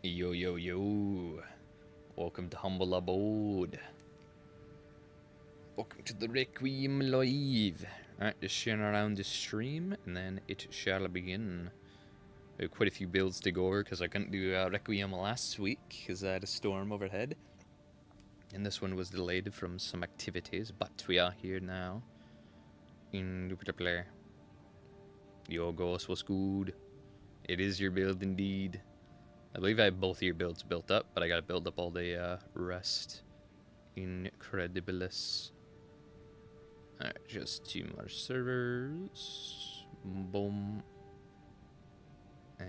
Yo, yo, yo. Welcome to Humble Abode. Welcome to the Requiem Live. Alright, just sharing around the stream, and then it shall begin. We have quite a few builds to go over, because I couldn't do Requiem last week, because I had a storm overhead. And this one was delayed from some activities, but we are here now. In the player. Yo, Ghost, what's good? It is your build indeed. I believe I have both of your builds built up, but I gotta build up all the rest. Incredibilis. Alright, just 2 more servers. Boom. And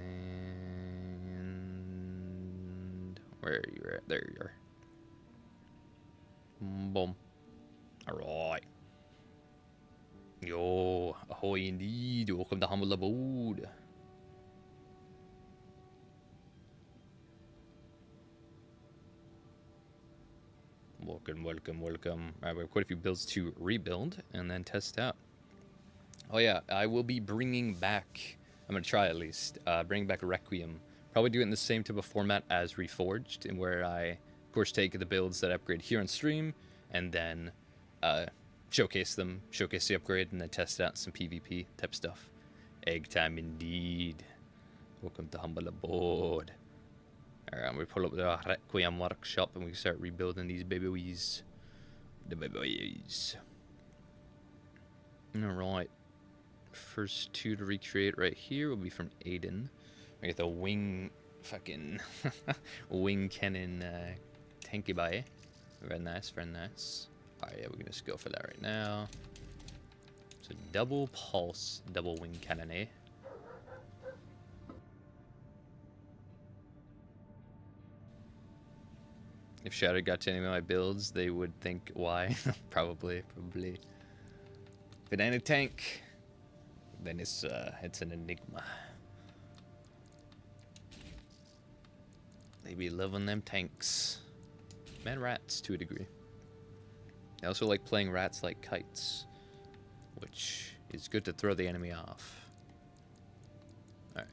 where are you at? There you are. Boom. Alright. Yo, ahoy indeed. Welcome to Humble Abode. Welcome, welcome, welcome. Alright, we have quite a few builds to rebuild and then test out. Oh yeah, I will be bringing back, I'm going to try at least, bring back Requiem. Probably do it in the same type of format as Reforged, in where I, of course, take the builds that upgrade here on stream, and then showcase them, showcase the upgrade, and then test out some PvP type stuff. Egg time indeed. Welcome to Humble Abode. Alright, we pull up the Requiem workshop and we start rebuilding these babies. The babies. Alright. First two to recreate right here will be from Aiden. We get the wing fucking wing cannon tanky by. Very nice, very nice. Alright, yeah, we're gonna just go for that right now. So double pulse, double wing cannon, eh? If Shadow got to any of my builds, they would think, why? Probably. If it ain't a tank, then it's an enigma. They be loving them tanks. Man, rats, to a degree. I also like playing rats like kites, which is good to throw the enemy off. Alright.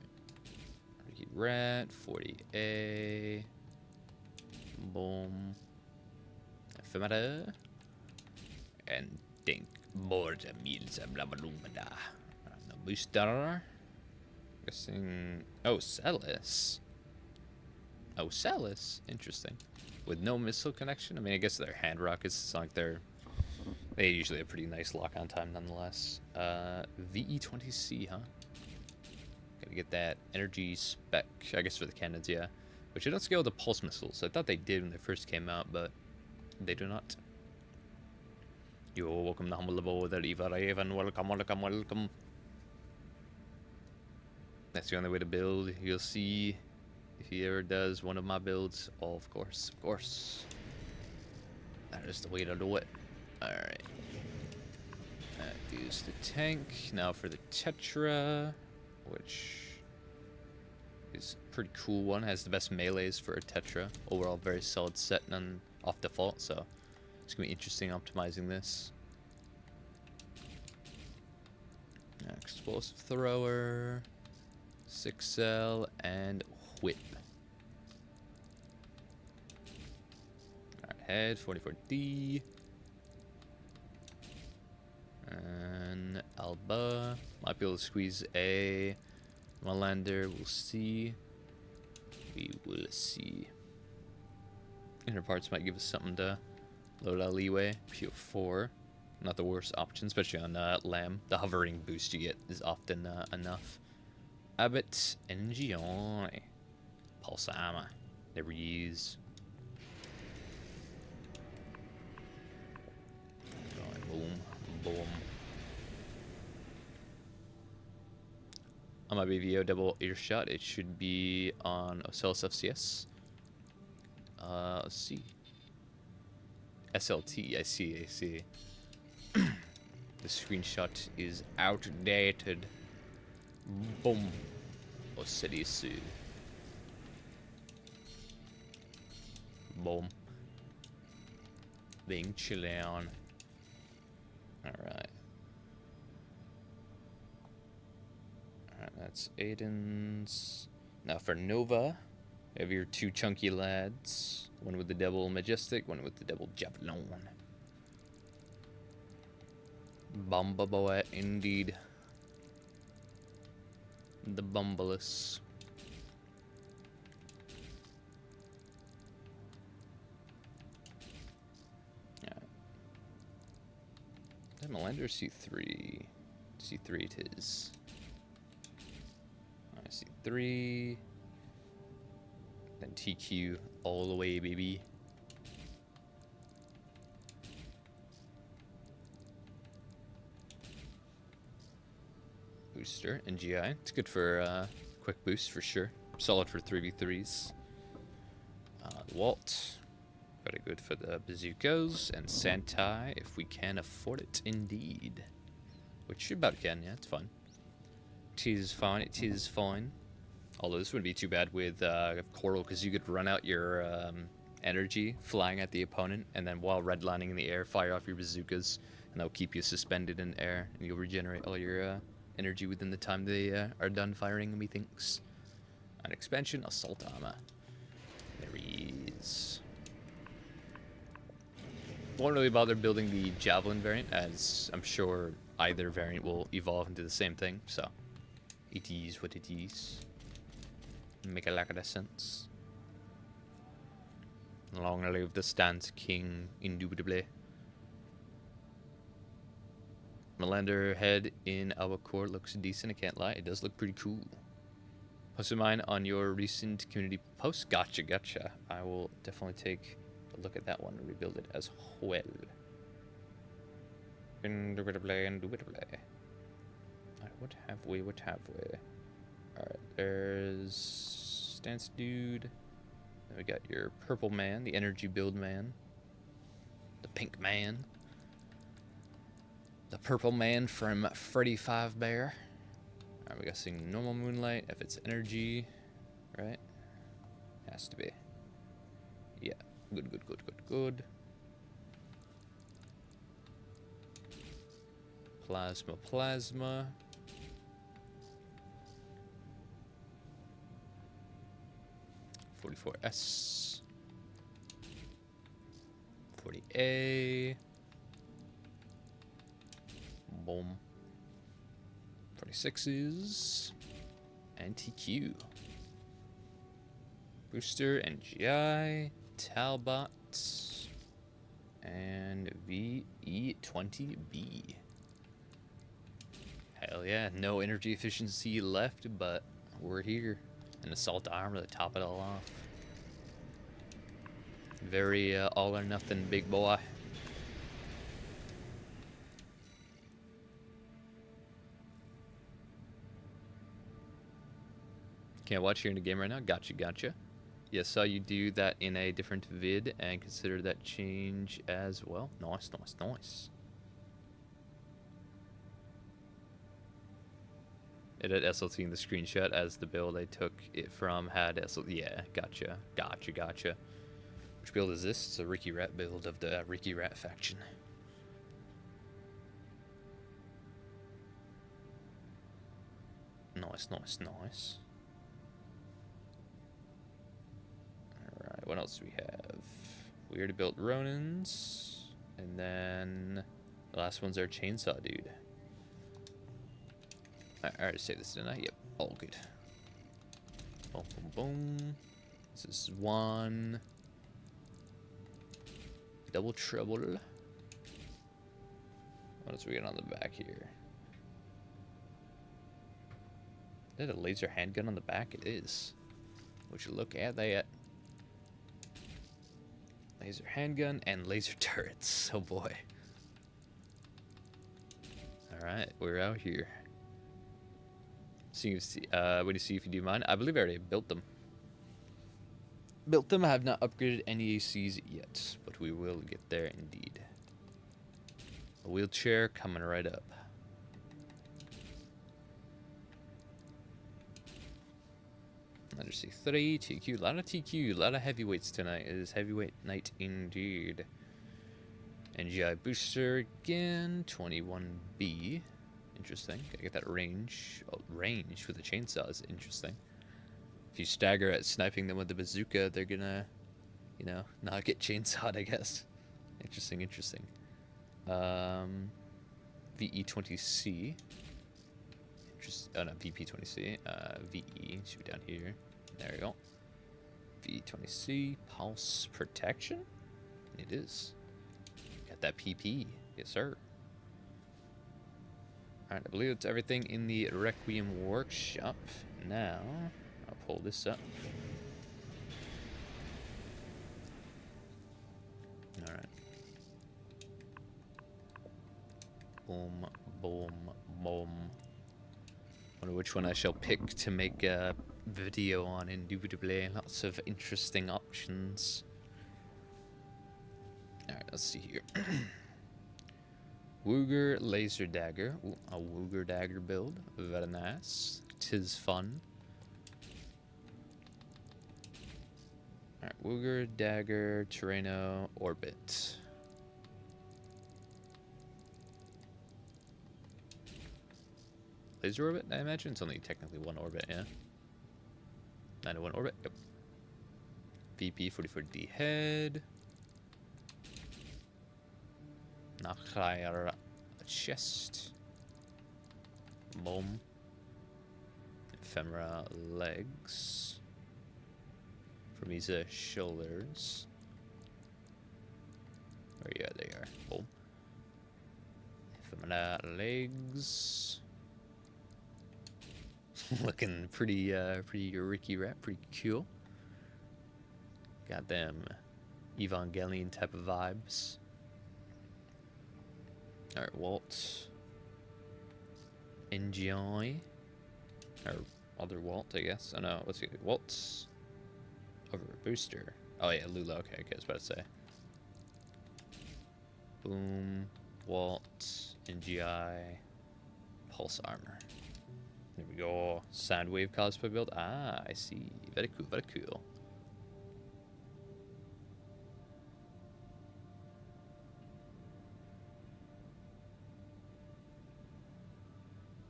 Rat, 40A. Boom. Ephemera. And think boards and meals and blah blah blah. No booster. Guessing. Oh, Celis. Oh, Celis. Interesting. With no missile connection? I mean, I guess they're hand rockets. It's not like they usually have pretty nice lock on time nonetheless. VE-20C, huh? Gotta get that energy spec, I guess, for the cannons, yeah. Which they don't scale with the pulse missiles. I thought they did when they first came out, but they do not. Yo, welcome to Humble Abode, Eva Raven. Welcome, welcome, welcome. That's the only way to build. You'll see if he ever does one of my builds. Oh, of course, of course. That is the way to do it. Alright. That is the tank. Now for the Tetra, which is a pretty cool one. Has the best melees for a Tetra. Overall, very solid set and off default, so it's gonna be interesting optimizing this. Explosive thrower, 6L, and whip. Alright, head 44D, and Alba. Might be able to squeeze a Malander. We'll see. We will see. Inner parts might give us something to load out leeway. PO4. Not the worst option, especially on Lamb. The hovering boost you get is often enough. Abbott, NGI. Pulse armor. Never use. Going boom, boom. On my BVO double earshot, it should be on Ocellus FCS. Let's see. SLT, I see. The screenshot is outdated. Boom. Ocellus. Boom. Being Chilean. Alright. Alright, that's Aiden's. Now for Nova, We have your two chunky lads. One with the double majestic, one with the double javelin. Bomba boy, indeed. The Bumbulus. Alright. Is that Melander C3? C3 it is. I see 3. Then TQ all the way, baby. Booster and GI. It's good for quick boost for sure. Solid for 3v3s. Walt. Very good for the bazookas. And Santai, if we can afford it, indeed. Which you about can, yeah, it's fine. It is fine, it is fine. Although this wouldn't be too bad with Coral, because you could run out your energy flying at the opponent, and then while redlining in the air, fire off your bazookas, and that'll keep you suspended in air, and you'll regenerate all your energy within the time they are done firing, methinks. An expansion, assault armor. There he is. Won't really bother building the javelin variant, as I'm sure either variant will evolve into the same thing, so it is what it is. Make a lack of sense. Long live the stance king, indubitably. Melander head in our court looks decent, I can't lie. It does look pretty cool. Posted mine on your recent community post. Gotcha, gotcha. I will definitely take a look at that one and rebuild it as well. Indubitably, indubitably. Alright, what have we? Alright, there's Stance Dude. Then we got your purple man, the energy build man. The pink man. The purple man from Freddy Five Bear. Alright, we got seeing normal moonlight, if it's energy, right? Has to be. Yeah, good. Plasma. 44S. 40A. Boom. 46s. And TQ. Booster and GI. Talbot. And VE20B. Hell yeah, no energy efficiency left, but we're here. An assault armor to top it all off. Very all or nothing, big boy. Can't watch here in the game right now. Gotcha. Yeah, saw you do that in a different vid and consider that change as well. Nice. It had SLT in the screenshot as the build I took it from had SLT. Yeah, gotcha. Which build is this? It's a Ricky Rat build of the Ricky Rat faction. Nice. Alright, what else do we have? We already built Ronins. And then the last one's our chainsaw dude. I already saved this, didn't I? Yep, all good. Boom. This is one. Double trouble. What else we got on the back here? Is that a laser handgun on the back? It is. Would you look at that? Laser handgun and laser turrets. Oh boy. Alright, we're out here. What do you see if you do mine? I believe I already built them. I have not upgraded any ACs yet, but we will get there indeed. A wheelchair coming right up. Under C3, TQ, a lot of TQ, a lot of heavyweights tonight. It is heavyweight night indeed. NGI booster again, 21B. Interesting. Gotta get that range. Oh, range with the chainsaw is interesting. If you stagger at sniping them with the bazooka, they're gonna, you know, not get chainsawed, I guess. Interesting, interesting. VE20C. Oh no, VP20C. VE should be down here. There we go. VE20C. Pulse protection? It is. Got that PP. Yes, sir. Alright, I believe it's everything in the Requiem workshop. Now, I'll pull this up. Alright. Boom, boom, boom. Wonder which one I shall pick to make a video on, indubitably. Lots of interesting options. Alright, let's see here. Wooger laser dagger. Ooh, a Wooger dagger build. Very nice. 'Tis fun. Alright, Wooger dagger, Terreno, orbit. Laser orbit, I imagine? It's only technically one orbit, yeah? 901 orbit, yep. VP 44D head. Nachher chest. Boom. Ephemera legs. Fromisa shoulders. Oh yeah, they are. Boom. Ephemera legs. Looking pretty Ricky Rat, pretty cool. Got them Evangelion type of vibes. Alright, Walt. Enjoy. Or other Walt, I guess. Oh no, let's see. Walt's over booster. Oh yeah, Lula. Okay, I was about to say. Boom. Walt. NGI. Pulse armor. There we go. Soundwave cosplay build. Ah, I see. Very cool, very cool.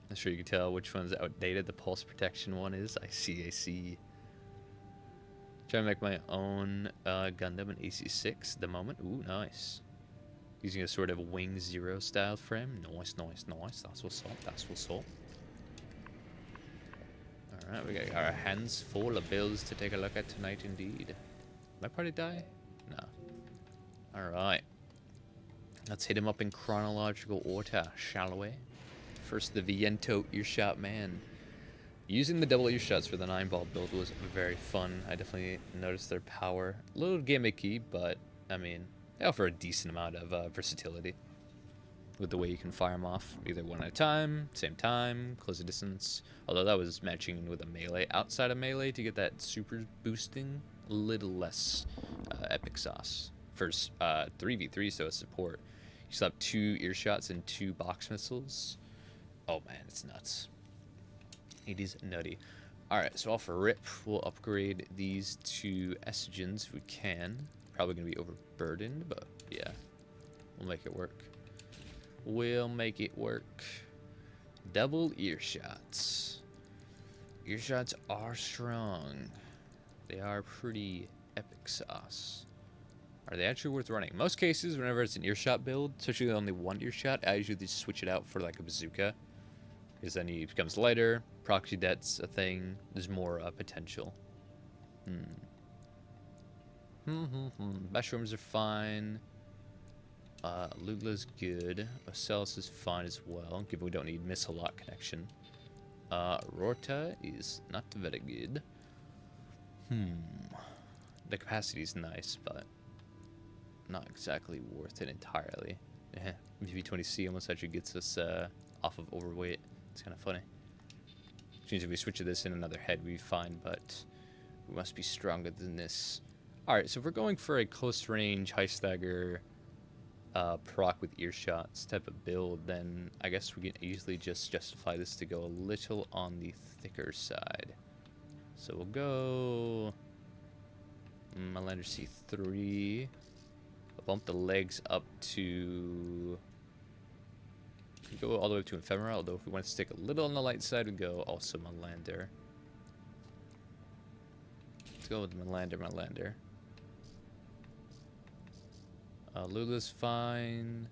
I'm sure you can tell which one's outdated the pulse protection one is. I see, I see. Trying to make my own Gundam in AC6 at the moment. Ooh, nice. Using a sort of Wing Zero style frame. Nice, nice, nice. That's what's up, that's what's up. Alright, we got our hands full of builds to take a look at tonight indeed. Did my party die? No. Alright. Let's hit him up in chronological order, shall we? First, the Viento Earshot Man. Using the double earshots for the 9-ball build was very fun. I definitely noticed their power. A little gimmicky, but, I mean, they offer a decent amount of versatility. With the way you can fire them off, either one at a time, same time, close the distance. Although that was matching with a melee outside of melee to get that super boosting. A little less epic sauce. First, 3v3, so it's support. You still have 2 earshots and 2 box missiles. Oh man, it's nuts. It is nutty. Alright, so off a rip, we'll upgrade these 2 estrogens if we can. Probably going to be overburdened, but yeah, we'll make it work. We'll make it work. Double earshots. Earshots are strong. They are pretty epic sauce. Are they actually worth running? In most cases, whenever it's an earshot build, especially only one earshot, I usually just switch it out for like a bazooka. Because then he becomes lighter, proxy det's a thing, there's more potential. Mushrooms are fine. Lugla's good. Ocellus is fine as well, given we don't need missile lock connection. Rorta is not very good. The capacity is nice, but not exactly worth it entirely. VV20C almost actually gets us off of overweight. It's kind of funny. Which means if we switch to this in another head, we'd be fine, but we must be stronger than this. Alright, so if we're going for a close range, high stagger, proc with earshots type of build, then I guess we can easily just justify this to go a little on the thicker side. So we'll go Malander C3. We'll bump the legs up to... We go all the way up to Ephemera, although if we want to stick a little on the light side, we go also Malander. Let's go with Melander. Lula's fine.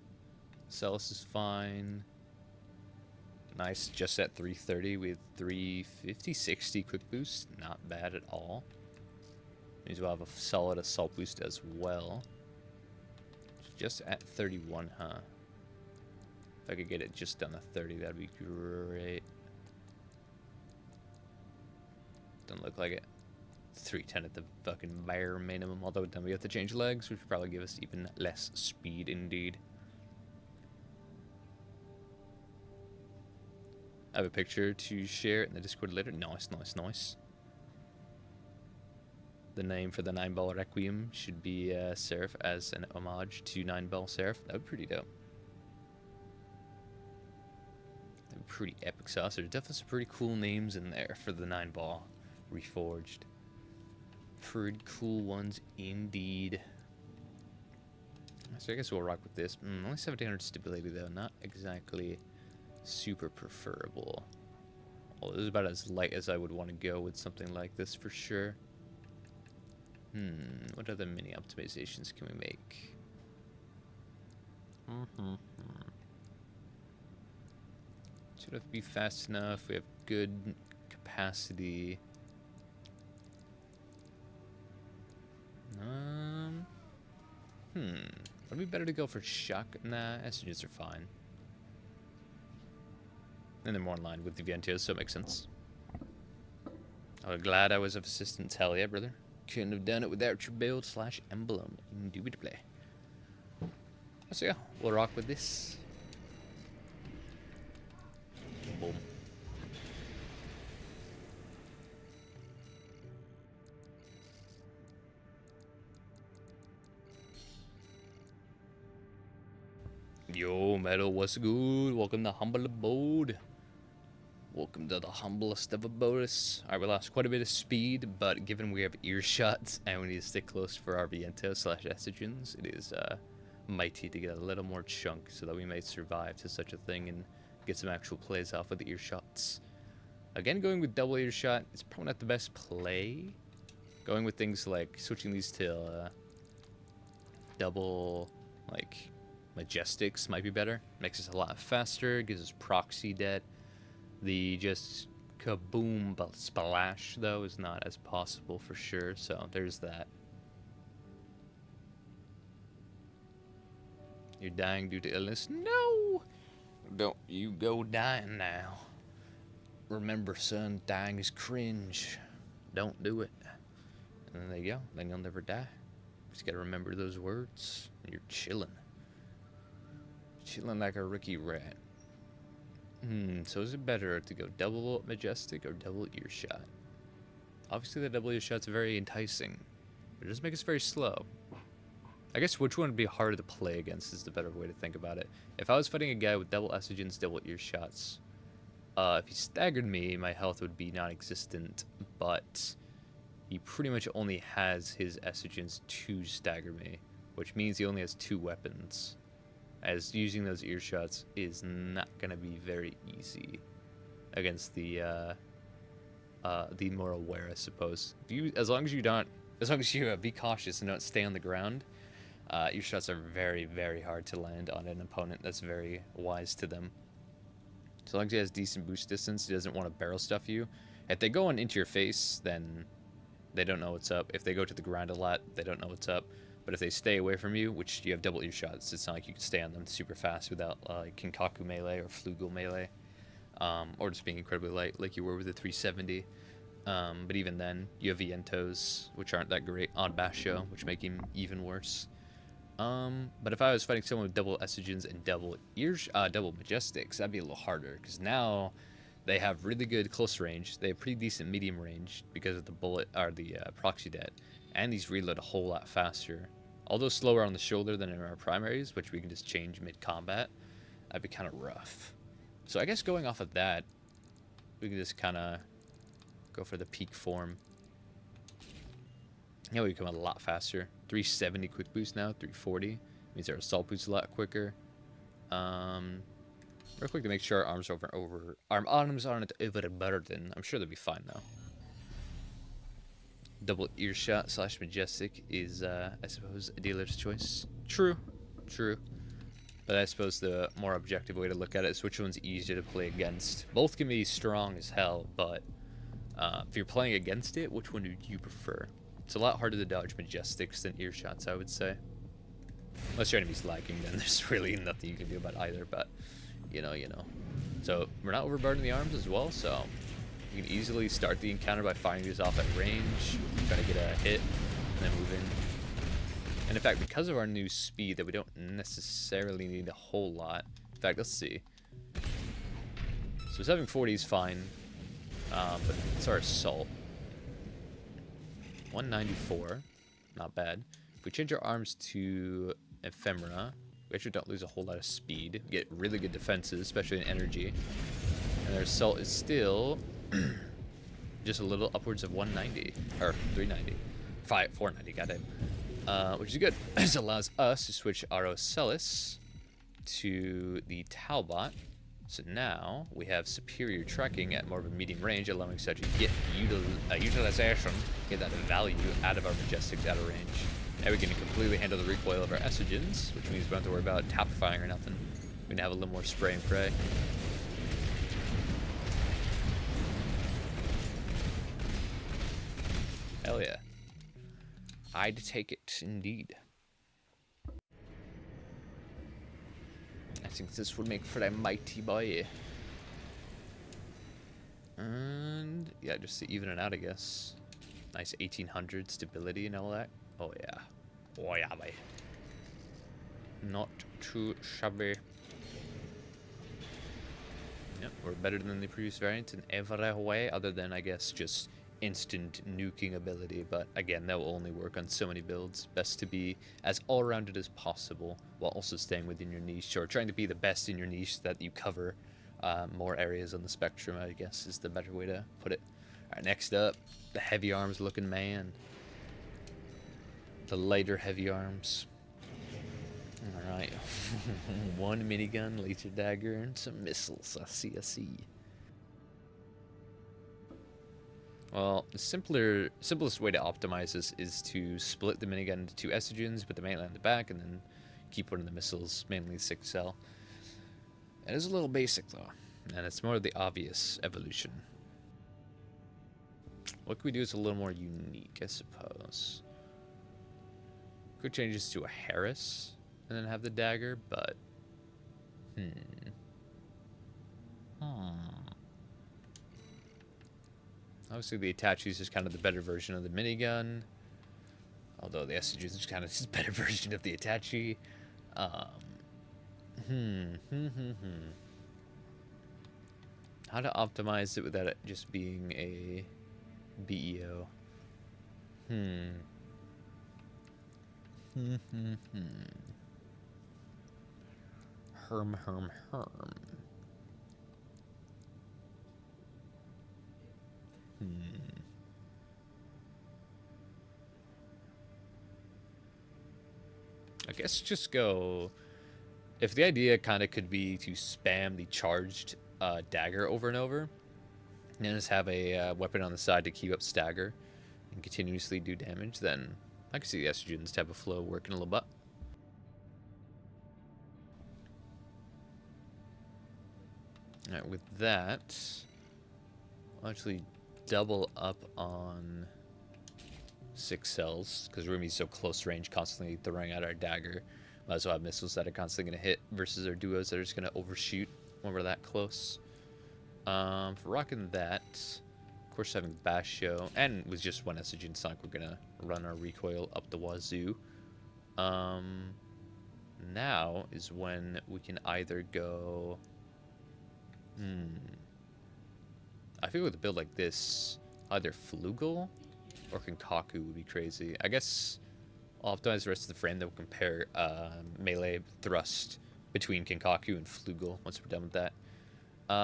Celis is fine. Nice, just at 330 with 350, 60 quick boost. Not bad at all. Means we'll have a solid assault boost as well. Just at 31, huh? If I could get it just down to 30, that'd be great. Doesn't look like it. 310 at the fucking bare minimum. Although then we have to change legs, which would probably give us even less speed indeed. I have a picture to share in the Discord later. Nice, nice, nice. The name for the 9-ball Requiem should be Seraph as an homage to 9-ball Seraph. That would be pretty dope. That would be pretty epic sauce. There's definitely some pretty cool names in there for the 9-ball Reforged. Pretty cool ones indeed. So I guess we'll rock with this. Only 1700 stability though, not exactly super preferable. Well, this is about as light as I would want to go with something like this for sure. What other mini optimizations can we make? Should have be fast enough. We have good capacity. Would it be better to go for shock? Nah, estrogens are fine. And they're more in line with the Vientos, so it makes sense. I'm glad I was of assistance. Hell yeah, brother. Couldn't have done it without your build / emblem. Indubitably. So yeah, we'll rock with this. Boom. Yo, Metal, what's good? Welcome to Humble Abode. Welcome to the humblest of abodes. Alright, we lost quite a bit of speed, but given we have earshots and we need to stick close for our Viento / Estrogens, it is mighty to get a little more chunk so that we may survive to such a thing and get some actual plays off with the earshots. Again, going with double earshot is probably not the best play. Going with things like switching these to double, like, Majestics might be better. Makes us a lot faster, gives us proxy debt. The just kaboom splash, though, is not as possible for sure, so there's that. You're dying due to illness? No! Don't you go dying now. Remember, son, dying is cringe. Don't do it. And then there you go. Then you'll never die. Just gotta remember those words. You're chilling. Chilling like a rookie rat. So is it better to go double Majestic or double Earshot? Obviously the double Earshot's very enticing, but it does make us very slow. I guess which one would be harder to play against is the better way to think about it. If I was fighting a guy with double Estrogens, double Earshots, if he staggered me, my health would be non-existent, but he pretty much only has his Estrogens to stagger me, which means he only has 2 weapons. As using those earshots is not gonna be very easy against the more aware, I suppose. As long as you be cautious and don't stay on the ground, earshots are very, very hard to land on an opponent that's very wise to them. So long as he has decent boost distance, he doesn't want to barrel stuff you. If they go on into your face, then they don't know what's up. If they go to the ground a lot, they don't know what's up. But if they stay away from you, which you have double earshots, it's not like you can stay on them super fast without like Kinkaku melee or Flugel melee, or just being incredibly light like you were with the 370. But even then, you have Vientos, which aren't that great on Basho, which make him even worse. But if I was fighting someone with double Estrogens and double Majestics, that'd be a little harder, because now they have really good close range. They have pretty decent medium range because of the bullet or the proxy debt. And these reload a whole lot faster. Although slower on the shoulder than in our primaries, which we can just change mid-combat, that'd be kind of rough. So I guess going off of that, we can just kind of go for the peak form. Yeah, we come out a lot faster. 370 quick boost now, 340. Means our assault boost a lot quicker. Real quick to make sure our arms aren't overburdened. I'm sure they'll be fine though. double earshot slash majestic is, I suppose, a dealer's choice. True, true. But I suppose the more objective way to look at it is which one's easier to play against. Both can be strong as hell, but if you're playing against it, which one do you prefer? It's a lot harder to dodge majestics than earshots, I would say. Unless your enemy's lagging, then there's really nothing you can do about either, but you know. So we're not overburdening the arms as well, so you can easily start the encounter by firing these off at range, try to get a hit, and then move in. And in fact, because of our new speed that we don't necessarily need a whole lot. In fact, let's see. So 740 is fine, but it's our assault. 194, not bad. If we change our arms to ephemera, we actually don't lose a whole lot of speed. We get really good defenses, especially in energy. And their assault is still just a little upwards of 190, or 390. 490, goddamn. Which is good. This allows us to switch our Ocellus to the Talbot. So now we have superior tracking at more of a medium range, allowing such a get utilization, get that value out of our Majestics out of range. Now we can completely handle the recoil of our Estrogens, which means we don't have to worry about tap firing or nothing. We can have a little more spray and pray. Hell yeah. I'd take it, indeed. I think this would make for a mighty boy. And yeah, just to even it out, I guess. Nice 1800 stability and all that. Oh yeah. Oh yeah, boy. Not too shabby. Yep, we're better than the previous variant in every way, other than, I guess, just instant nuking ability, but again, that will only work on so many builds. Best to be as all-rounded as possible while also staying within your niche, or trying to be the best in your niche so that you cover more areas on the spectrum, I guess is the better way to put it. Alright, next up, the heavy arms looking man. The lighter heavy arms. Alright. One minigun, laser dagger, and some missiles. I see. Well, the simplest way to optimize this is to split the minigun into two estrogens, put the mainline in the back, and then keep one of the missiles, mainly 6L. It is a little basic though, and it's more of the obvious evolution. What can we do is a little more unique, I suppose. Could change this to a Harris, and then have the dagger, but... Obviously, the Itachi is just kind of the better version of the minigun. Although the SCG is just kind of just a better version of the Itachi. How to optimize it without it just being a BEO? Herm. I guess just go... If the idea kind of could be to spam the charged dagger over and over, and then just have a weapon on the side to keep up stagger and continuously do damage, then I can see the estrogens type of flow working a little bit. Alright, with that, I'll actually double up on 6 cells, because we're going to be so close range, constantly throwing out our dagger. Might as well have missiles that are constantly going to hit versus our duos that are just going to overshoot when we're that close. For rocking that, of course having Basho, and with just one estrogen sonic, we're going to run our recoil up the wazoo. Now is when we can either go... I feel with a build like this, either Flugel or Kinkaku would be crazy. I guess I'll optimize the rest of the frame that will compare melee thrust between Kinkaku and Flugel once we're done with that.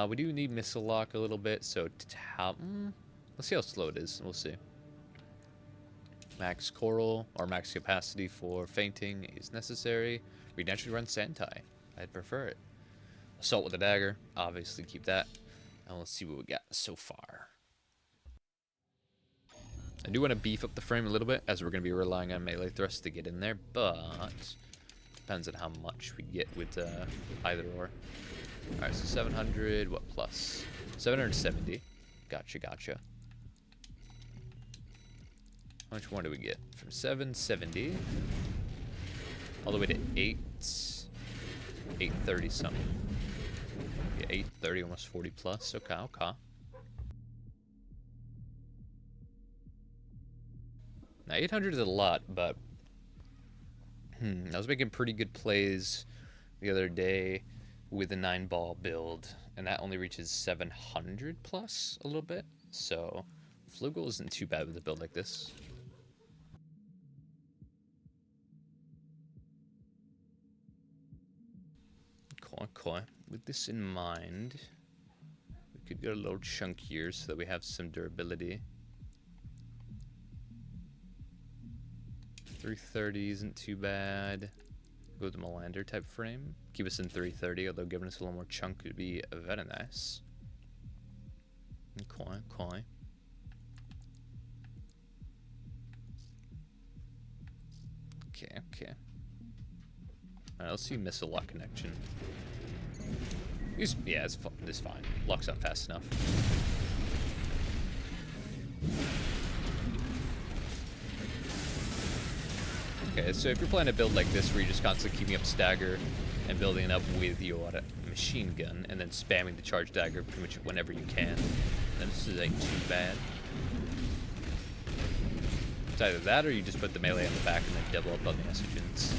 We do need missile lock a little bit, so let's see how slow it is. We'll see. Max coral or max capacity for fainting is necessary. We can actually run Sentai. I'd prefer it. Assault with a dagger, obviously keep that. And let's see what we got so far. I do want to beef up the frame a little bit, as we're going to be relying on melee thrust to get in there, but depends on how much we get with either or. Alright, so 700, what plus? 770. Gotcha, gotcha. How much more do we get? From 770 all the way to 830 something. Yeah, 830, almost 40 plus. Okay, okay. Now 800 is a lot, but I was making pretty good plays the other day with a 9-ball build, and that only reaches 700 plus a little bit. So Flugel isn't too bad with a build like this. Cool. With this in mind, we could get a little chunkier so that we have some durability. 330 isn't too bad. Go with the Melander type frame. Keep us in 330, although giving us a little more chunk would be very nice. Cool. Okay. Alright, let's see missile lock connection. Yeah, it's fine. Locks up fast enough. Okay, so if you're playing a build like this where you're just constantly keeping up stagger and building it up with your machine gun and then spamming the charge dagger pretty much whenever you can, then this ain't too bad. It's either that or you just put the melee on the back and then double up on the estrogens.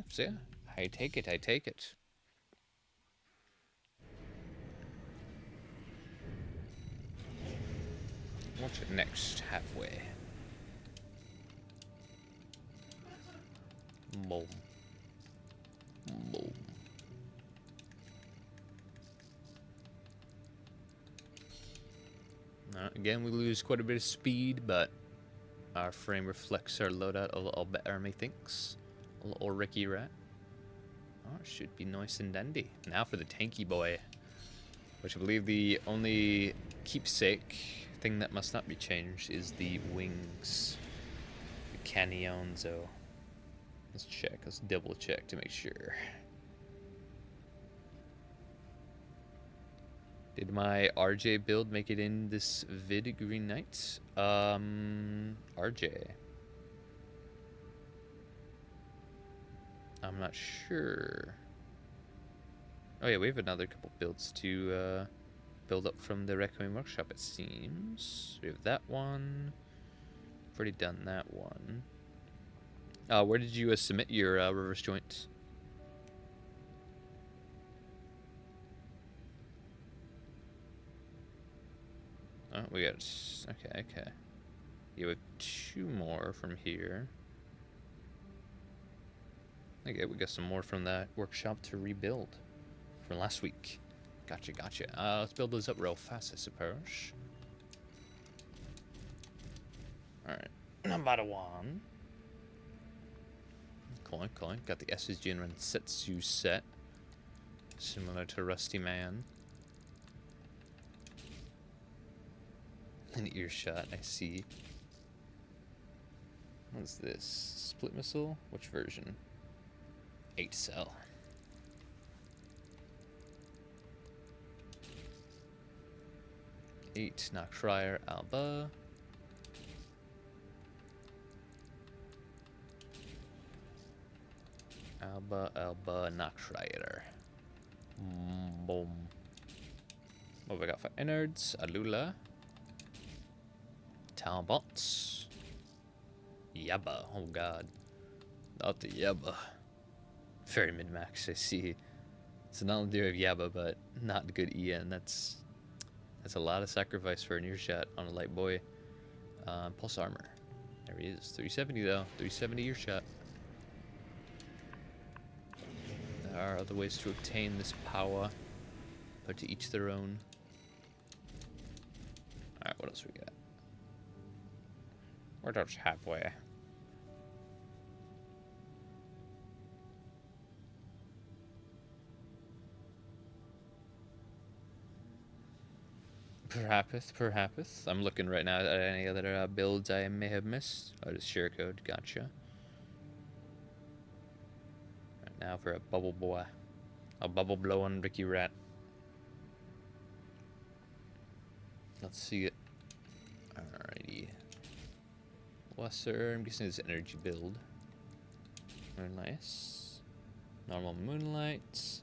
So yeah, I take it. What's next halfway? Boom. Again, we lose quite a bit of speed, but our frame reflects our loadout a little better, methinks. A little Ricky rat. Oh, it should be nice and dandy. Now for the tanky boy, which I believe the only keepsake thing that must not be changed is the wings. The Canyonzo. Let's check. Let's double check to make sure. Did my RJ build make it in this vid, Green Knight? RJ. I'm not sure. Oh yeah, we have another couple builds to build up from the Requiem workshop, it seems. We have that one. I've already done that one. Where did you submit your reverse joint? Oh, we got... Okay. You have 2 more from here. Okay, we got some more from that workshop to rebuild from last week. Gotcha. Let's build those up real fast, I suppose. Alright, number 1. Cool. Got the SSG and Rensetsu set. Similar to Rusty Man. An earshot, I see. What's this? Split missile? Which version? 8 cell. Eight Nachtschreier Alba. Alba Nachtschreier. Boom. What have we got for innards? Alula. Talbots. Yabba. Oh god. Not the Yabba. Very mid-max, I see. So not only do we have Yabba, but not good EN. That's a lot of sacrifice for an earshot on a light boy. Pulse armor. There he is. 370 though. 370 earshot. There are other ways to obtain this power, but to each their own. Alright, what else we got? We're just halfway. Perhaps. I'm looking right now at any other builds I may have missed. Oh, just share code. Gotcha. Right now for a bubble boy. A bubble blowing Ricky Rat. Let's see it. Alrighty. Lesser. I'm guessing it's energy build. Nice. Normal moonlight.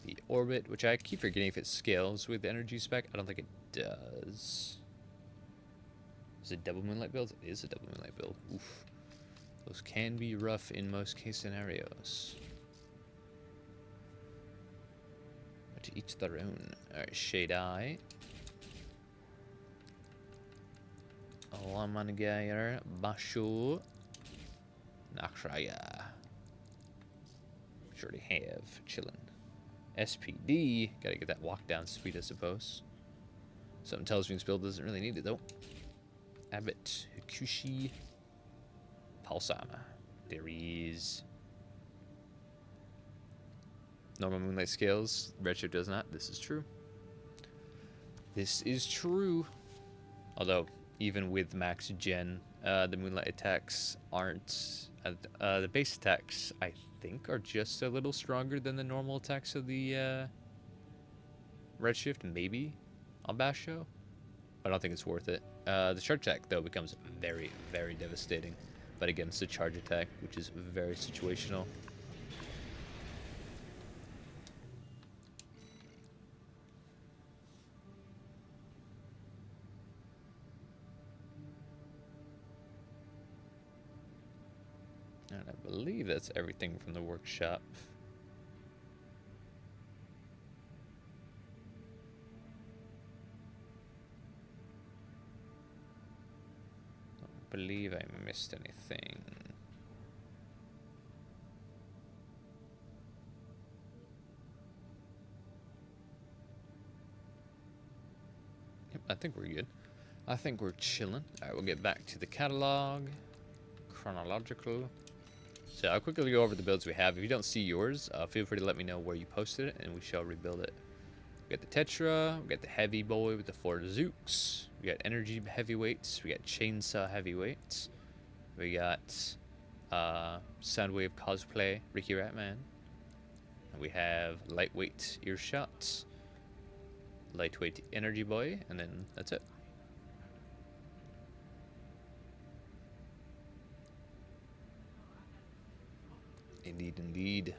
The orbit, which I keep forgetting if it scales with the energy spec. I don't think it does. Is it double moonlight build? It is a double moonlight build. Oof. Those can be rough in most case scenarios. But to each their own. Alright, Shade Eye. Lamangaya. Basho. Nakraya. Which I already have. Chillin'. SPD. Gotta get that walk down speed, I suppose. Something tells me this build doesn't really need it, though. Abbott. Hikushi. Palsama. There is. Normal moonlight scales. Redshift does not. This is true. This is true. Although, even with max gen, the moonlight attacks aren't. The base attacks, I think, are just a little stronger than the normal attacks of the Redshift, maybe on Basho. I don't think it's worth it. The charge attack, though, becomes very, very devastating. But again, it's a charge attack, which is very situational. And I believe that's everything from the workshop. I believe I missed anything. Yep, I think we're good. I think we're chilling. Alright, we'll get back to the catalog. Chronological. So I'll quickly go over the builds we have. If you don't see yours, feel free to let me know where you posted it, and we shall rebuild it. We got the Tetra, we got the Heavy Boy with the 4 Zooks, we got Energy Heavyweights, we got Chainsaw Heavyweights, we got Soundwave Cosplay Ricky Ratman, and we have Lightweight Earshot, Lightweight Energy Boy, and then that's it. Indeed, indeed.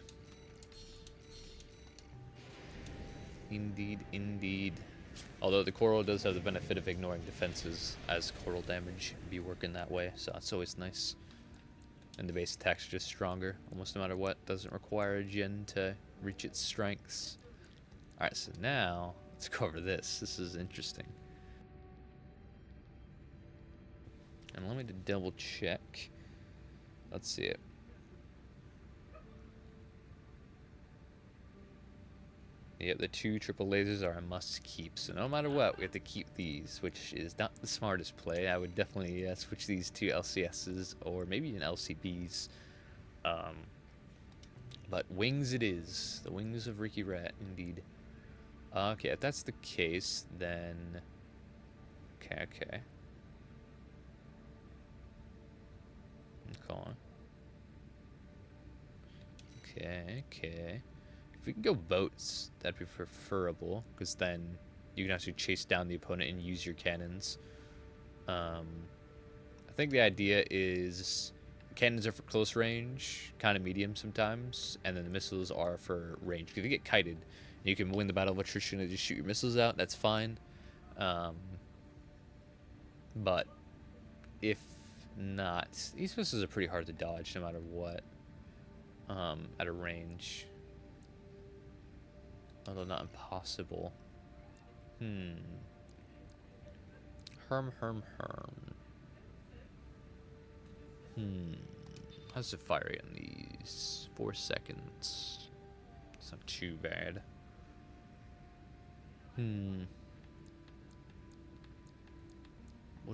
Indeed. Although the coral does have the benefit of ignoring defenses, as coral damage be working that way, so that's always nice. And the base attacks are just stronger, almost no matter what. Doesn't require a gen to reach its strengths. Alright, so now, let's go over this. This is interesting. And allow me to double check. Let's see it. Yep, the 2 triple lasers are a must keep, so no matter what, we have to keep these, which is not the smartest play. I would definitely switch these to LCSs, or maybe even LCBs. But wings it is. The wings of Ricky Rat, indeed. Okay, if that's the case, then... Okay. Okay. If we can go boats, that'd be preferable, because then you can actually chase down the opponent and use your cannons. I think the idea is cannons are for close range, kind of medium sometimes, and then the missiles are for range. If you get kited, you can win the battle of attrition and just shoot your missiles out, that's fine. But if not, these missiles are pretty hard to dodge no matter what at a range. Although not impossible. Herm. How's the fire rate on these? 4 seconds. It's not too bad. Would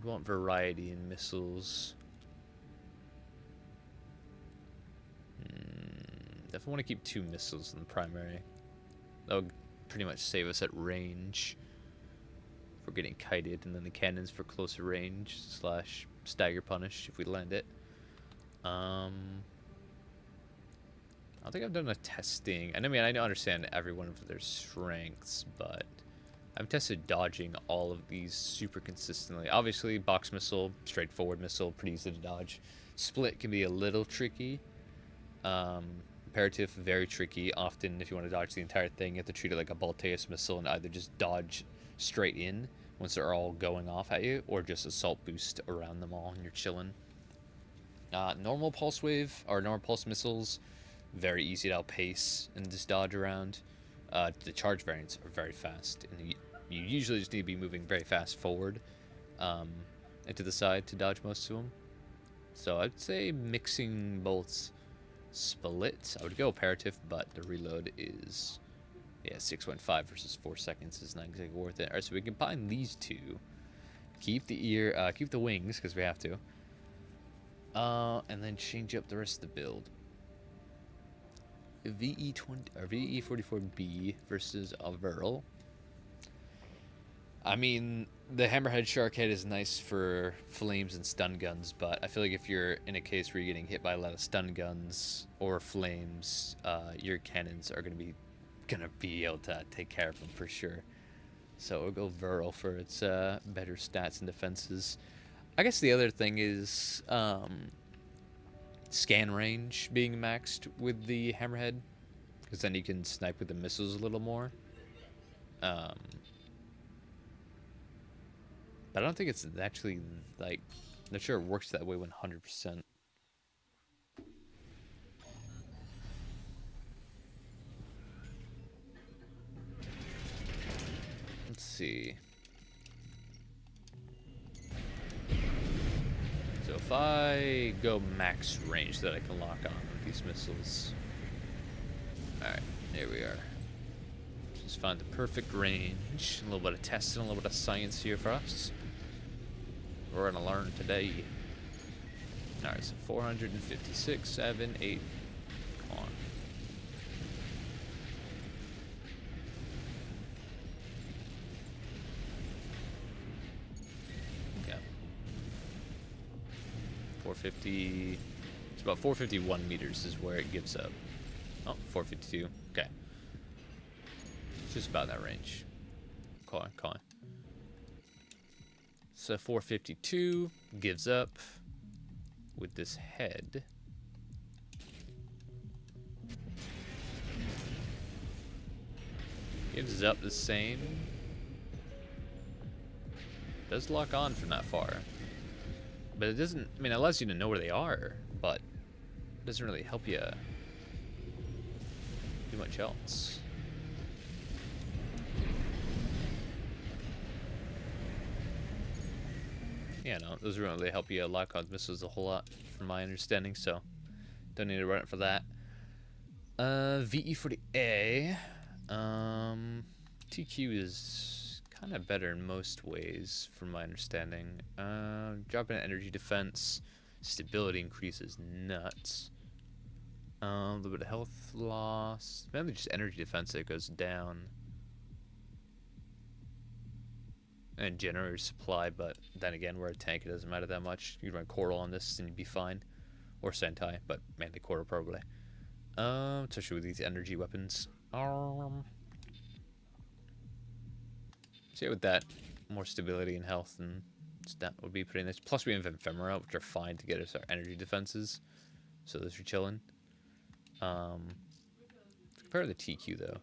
want variety in missiles. Definitely want to keep 2 missiles in the primary. That would pretty much save us at range. for getting kited, and then the cannons for closer range slash stagger punish if we land it. I don't think I've done a testing. And I mean, I understand every one of their strengths, but I've tested dodging all of these super consistently. Obviously, box missile, straightforward missile, pretty easy to dodge. Split can be a little tricky. Imperative, very tricky. Often, if you want to dodge the entire thing, you have to treat it like a Balteus missile and either just dodge straight in once they're all going off at you, or just assault boost around them all and you're chilling. Normal pulse wave, or normal pulse missiles, very easy to outpace and just dodge around. The charge variants are very fast, and you usually just need to be moving very fast forward and to the side to dodge most of them. So I'd say mixing both split. I would go imperative, but the reload is 6.5 versus 4 seconds is not exactly worth it. All right, so we combine these two. Keep the wings because we have to. And then change up the rest of the build. VE44B versus a Viral. I mean, the Hammerhead Shark Head is nice for flames and stun guns, but I feel like if you're in a case where you're getting hit by a lot of stun guns or flames, your cannons are gonna be able to take care of them for sure. So we'll go Viral for its better stats and defenses. I guess the other thing is scan range being maxed with the Hammerhead, because then you can snipe with the missiles a little more. But I don't think it's actually, like, I'm not sure it works that way 100%. Let's see. So if I go max range that I can lock on with these missiles. Alright, here we are. Just find the perfect range. A little bit of testing, a little bit of science here for us. We're gonna learn today. Alright, so 456, 7, 8. Come on. Yeah. 450. It's about 451 meters is where it gives up. Oh, 452. Okay. It's just about that range. Call on. So 452 gives up with this head. Gives up the same. Does lock on from that far. But it doesn't, I mean, it allows you to know where they are, but it doesn't really help you do much else. Yeah, no, those don't really help you lock on missiles a whole lot, from my understanding, so don't need to run it for that. VE for the A. TQ is kind of better in most ways, from my understanding. Dropping energy defense, stability increases nuts. A little bit of health loss, mainly just energy defense that goes down. And generator supply, but then again, we're a tank, it doesn't matter that much. You run Coral on this and you'd be fine. Or Sentai, but mainly Coral probably. Especially with these energy weapons. So yeah, with that, more stability and health, and that would be pretty nice. Plus we have Ephemera, which are fine to get us our energy defenses. So those are chilling. Compare to the TQ though.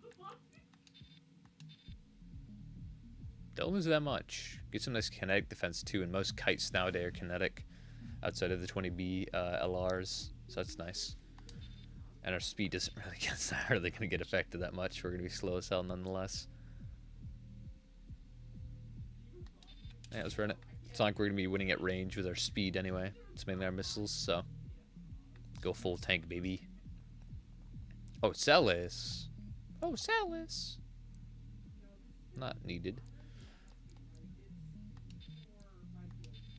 Don't lose that much. Get some nice kinetic defense too, and most kites nowadays are kinetic outside of the 20B LRs, so that's nice. And our speed isn't really going to get affected that much. We're going to be slow as hell nonetheless. Yeah, let's run it. It's not like we're going to be winning at range with our speed anyway. It's mainly our missiles, so go full tank, baby. Oh, Celis. Oh, Celis. Not needed.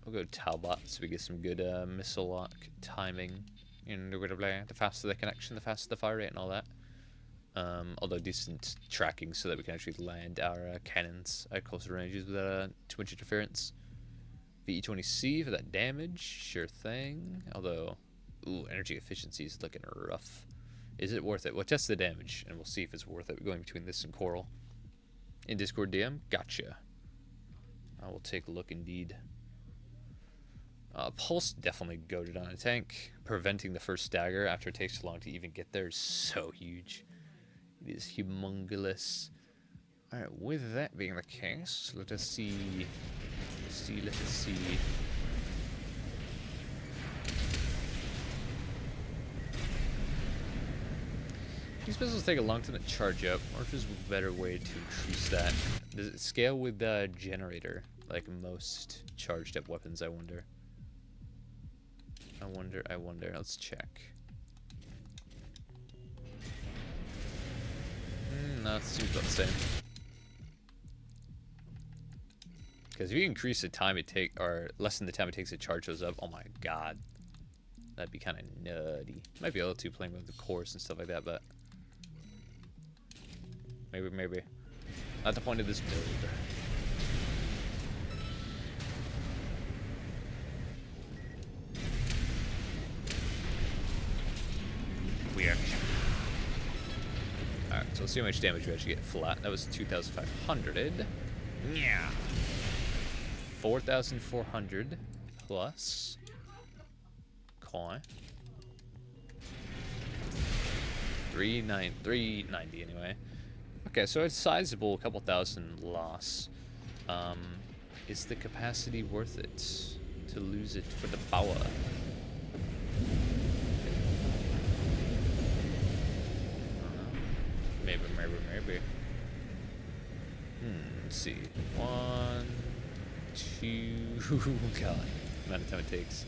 We'll go Talbot so we get some good missile lock timing. And the faster the connection, the faster the fire rate and all that. Although decent tracking so that we can actually land our cannons at closer ranges without too much interference. VE-20C for that damage, sure thing. Although, ooh, energy efficiency is looking rough. Is it worth it? Well, test the damage, and we'll see if it's worth it going between this and Coral. In Discord DM, gotcha. I will take a look indeed. Pulse definitely goaded on a tank. Preventing the first stagger after it takes too long to even get there is so huge. It is humongous. Alright, with that being the case, let us see. Let us see. These missiles take a long time to charge up. Or if there's a better way to increase that. Does it scale with the generator? Like most charged up weapons, I wonder. I wonder. Let's check. No, it seems about the same. Because if you increase the time it takes, or lessen the time it takes to charge those up, oh my god. That'd be kind of nutty. Might be able to playing with the cores and stuff like that, but... Maybe. Not the point of this build. Weird. Alright, so let's see how much damage we actually get flat. That was 2,500. Yeah. 4,400 plus. Okay. 390 anyway. Okay, so it's sizable, a couple thousand loss. Is the capacity worth it to lose it for the power? Maybe. Let's see. 1, 2. God, amount of time it takes.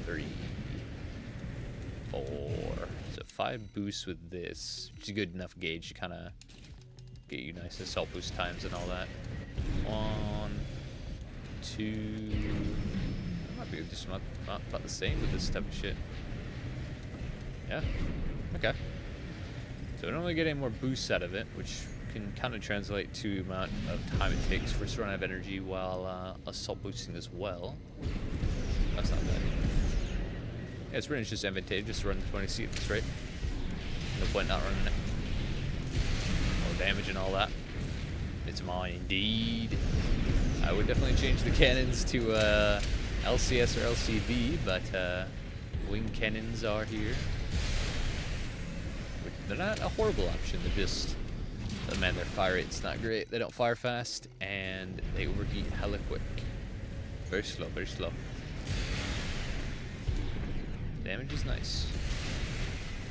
3, 4. So 5 boosts with this, which is a good enough gauge to kind of get you nice assault boost times and all that. 1, 2. That might be just about the same with this type of shit. Yeah. Okay. So we don't really get any more boosts out of it, which can kind of translate to the amount of time it takes for us to run out of energy while assault boosting as well. That's not bad. Yeah, it's really just advantageous to run the 20C at this rate. No point not running it. More damage and all that. It's mine indeed. I would definitely change the cannons to LCS or LCV, but wing cannons are here. They're not a horrible option, they're just... Oh man, their fire rate's not great. They don't fire fast, and they overheat hella quick. Very slow, very slow. Damage is nice.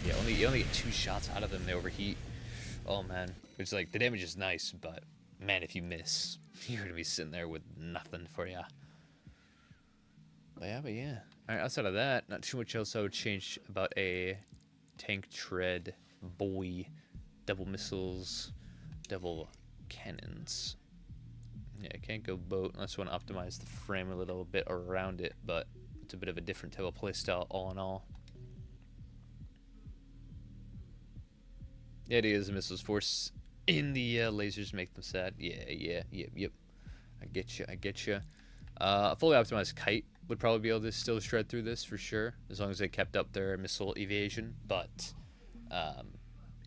Yeah, you only get 2 shots out of them, they overheat. Oh man. It's like, the damage is nice, but man, if you miss, you're gonna be sitting there with nothing for ya. But yeah. Alright, outside of that, not too much else I would change about a tank tread. Boy, double missiles, double cannons. Yeah, I can't go boat unless you want to optimize the frame a little bit around it, but it's a bit of a different type of playstyle all in all. Yeah, it is the missiles force in the lasers make them sad. Yep. I get you. A fully optimized kite would probably be able to still shred through this for sure, as long as they kept up their missile evasion, but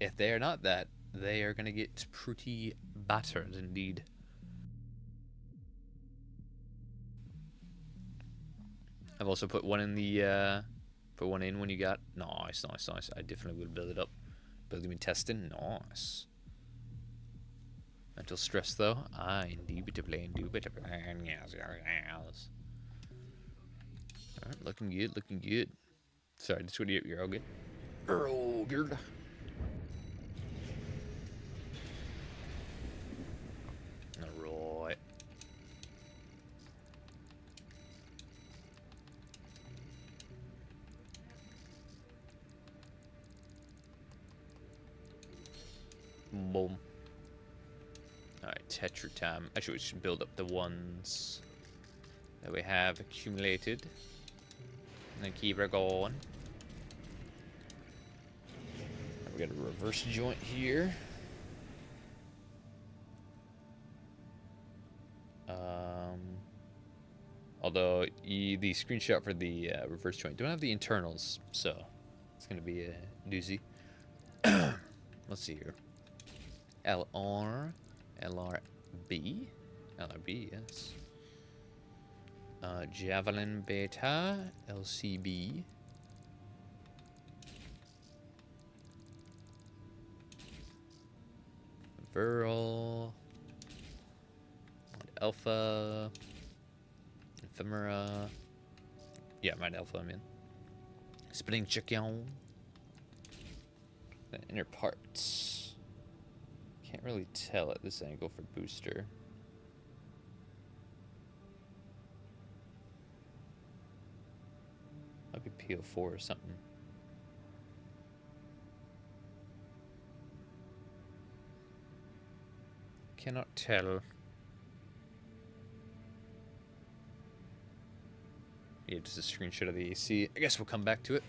if they are not that, they are going to get pretty battered indeed. I've also put one in the, put one in when you got, nice. I definitely would build it up. Building and testing, nice. Mental stress though, indubitably, yes. Alright, looking good. Sorry, just what you're all good. Oh, good. Alright. Boom. Alright, Tetra time. Actually, we should build up the ones that we have accumulated. And then keep her going. We got a reverse joint here. Although the screenshot for the reverse joint don't have the internals, so it's gonna be a doozy. Let's see here. LR, LRB, LRB, yes. Javelin Beta, LCB. Viral, Alpha, Ephemera. Yeah, Mind Alpha, I mean. Spinning Chicken. The inner parts. Can't really tell at this angle for booster. Might be PO4 or something. Cannot tell. Yeah, just a screenshot of the AC. I guess we'll come back to it.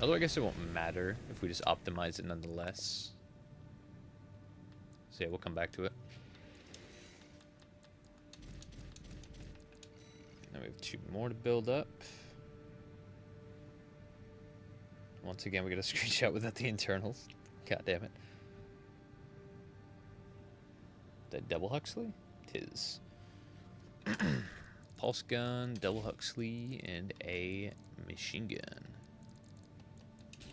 Although I guess it won't matter if we just optimize it nonetheless. So yeah, we'll come back to it. Now we have 2 more to build up. Once again, we got a screenshot without the internals. God damn it. That double Huxley? Tis. Pulse gun, double Huxley, and a machine gun.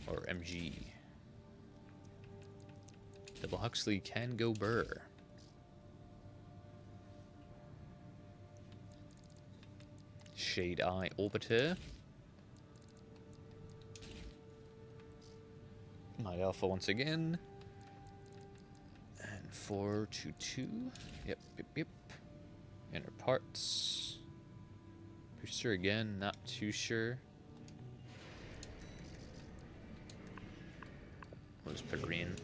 Or MG. Double Huxley can go burr. Shade Eye Orbiter. My Alpha once again. And 422. Yep. Inner parts. Booster again, not too sure. We'll just put her in.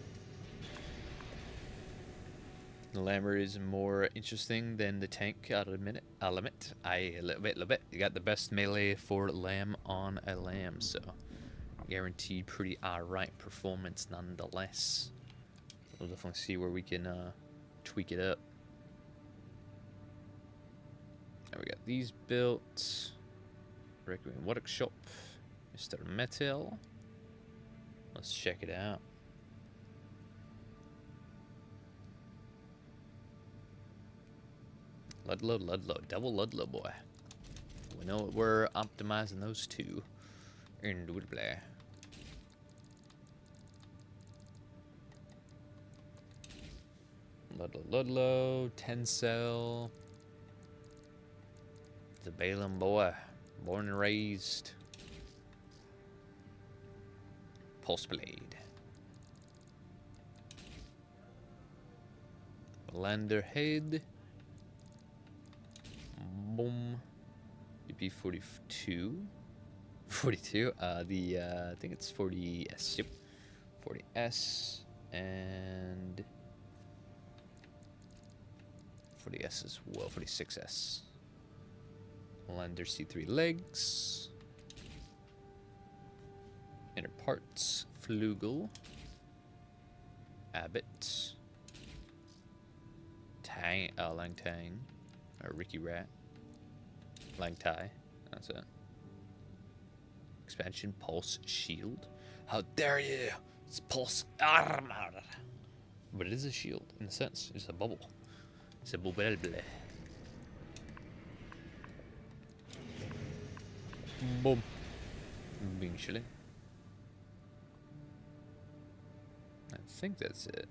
The Lammer is more interesting than the tank, I'll admit. A little bit. You got the best melee for Lamb on a Lamb, so guaranteed pretty alright performance nonetheless. We'll definitely see where we can tweak it up. And we got these built. Requiem Workshop. Mr. Metal. Let's check it out. Ludlow, double Ludlow boy. We know we're optimizing those two. Indubitably. Ludlow, Tencel. The Balaam boy. Born and raised. Pulse Blade. Lander Head. Boom. BP42. 42. I think it's 40S. Yep. 40S and 40S as well. 46S. Lander C3 legs. Inner parts. Flugel. Abbott. Tang. Lang Tang. Or Ricky Rat. Lang Tai. That's it. Expansion Pulse Shield. How dare you! It's Pulse Armor. But it is a shield, in a sense. It's a bubble. It's a bubble. Boom. Being chilly. I think that's it.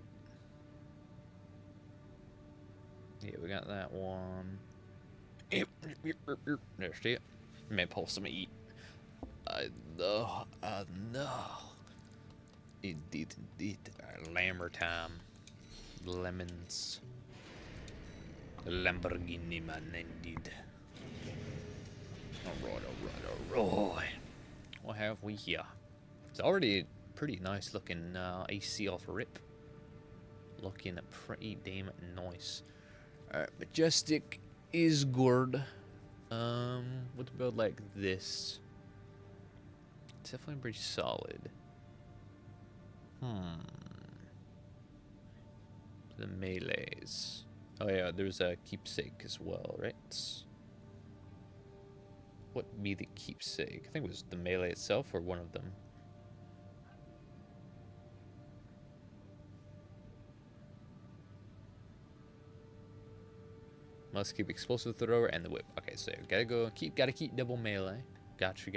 Yeah, we got that one. There, see it? May pull some eat. I know. Indeed. Lammer time. Lemons. Lamborghini man, indeed. Alright. What have we here? It's already a pretty nice looking AC off rip. Looking pretty damn nice. Alright, Majestic is good. With a build like this, definitely pretty solid. The melees. Oh yeah, there's a keepsake as well, right? What be the keepsake? I think it was the melee itself or one of them. Must keep explosive thrower and the whip. Okay, so gotta keep double melee. Gotcha.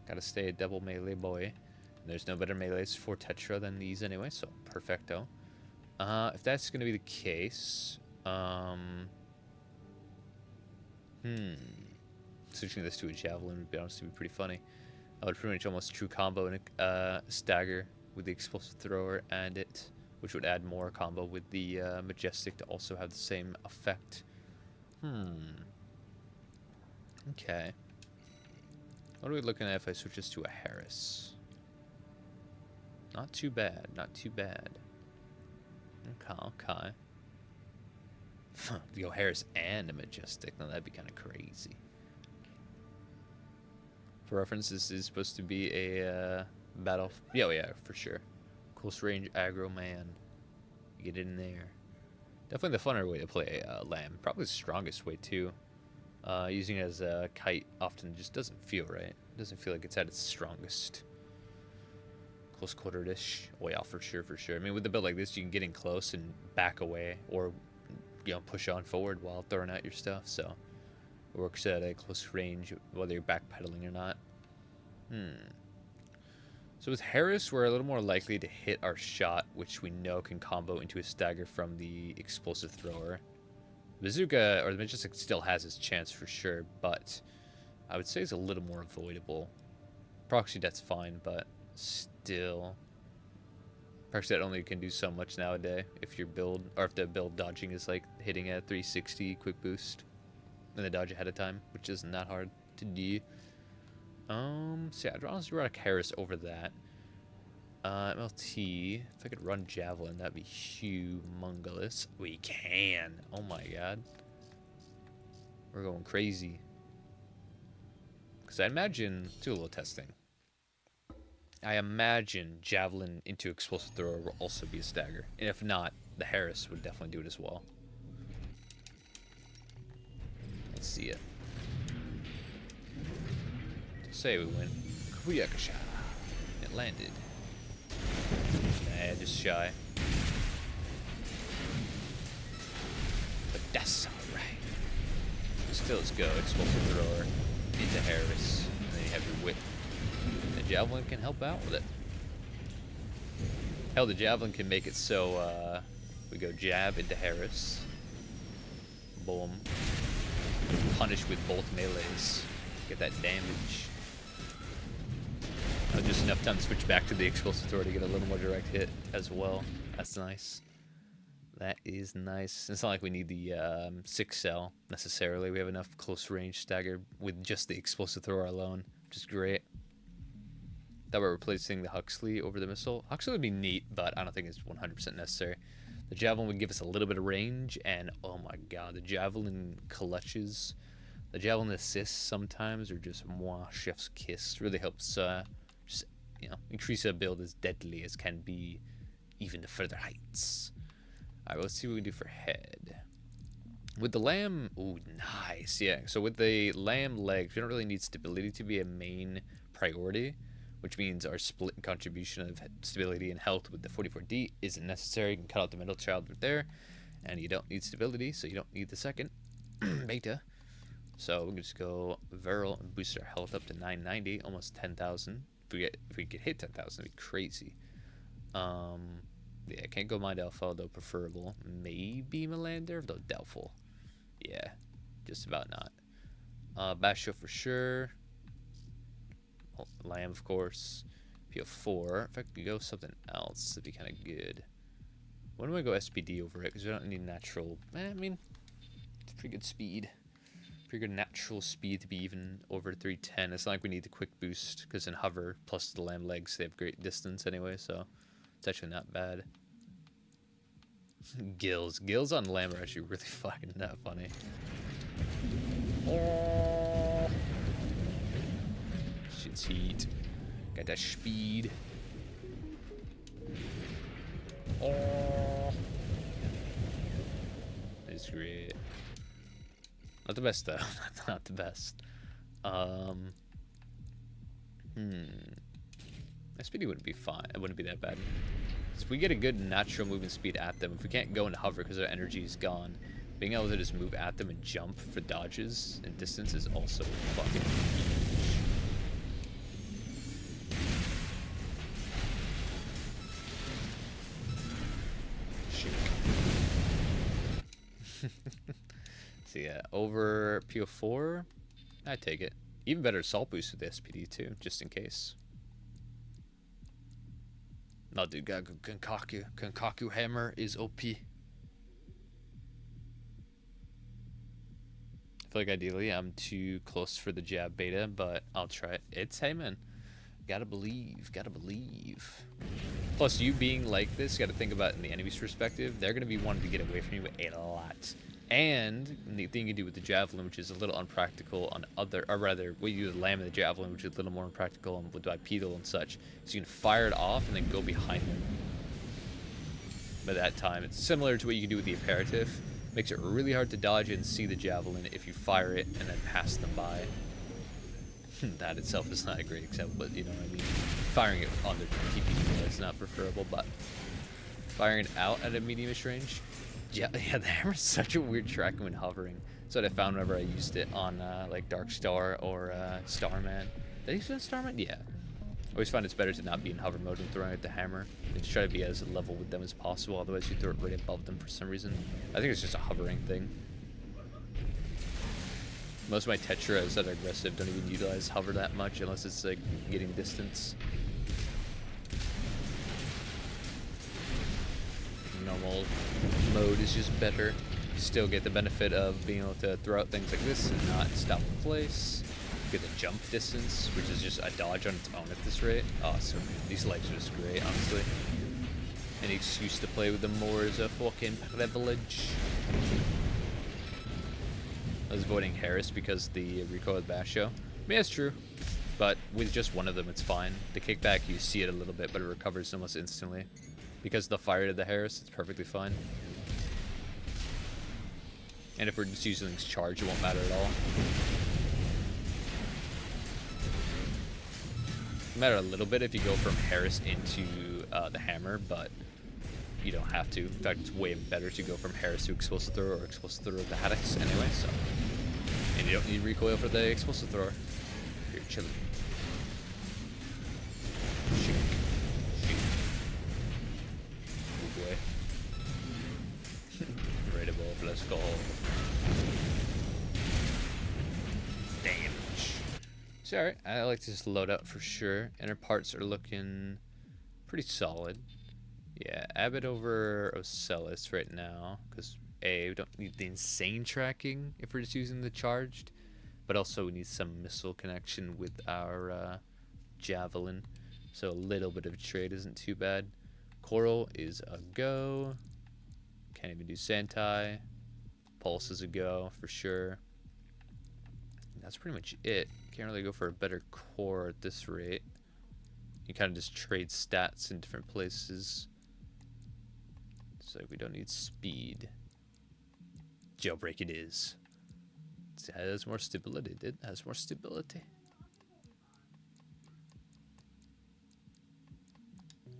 Gotta stay a double melee boy. And there's no better melees for Tetra than these anyway, so perfecto. If that's gonna be the case, switching this to a javelin would be honestly be pretty funny. I would pretty much almost true combo in a stagger with the explosive thrower and it, which would add more combo with the majestic to also have the same effect. Okay. What are we looking at if I switch this to a Harris? Not too bad, not too bad. Okay. Go Harris and a majestic, now that'd be kind of crazy. For reference, this is supposed to be a battle. Yeah, for sure. Close range aggro man. Get in there. Definitely the funner way to play Lamb. Probably the strongest way too. Using it as a kite often just doesn't feel right. Doesn't feel like it's at its strongest. Close quarter-ish. Oh yeah, for sure. I mean, with a build like this, you can get in close and back away, or push on forward while throwing out your stuff. So it works at a close range, whether you're backpedaling or not. So with Harris, we're a little more likely to hit our shot, which we know can combo into a stagger from the explosive thrower. Bazooka, or the Majestic, still has its chance for sure, but I would say it's a little more avoidable. Proxy Death's fine, but still. Proxy Death only can do so much nowadays if your build, or if the build dodging is like hitting a 360 quick boost and the dodge ahead of time, which isn't that hard to do. So yeah, I'd honestly run a Harris over that. MLT, if I could run Javelin, that'd be humongous. We can. Oh my god. We're going crazy. Because I imagine, do a little testing. I imagine Javelin into Explosive Thrower will also be a stagger. And if not, the Harris would definitely do it as well. Let's see it. Say we win. Kuyakasha. It landed. Nah, just shy. But that's alright. Still, let's go. Explosive Thrower into Harris. And then you have your whip. The Javelin can help out with it. Hell, the Javelin can make it so we go jab into Harris. Boom. Punish with both melees. Get that damage. Just enough time to switch back to the Explosive Thrower to get a little more direct hit as well. That's nice. That is nice. It's not like we need the 6 cell necessarily. We have enough close range stagger with just the Explosive Thrower alone, which is great. That we're replacing the Huxley over the missile. Huxley would be neat, but I don't think it's 100% necessary. The Javelin would give us a little bit of range, and oh my god, the Javelin clutches. The Javelin assists sometimes are just moi chef's kiss. Really helps just, increase a build as deadly as can be, even to further heights. Alright, let's see what we can do for head. With the Lamb, ooh, nice, yeah. So with the Lamb legs, we don't really need stability to be a main priority, which means our split contribution of stability and health with the 44D isn't necessary. You can cut out the middle child right there, and you don't need stability, so you don't need the second beta. So we can just go Viral and boost our health up to 990, almost 10,000. If we could hit 10,000, it'd be crazy. Yeah, can't go Mind Alpha, though preferable. Maybe Melander, though doubtful. Yeah, just about not. Basho for sure. Lamb, of course. PO4. If I could go something else, that'd be kind of good. When do I go SPD over it? Because we don't need natural. I mean, it's pretty good speed. Pretty good natural speed to be even over 310. It's not like we need the quick boost, because in hover, plus the Lamb legs, they have great distance anyway, so it's actually not bad. Gills. Gills on Lamb are actually really fucking not funny. Oh. Shit's heat. Got that speed. Oh. It's great. Not the best though. Not the best. Speedy wouldn't be fine. It wouldn't be that bad. So if we get a good natural movement speed at them, if we can't go into hover because our energy is gone, being able to just move at them and jump for dodges and distance is also fucking huge. So yeah, over PO4, I'd take it. Even better assault boost with the SPD too, just in case. No, dude, Kankaku. Kankaku hammer is OP. I feel like ideally I'm too close for the jab beta, but I'll try it. It's, hey man, gotta believe, gotta believe. Plus, you being like this, you gotta think about it in the enemy's perspective. They're gonna be wanting to get away from you a lot. And the thing you do with the javelin, which is a little unpractical on other, or rather, what you do with the lamb and the javelin, which is a little more impractical on with bipedal and such, so you can fire it off and then go behind them. By that time, it's similar to what you can do with the aperitif. Makes it really hard to dodge and see the javelin if you fire it and then pass them by. That itself is not a great example, but you know what I mean. Firing it on the TPD is not preferable, but firing it out at a medium-ish range. Yeah, the hammer's such a weird tracking when hovering. That's what I found whenever I used it on like Dark Star or Starman. Did I use it on Starman? Yeah. I always find it's better to not be in hover mode when throwing out the hammer. And just try to be as level with them as possible, otherwise you throw it right above them for some reason. I think it's just a hovering thing. Most of my Tetras that are aggressive don't even utilize hover that much unless it's like getting distance. Normal mode is just better. You still get the benefit of being able to throw out things like this and not stop in place. You get the jump distance, which is just a dodge on its own at this rate. Oh, so these legs are just great, honestly. Any excuse to play with them more is a fucking privilege. I was avoiding Harris because the recoil with Basho. I mean, that's true. But with just one of them, it's fine. The kickback, you see it a little bit, but it recovers almost instantly. Because the fire to the Harris, it's perfectly fine. And if we're just using charge, it won't matter at all. It'll matter a little bit if you go from Harris into the hammer, but you don't have to. In fact, it's way better to go from Harris to explosive thrower or explosive thrower to Haddix anyway, so. And you don't need recoil for the explosive thrower. You're chilling. Shake. Raidable, let's go. Damage. So alright, I like to just load up for sure. Inner parts are looking pretty solid. Yeah, Abbott over Ocellus right now, because A, we don't need the insane tracking if we're just using the charged, but also we need some missile connection with our javelin, so a little bit of trade isn't too bad. Coral is a go. Can't even do Sentai. Pulse is a go for sure. And that's pretty much it. Can't really go for a better core at this rate. You kind of just trade stats in different places. So we don't need speed. Jailbreak it is. It has more stability. It has more stability.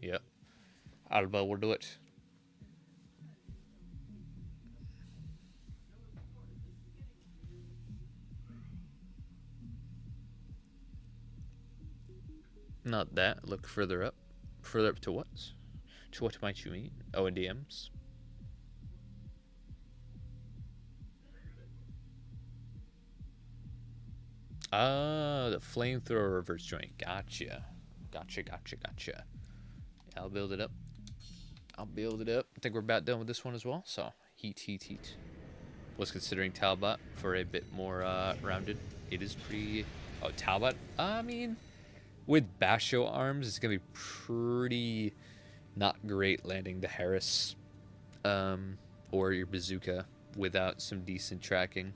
Yep. Alba will do it. Not that. Look further up. Further up to what? To what might you mean? Oh, and DMs. Ah, the flamethrower reverse joint. Gotcha. Gotcha. Yeah, I'll build it up. I think we're about done with this one as well. So, heat. Was considering Talbot for a bit more rounded. It is pretty... Oh, Talbot? I mean... With Basho arms, it's going to be pretty not great landing the Harris or your bazooka without some decent tracking.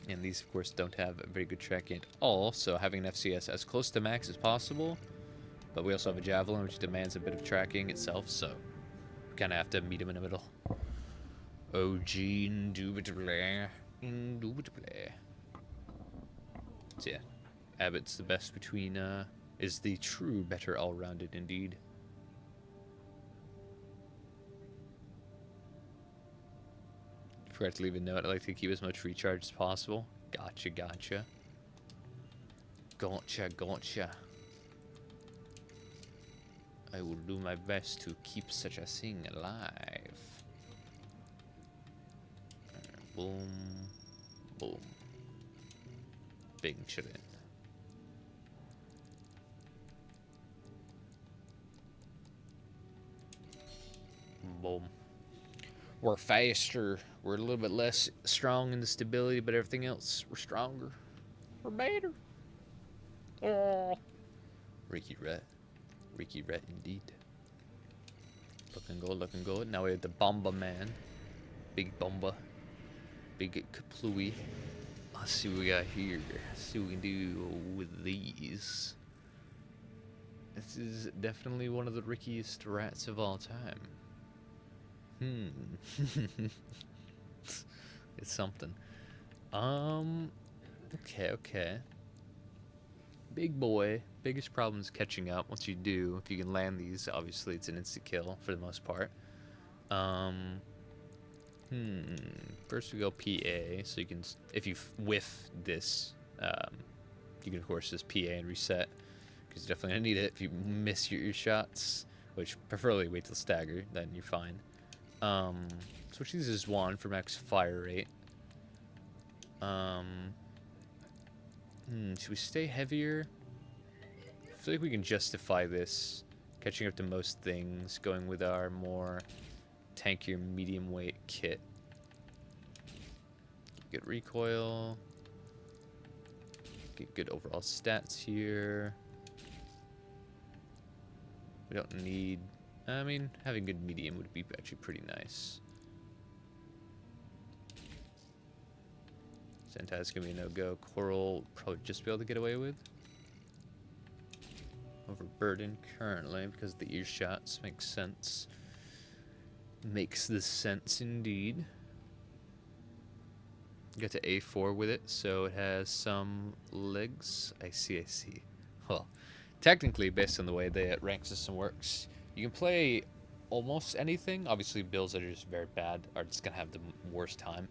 And these, of course, don't have very good tracking at all, so having an FCS as close to max as possible. But we also have a Javelin, which demands a bit of tracking itself, so we kind of have to meet him in the middle. OG indubitably. Indubitably. So yeah, Abbott's the best between, is the true better all-rounded indeed. Forgot to leave a note. I like to keep as much recharge as possible. Gotcha, gotcha. Gotcha, gotcha. I will do my best to keep such a thing alive. Boom. Boom. Big shit in. Boom. We're faster. We're a little bit less strong in the stability, but everything else, we're stronger. We're better. Oh. Ricky Rat. Ricky Rat indeed. Looking good, looking good. Now we have the Bomba Man. Big Bomba. Big Kaplooey. Let's see what we got here. Let's see what we can do with these. This is definitely one of the rickiest rats of all time. It's something. Okay. Big boy. Biggest problem is catching up. Once you do, if you can land these, obviously it's an instant kill for the most part. First we go PA, so you can, if you whiff this, you can of course just PA and reset, because you're definitely gonna need it if you miss your shots, which preferably wait till stagger, then you're fine. Switch these as 1 for max fire rate. Should we stay heavier? I feel like we can justify this, catching up to most things, going with our more tankier medium weight kit. Good recoil. Get good overall stats here. We don't need... I mean, having good medium would be actually pretty nice. Sentai's gonna be a no-go. Coral probably just be able to get away with. Overburden currently because the ear shots makes sense. Makes the sense indeed. Got to A4 with it, so it has some legs. I see. Well, technically, based on the way the rank system works, you can play almost anything. Obviously, builds that are just very bad are just going to have the worst time.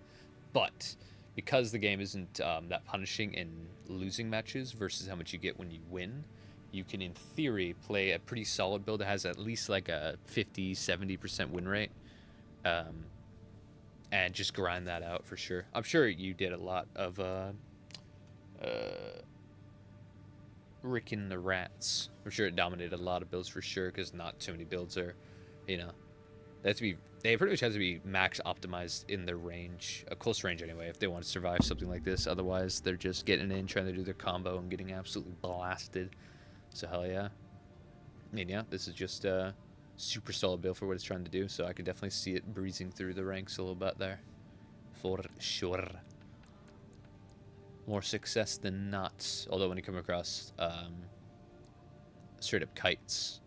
But because the game isn't that punishing in losing matches versus how much you get when you win, you can, in theory, play a pretty solid build that has at least like a 50-70% win rate. And just grind that out for sure. I'm sure you did a lot of Rick and the Rats. I'm sure it dominated a lot of builds for sure, because not too many builds are, they pretty much have to be max optimized in their range, a close range anyway, if they want to survive something like this. Otherwise, they're just getting in, trying to do their combo, and getting absolutely blasted. So hell yeah. I mean, yeah, this is just super solid build for what it's trying to do, so I could definitely see it breezing through the ranks a little bit there. For sure. More success than not. Although when you come across straight up kites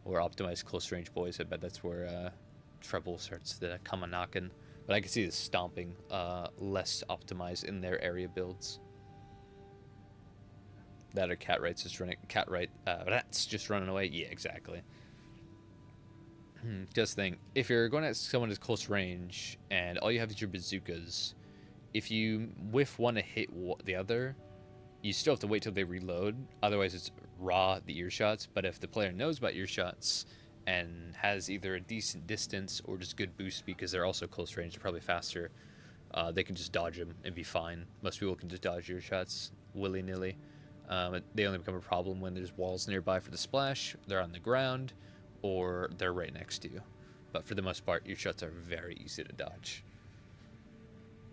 or optimized close range boys, I bet that's where trouble starts to come a knocking. But I can see the stomping less optimized in their area builds. That or rats just running away. Yeah, exactly. Just think, if you're going at someone at close range and all you have is your bazookas, if you whiff one to hit the other, you still have to wait till they reload. Otherwise, it's raw the ear shots. But if the player knows about ear shots and has either a decent distance or just good boost speed, because they're also close range, they're probably faster, they can just dodge them and be fine. Most people can just dodge ear shots willy-nilly. They only become a problem when there's walls nearby for the splash, they're on the ground, or they're right next to you. But for the most part, your shots are very easy to dodge.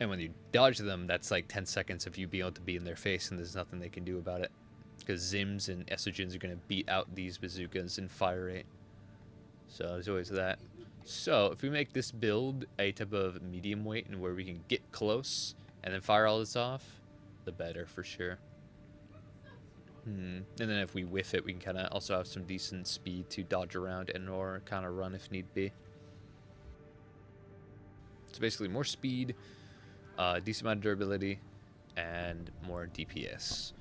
And when you dodge them, that's like 10 seconds of you being able to be in their face, and there's nothing they can do about it. Because Zims and Estrogens are going to beat out these bazookas in fire rate. So there's always that. So if we make this build a type of medium weight and where we can get close and then fire all this off, the better for sure. And then if we whiff it, we can kind of also have some decent speed to dodge around and or kind of run if need be. So basically more speed, decent amount of durability, and more DPS.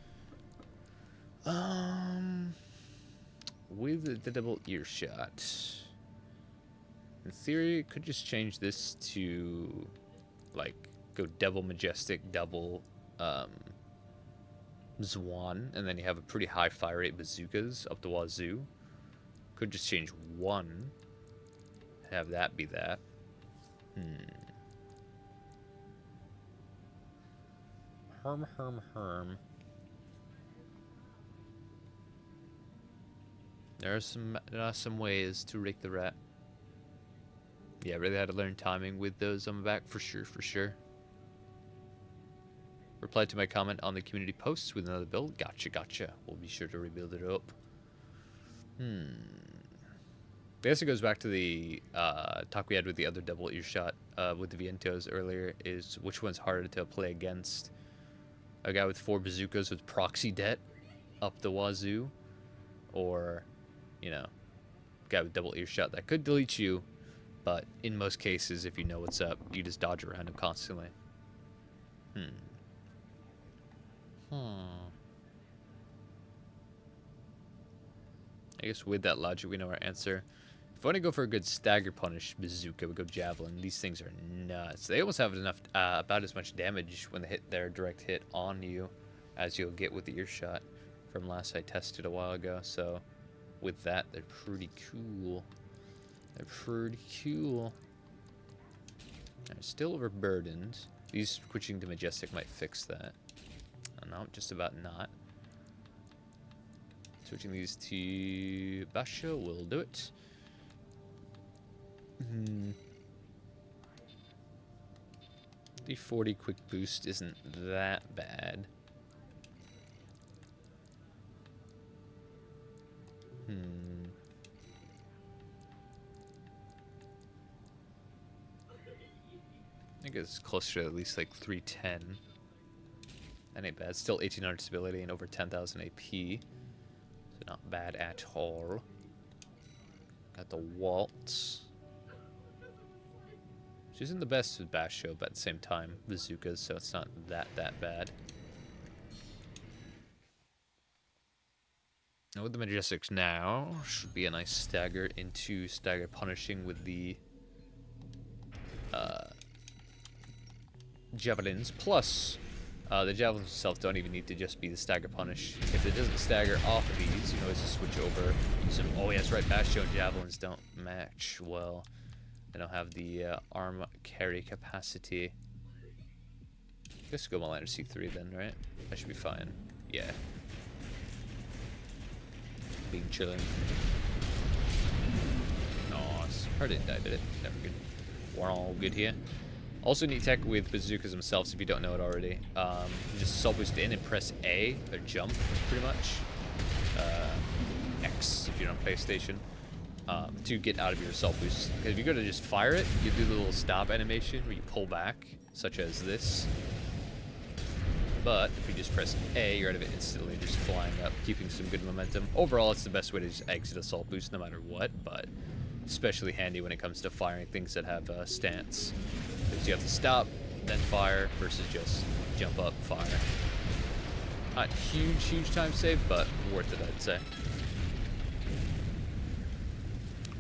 With the double earshot, in theory, could just change this to, like, go Devil Majestic, double Zwan, and then you have a pretty high fire rate bazookas up the wazoo. Could just change one, have that be that. Herm. There are some ways to rake the rat. Yeah, really had to learn timing with those on the back, for sure. Reply to my comment on the community posts with another build. Gotcha. We'll be sure to rebuild it up. I guess it goes back to the talk we had with the other double earshot with the Vientos earlier, is which one's harder to play against? A guy with 4 bazookas with proxy debt up the wazoo, or, you know, a guy with double earshot that could delete you, but in most cases, if you know what's up, you just dodge around him constantly. I guess with that logic, we know our answer. If I want to go for a good stagger punish bazooka, we go javelin. These things are nuts. They almost have enough, about as much damage when they hit their direct hit on you as you'll get with the earshot from last I tested a while ago. So with that, they're pretty cool. They're still overburdened. These switching to Majestic might fix that. No, just about not. Switching these to Basho will do it. The 40 quick boost isn't that bad. I think it's closer to at least like 310. That ain't bad. Still 1800 stability and over 10,000 AP. So not bad at all. Got the Waltz. Which isn't the best with Basho, but at the same time, bazookas, so it's not that bad. Now with the Majestics now, should be a nice stagger into stagger punishing with the javelins. Plus, the javelins themselves don't even need to just be the stagger punish. If it doesn't stagger off of these, you can always just switch over some. Oh, yeah, that's right. Bastion and javelins don't match well. They don't have the arm carry capacity. Let's go Maliner C3 then, right? That should be fine. Yeah. Being chilling. Nice. Hard didn't die, did it? Never good. We're all good here. Also neat tech with bazookas themselves, if you don't know it already. Just assault boost in and press A, or jump, pretty much. X, if you're on PlayStation, to get out of your assault boost. Because if you go to just fire it, you do the little stop animation where you pull back, such as this. But if you just press A, you're out of it instantly, just flying up, keeping some good momentum. Overall, it's the best way to just exit assault boost no matter what, but especially handy when it comes to firing things that have stance. Because you have to stop, then fire, versus just jump up, fire. Not huge time save, but worth it, I'd say.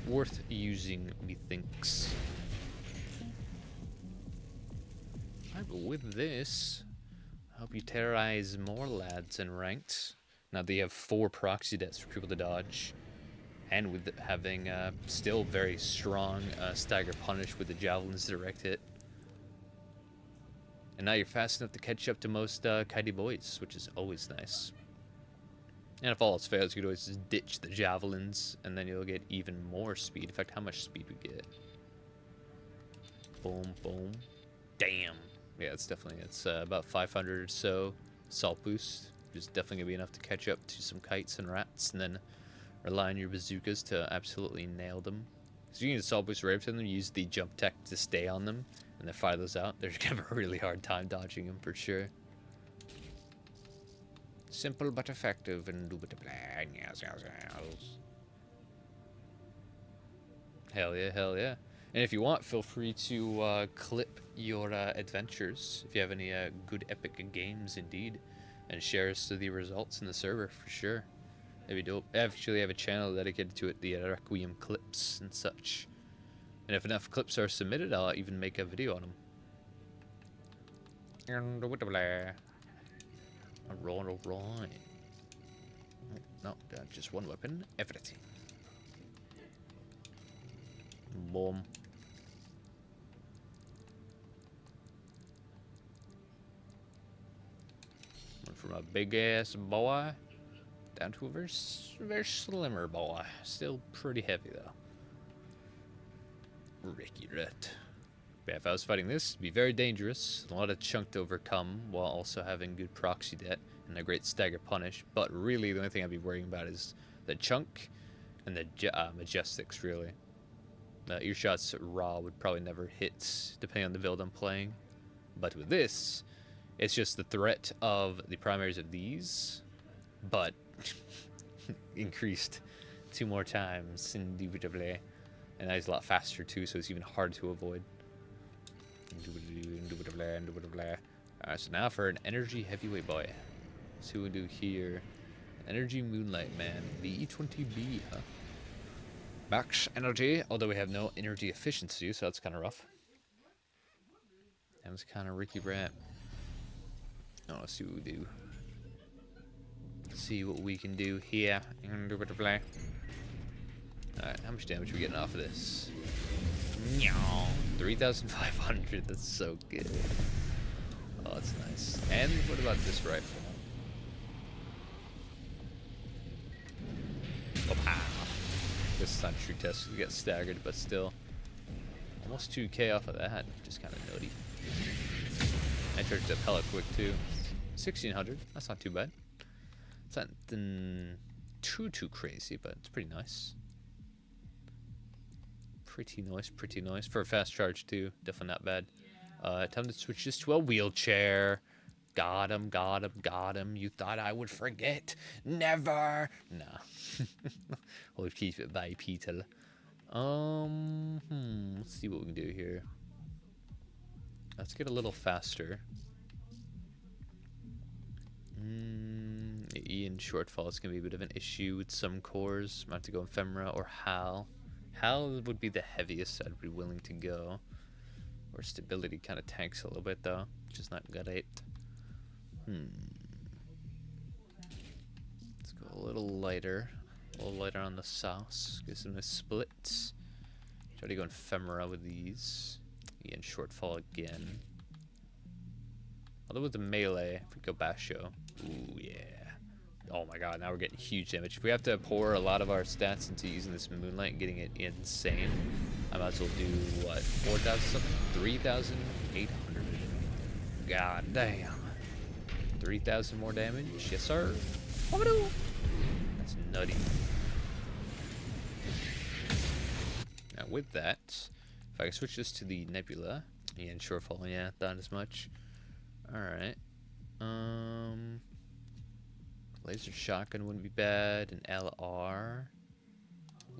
Worth using, methinks. Alright, but with this, I hope you terrorize more lads in ranked. Now that you have 4 proxy deaths for people to dodge, and with having still very strong stagger punish with the javelins direct hit. And now you're fast enough to catch up to most kitey boys, which is always nice. And if all else fails, you could always just ditch the javelins, and then you'll get even more speed. In fact, how much speed we get? Boom, boom. Damn. Yeah, it's definitely, it's about 500 or so assault boost. Which is definitely going to be enough to catch up to some kites and rats, and then rely on your bazookas to absolutely nail them. So you can assault boost right up to them, use the jump tech to stay on them, and then fire those out. They're gonna have a really hard time dodging them for sure. Simple but effective, indubitably. Yes. Hell yeah, hell yeah. And if you want, feel free to clip your adventures, if you have any good epic games indeed, and share us the results in the server for sure. That'd be dope. I actually have a channel dedicated to it, the Requiem clips and such. And if enough clips are submitted, I'll even make a video on them. Alright. No, just one weapon. Everything. Boom. Went from a big ass boy down to a very slimmer boy. Still pretty heavy though. Ricky Ret. But if I was fighting this, it'd be very dangerous. A lot of chunk to overcome while also having good proxy debt and a great stagger punish. But really, the only thing I'd be worrying about is the chunk and the majestics, really. Earshots raw would probably never hit, depending on the build I'm playing. But with this, it's just the threat of the primaries of these, but increased 2 more times, indubitably. And that is a lot faster too, so it's even hard to avoid. Alright, so now for an energy heavyweight boy. Let's see what we do here. Energy Moonlight Man, the E20B, huh? Max energy, although we have no energy efficiency, so that's kind of rough. That was kind of Ricky Brat. Oh, let's see what we do. See what we can do here. Alright, how much damage are we getting off of this? 3,500, that's so good. Oh, that's nice. And what about this rifle? Oh, this is not true test, we get staggered, but still. Almost 2k off of that, just kind of nutty. I charged up hella quick too. 1,600, that's not too bad. It's not too crazy, but it's pretty nice. Pretty nice. For a fast charge too, definitely not bad. Time to switch this to a wheelchair. Got him. You thought I would forget? Never. Nah. We'll keep it by Peter. Let's see what we can do here. Let's get a little faster. Ian shortfall is going to be a bit of an issue with some cores. Might have to go Ephemera or Hal. Hal would be the heaviest I'd be willing to go. Or stability kind of tanks a little bit though, which is not great. Let's go a little lighter on the sauce. Get some splits. Try to go Ephemera with these. Ian shortfall again. Although with the melee, if we go Basho, ooh yeah. Oh my god, now we're getting huge damage. If we have to pour a lot of our stats into using this Moonlight and getting it insane, I might as well do, what, 4,000 something? 3,800. God damn. 3,000 more damage? Yes, sir. That's nutty. Now with that, if I can switch this to the Nebula, yeah, and shortfall, yeah, not as much. Alright. Laser shotgun wouldn't be bad. An LR.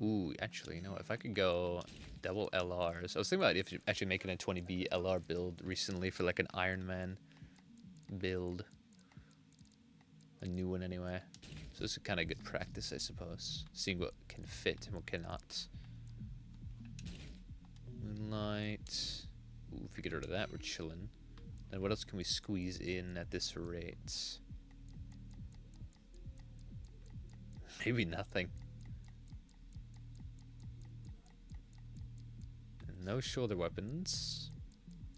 Ooh, actually, you know what? If I could go double LRs. I was thinking about if actually making a 20B LR build recently for like an Iron Man build. A new one anyway. So this is kind of good practice, I suppose. Seeing what can fit and what cannot. Moonlight. Ooh, if we get rid of that, we're chilling. Then what else can we squeeze in at this rate? Maybe nothing. No shoulder weapons.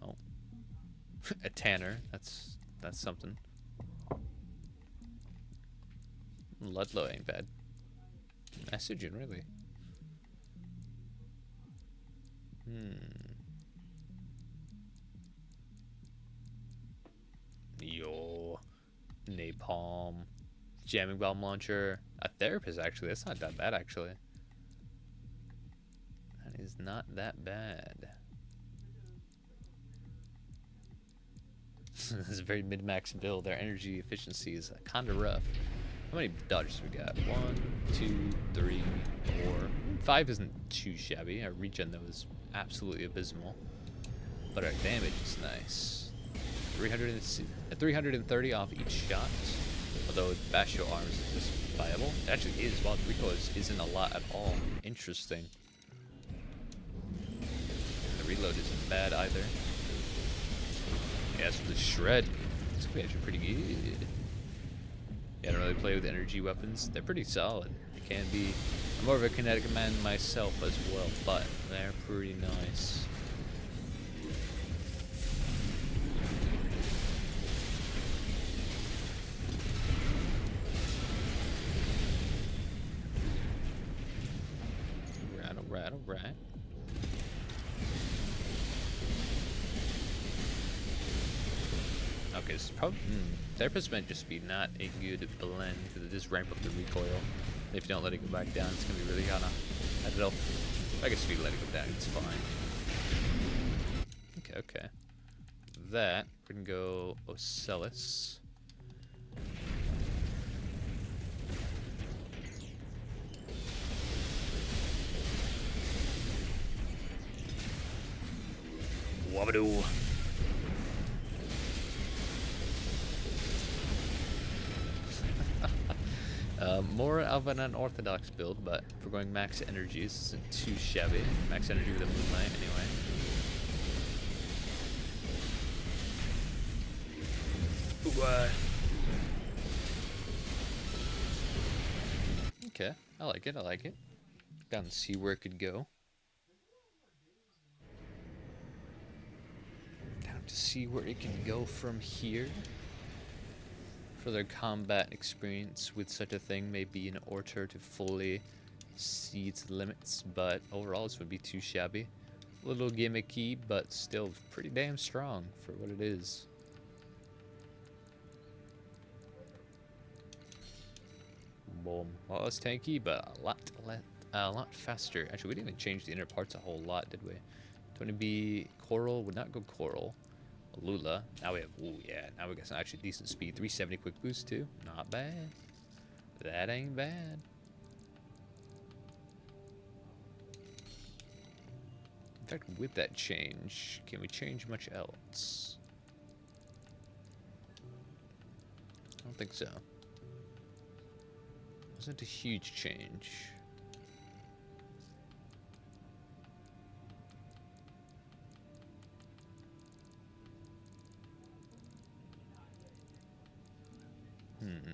Oh. A Tanner. That's something. Ludlow ain't bad. Messaging, really. Yo. Napalm. Jamming bomb launcher. A therapist, actually. That's not that bad, actually. That is not that bad. This is a very mid-max build. Our energy efficiency is kind of rough. How many dodges we got? 1, 2, 3, 4. 5 isn't too shabby. Our regen, though, is absolutely abysmal. But our damage is nice. 330 off each shot. Although Bastio Arms is just viable. It actually is, while the recoil isn't a lot at all. Interesting. The reload isn't bad either. Yeah, so the shred, it's gonna be actually pretty good. Yeah, I don't really play with energy weapons. They're pretty solid. They can be. I'm more of a kinetic man myself as well, but they're pretty nice. Alright. Okay, this is probably Therapist might just be not a good blend because it does ramp up the recoil. If you don't let it go back down, it's gonna be really kinda, I don't know. I guess if you let it go down, it's fine. Okay. That we're gonna go Ocellus. Wabadoo. More of an unorthodox build, but if we're going max energy, this isn't too shabby. Max energy with a Moonlight, anyway. Ooh, okay, I like it. Down and see where it could go. Down to see where it can go from here. Further combat experience with such a thing may be in order to fully see its limits, but overall this would be too shabby. A little gimmicky, but still pretty damn strong for what it is. Boom. Well, it's tanky, but a lot faster. Actually, we didn't even change the inner parts a whole lot, did we? 20B Coral would not go Coral. Lula. Now we have, ooh, yeah, now we got some actually decent speed. 370 quick boost, too. Not bad. That ain't bad. In fact, with that change, can we change much else? I don't think so. Wasn't a huge change.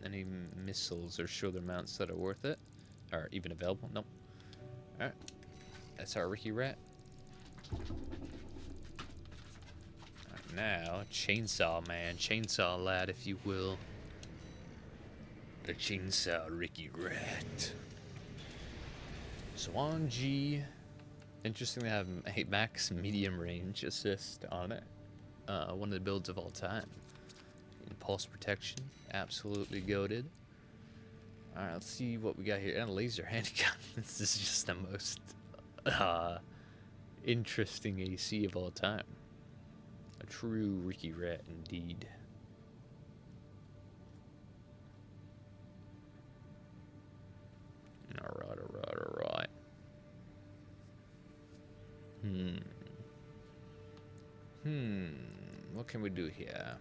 Any missiles or shoulder mounts that are worth it? Are even available? Nope. Alright. That's our Ricky Rat. Right, now, Chainsaw Man. Chainsaw Lad, if you will. The Chainsaw Ricky Rat. Swan G. Interesting to have a max medium range assist on it. One of the builds of all time. Pulse protection, absolutely goated. Alright, let's see what we got here. And a laser handgun. This is just the most interesting AC of all time. A true Ricky Rat indeed. Alright. What can we do here?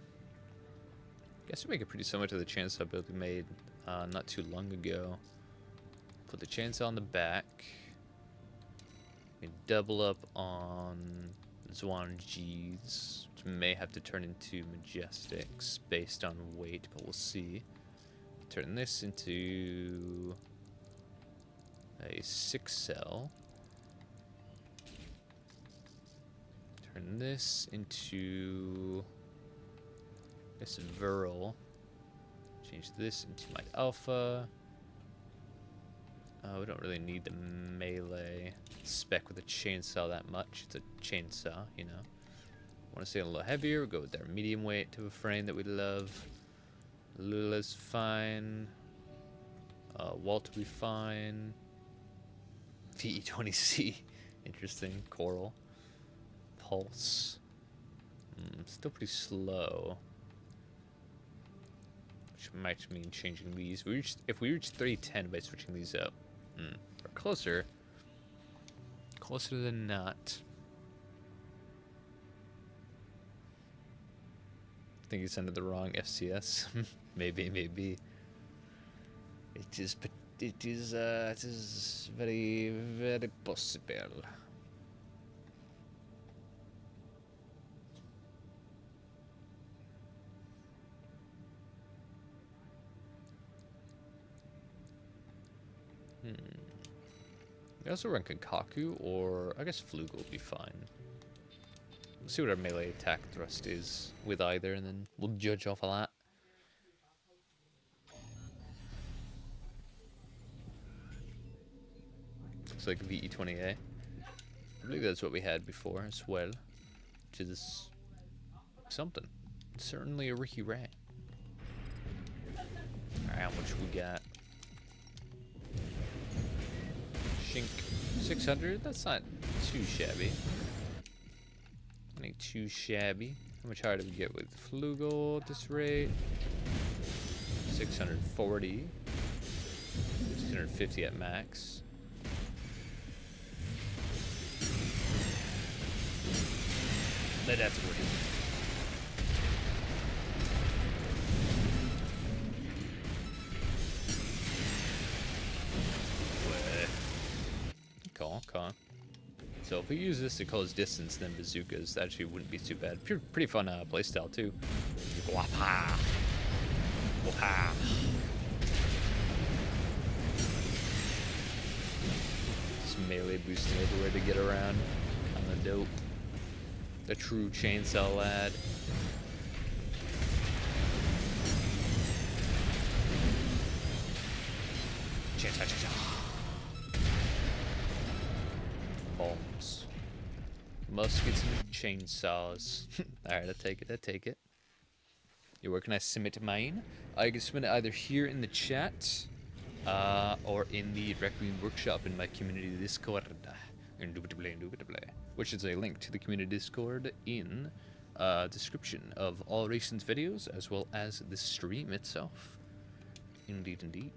Guess we make it pretty similar to the chainsaw build we made not too long ago. Put the chainsaw on the back. We double up on Zwan G's, which may have to turn into Majestics based on weight, but we'll see. Turn this into a 6-cell. Turn this into this Viral. Change this into my Alpha. We don't really need the melee spec with a chainsaw that much. It's a chainsaw, you know. Want to stay a little heavier? We'll go with our medium weight to a frame that we love. Lula's fine. Walt will be fine. VE20C Interesting. Coral. Pulse. Still pretty slow. Which might mean changing these. If we reach 310 by switching these up. We're closer. Closer than not. I think he's under the wrong FCS. maybe. It is very, very possible. We also run Kankaku, or I guess Flugel will be fine. We'll see what our melee attack thrust is with either, and then we'll judge off of that. Looks like VE20A. I believe that's what we had before as well, which is something. Certainly a Ricky Ray. Alright, how much we got? Shink 600? That's not too shabby. Not too shabby. How much higher do we get with Flugel at this rate? 640. 650 at max. That's worth it. Okay. So if we use this to close distance, then bazookas actually wouldn't be too bad. Pretty fun playstyle too. Wapa. Wapa. Just melee boosting everywhere to get around. I'm the dope. The true chainsaw lad. Chainsaw. Bombs. Muskets and chainsaws. Alright, I take it. Where can I submit mine? I can submit it either here in the chat, or in the Requiem workshop in my community Discord. Indubitably. Which is a link to the community Discord in description of all recent videos, as well as the stream itself. Indeed.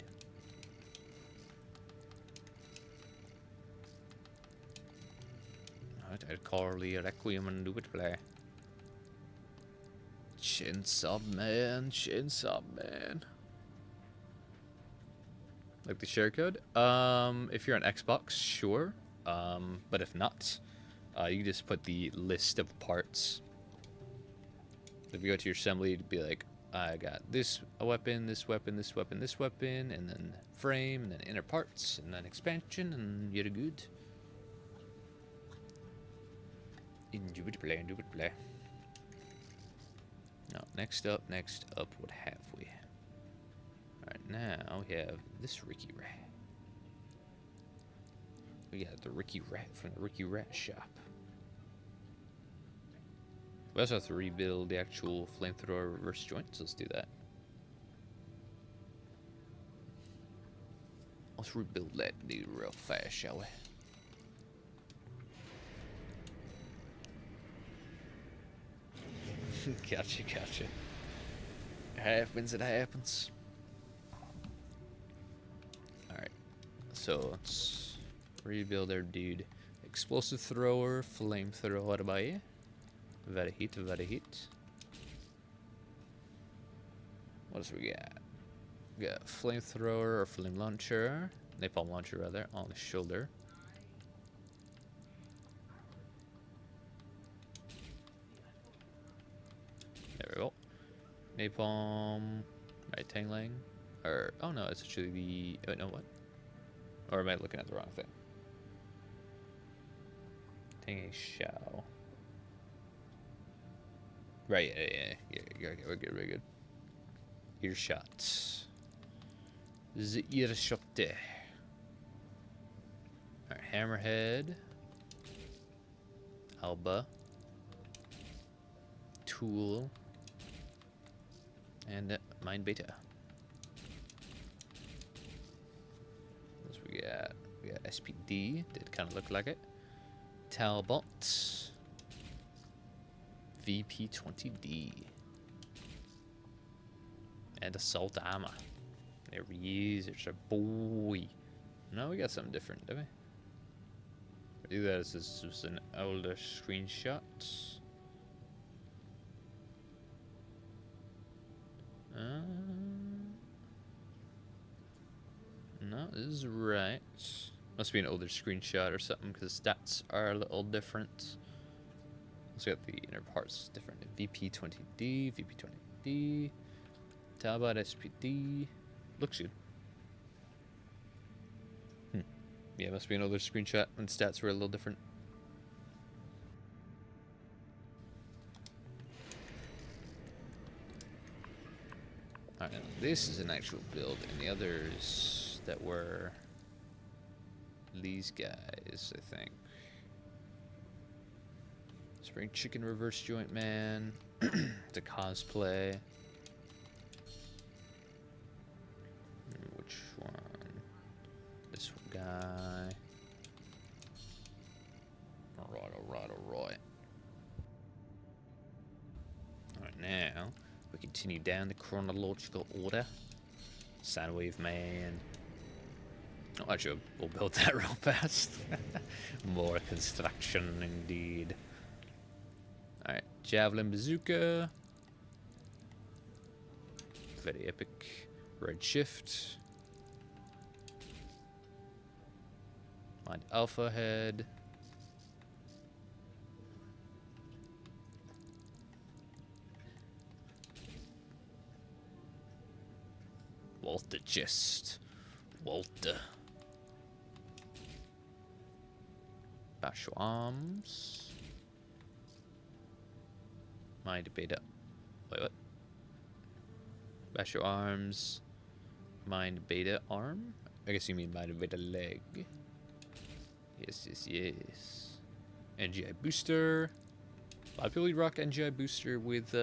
I'd call the Requiem and do it play. Chainsaw man. Like the share code? If you're on Xbox, sure. But if not, you can just put the list of parts. If you go to your assembly, it'd be like, I got this weapon, this weapon, and then frame, and then inner parts, and then expansion, and you're good. Indubitably. Now, next up, what have we? Alright, now we have this Ricky Rat. We got the Ricky Rat from the Ricky Rat shop. We also have to rebuild the actual flamethrower reverse joints. Let's do that. Let's rebuild that dude real fast, shall we? Gotcha. It happens. Alright. So let's rebuild our dude. Explosive thrower, flamethrower by. Very hit. What else we got? We got flamethrower or flame launcher. Napalm launcher rather, on the shoulder. There we go. Napalm, right, Tanglang, or oh no, it's actually the no what? Or am I looking at the wrong thing? Tang Shao. Right, yeah. We're good. Earshot. The earshot there. Alright, Hammerhead. Alba. Tool. And Mind Beta. What else we got? We got SPD. Did kind of look like it. Talbot. VP20D. And assault armor. There he is. It's a boy. No, we got something different, don't we? Either this is just an older screenshot. No, this is right. Must be an older screenshot or something because stats are a little different. Also got the inner parts different. VP20D, VP20D, Talbot SPD. Looks good. Yeah, must be an older screenshot when stats were a little different. Alright, this is an actual build, and the others that were these guys, I think. Spring Chicken Reverse Joint Man. It's a cosplay. Which one? This guy. Alright. Alright, now we continue down the chronological order. Soundwave Man. Oh, actually, we'll build that real fast. More construction, indeed. Alright, Javelin Bazooka. Very epic. Red Shift. Mind Alpha Head. Walter Chest. Walter. Basho Arms. Mind Beta. Wait, what? Basho Arms. Mind Beta Arm? I guess you mean Mind Beta Leg. Yes. NGI Booster. A lot of people rock NGI Booster with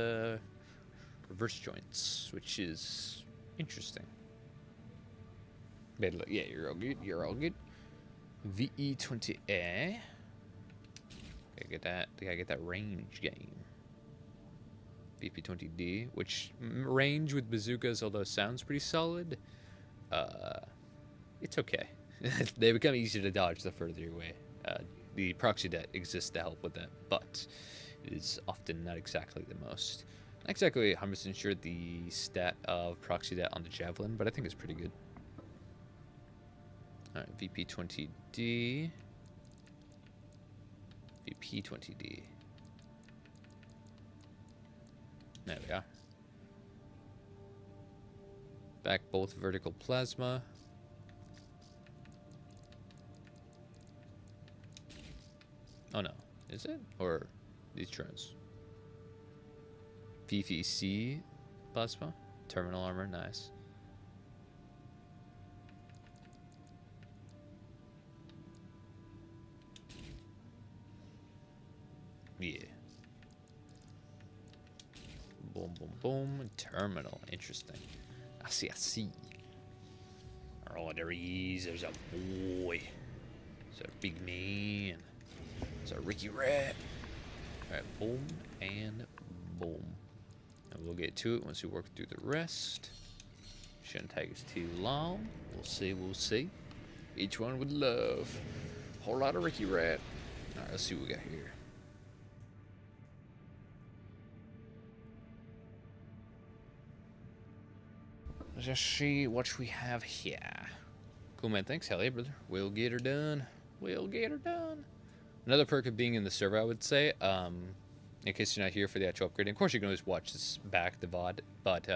reverse joints, which is interesting. Beta Leg. Yeah, you're all good. VE20A. Gotta get that range game. VP20D, which range with bazookas, although sounds pretty solid, it's okay. They become easier to dodge the further you're away. The proxy det exists to help with that, but it is often not exactly the most. Not exactly 100% sure the stat of proxy det on the Javelin, but I think it's pretty good. Alright, VP20D. VP20D. There we are. Back bolt vertical plasma. Oh no, is it? Or these drones? PVC plasma? Terminal armor, nice. Yeah. Boom. Terminal. Interesting. I see. Oh, there he is. There's a boy. There's a big man. There's a Ricky Rat. Alright, boom and boom. And we'll get to it once we work through the rest. Shouldn't take us too long. We'll see. Each one with love. Whole lot of Ricky Rat. Alright, let's see what we got here. Let's just see what we have here. Cool, man. Thanks. Hell yeah, brother. We'll get her done. Another perk of being in the server, I would say, in case you're not here for the actual upgrading. Of course, you can always watch this back, the VOD, but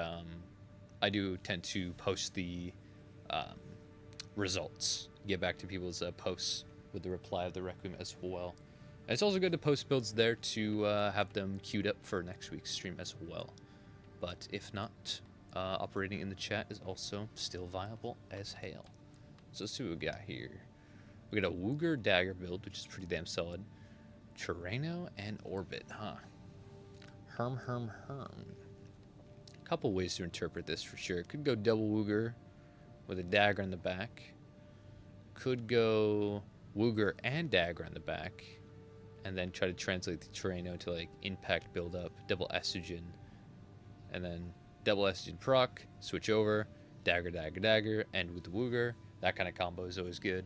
I do tend to post the results, get back to people's posts with the reply of the Requiem as well. And it's also good to post builds there to have them queued up for next week's stream as well. But if not, operating in the chat is also still viable as hell. So let's see what we got here. We got a Wooger Dagger build, which is pretty damn solid. Terrano and Orbit, huh? Herm. A couple ways to interpret this for sure. It could go double Wooger with a dagger in the back. Could go Wooger and dagger in the back. and then try to translate the Terreno to like impact build up, double estrogen, and then double estrogen proc, switch over, dagger, dagger, dagger, end with the Wooger. That kind of combo is always good.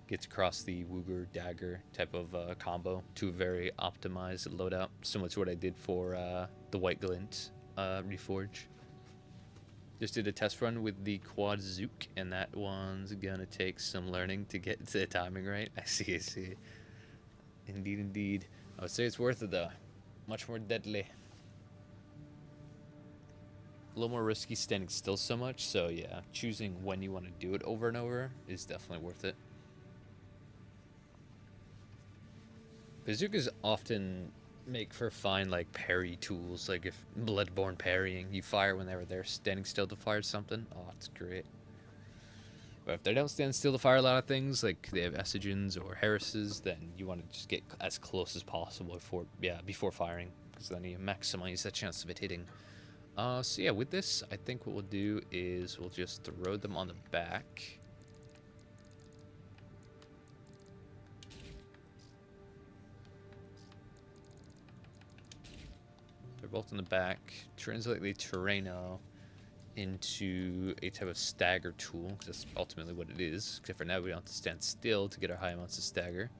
Gets across the Wooger dagger type of combo to a very optimized loadout, similar to what I did for the White Glint Reforge. Just did a test run with the Quad Zook, and that one's gonna take some learning to get the timing right. I see, I see. Indeed, indeed. I would say it's worth it though. Much more deadly. A little more risky standing still so much, so yeah, choosing when you want to do it over and over is definitely worth it. Bazookas often make for fine like parry tools, like if Bloodborne parrying, you fire whenever they're standing still to fire something. Oh, it's great. But if they don't stand still to fire a lot of things, like they have estrogens or Harrises, then you want to just get as close as possible before firing, because then you maximize the chance of it hitting. So yeah, with this, I think what we'll do is we'll just throw them on the back. They're both in the back. Translate the Terreno into a type of stagger tool, because that's ultimately what it is. Except for now we don't have to stand still to get our high amounts of stagger.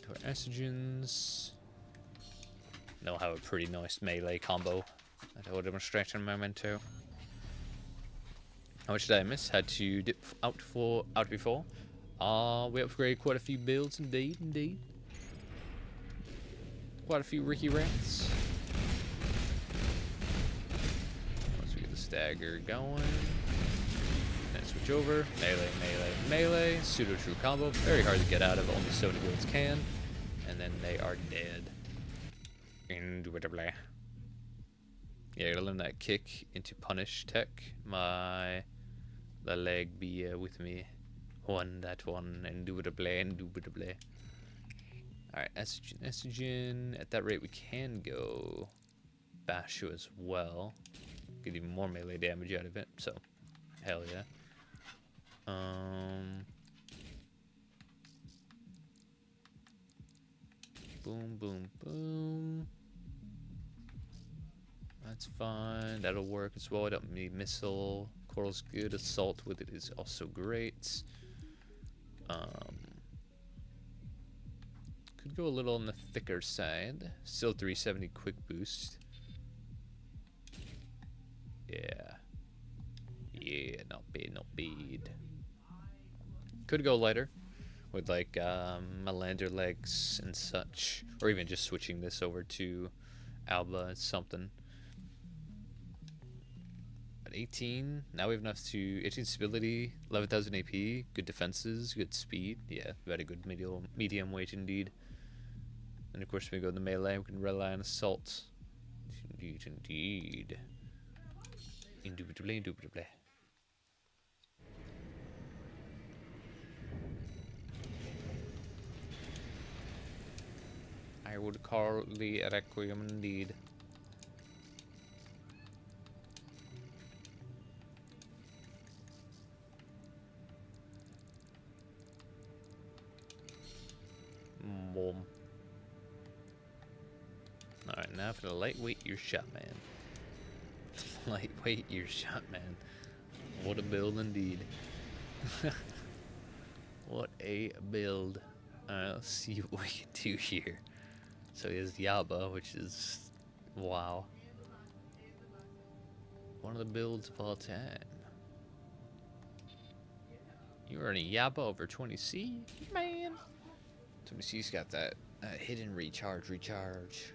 To our estrogens. They'll have a pretty nice melee combo that I will demonstrate in a momento. How much did I miss? Had to dip out before. We upgraded quite a few builds, indeed. Quite a few Ricky Rats. Once we get the stagger going. Then switch over. Melee, melee, melee. Pseudo true combo. Very hard to get out of. Only so many builds can. And then they are dead. Indubitably. Yeah, I gotta learn that kick into punish tech. The leg be with me. That one. Indubitably. Alright, estrogen. At that rate, we can go Basho as well. Get even more melee damage out of it, so hell yeah. Boom, boom, boom. That's fine. That'll work as well. I don't need missile. Coral's good. Assault with it is also great. Could go a little on the thicker side. Still 370 quick boost. Yeah. Yeah, not bad, not bad. Could go lighter with like Melander legs and such, or even just switching this over to Alba and something. At 18, now we have enough to 18 stability, 11,000 AP, good defenses, good speed. Yeah, very good medium weight indeed. And of course, when we go to the melee, we can rely on assault. Indeed. Indubitably. I would call the Requiem indeed. Boom. Alright, now for the lightweight earshot, man. Lightweight earshot, man. What a build indeed. What a build. Alright, let's see what we can do here. So he has Yaba, which is, wow, one of the builds of all time. You are in a Yaba over 20C? Man! 20C's got that hidden recharge.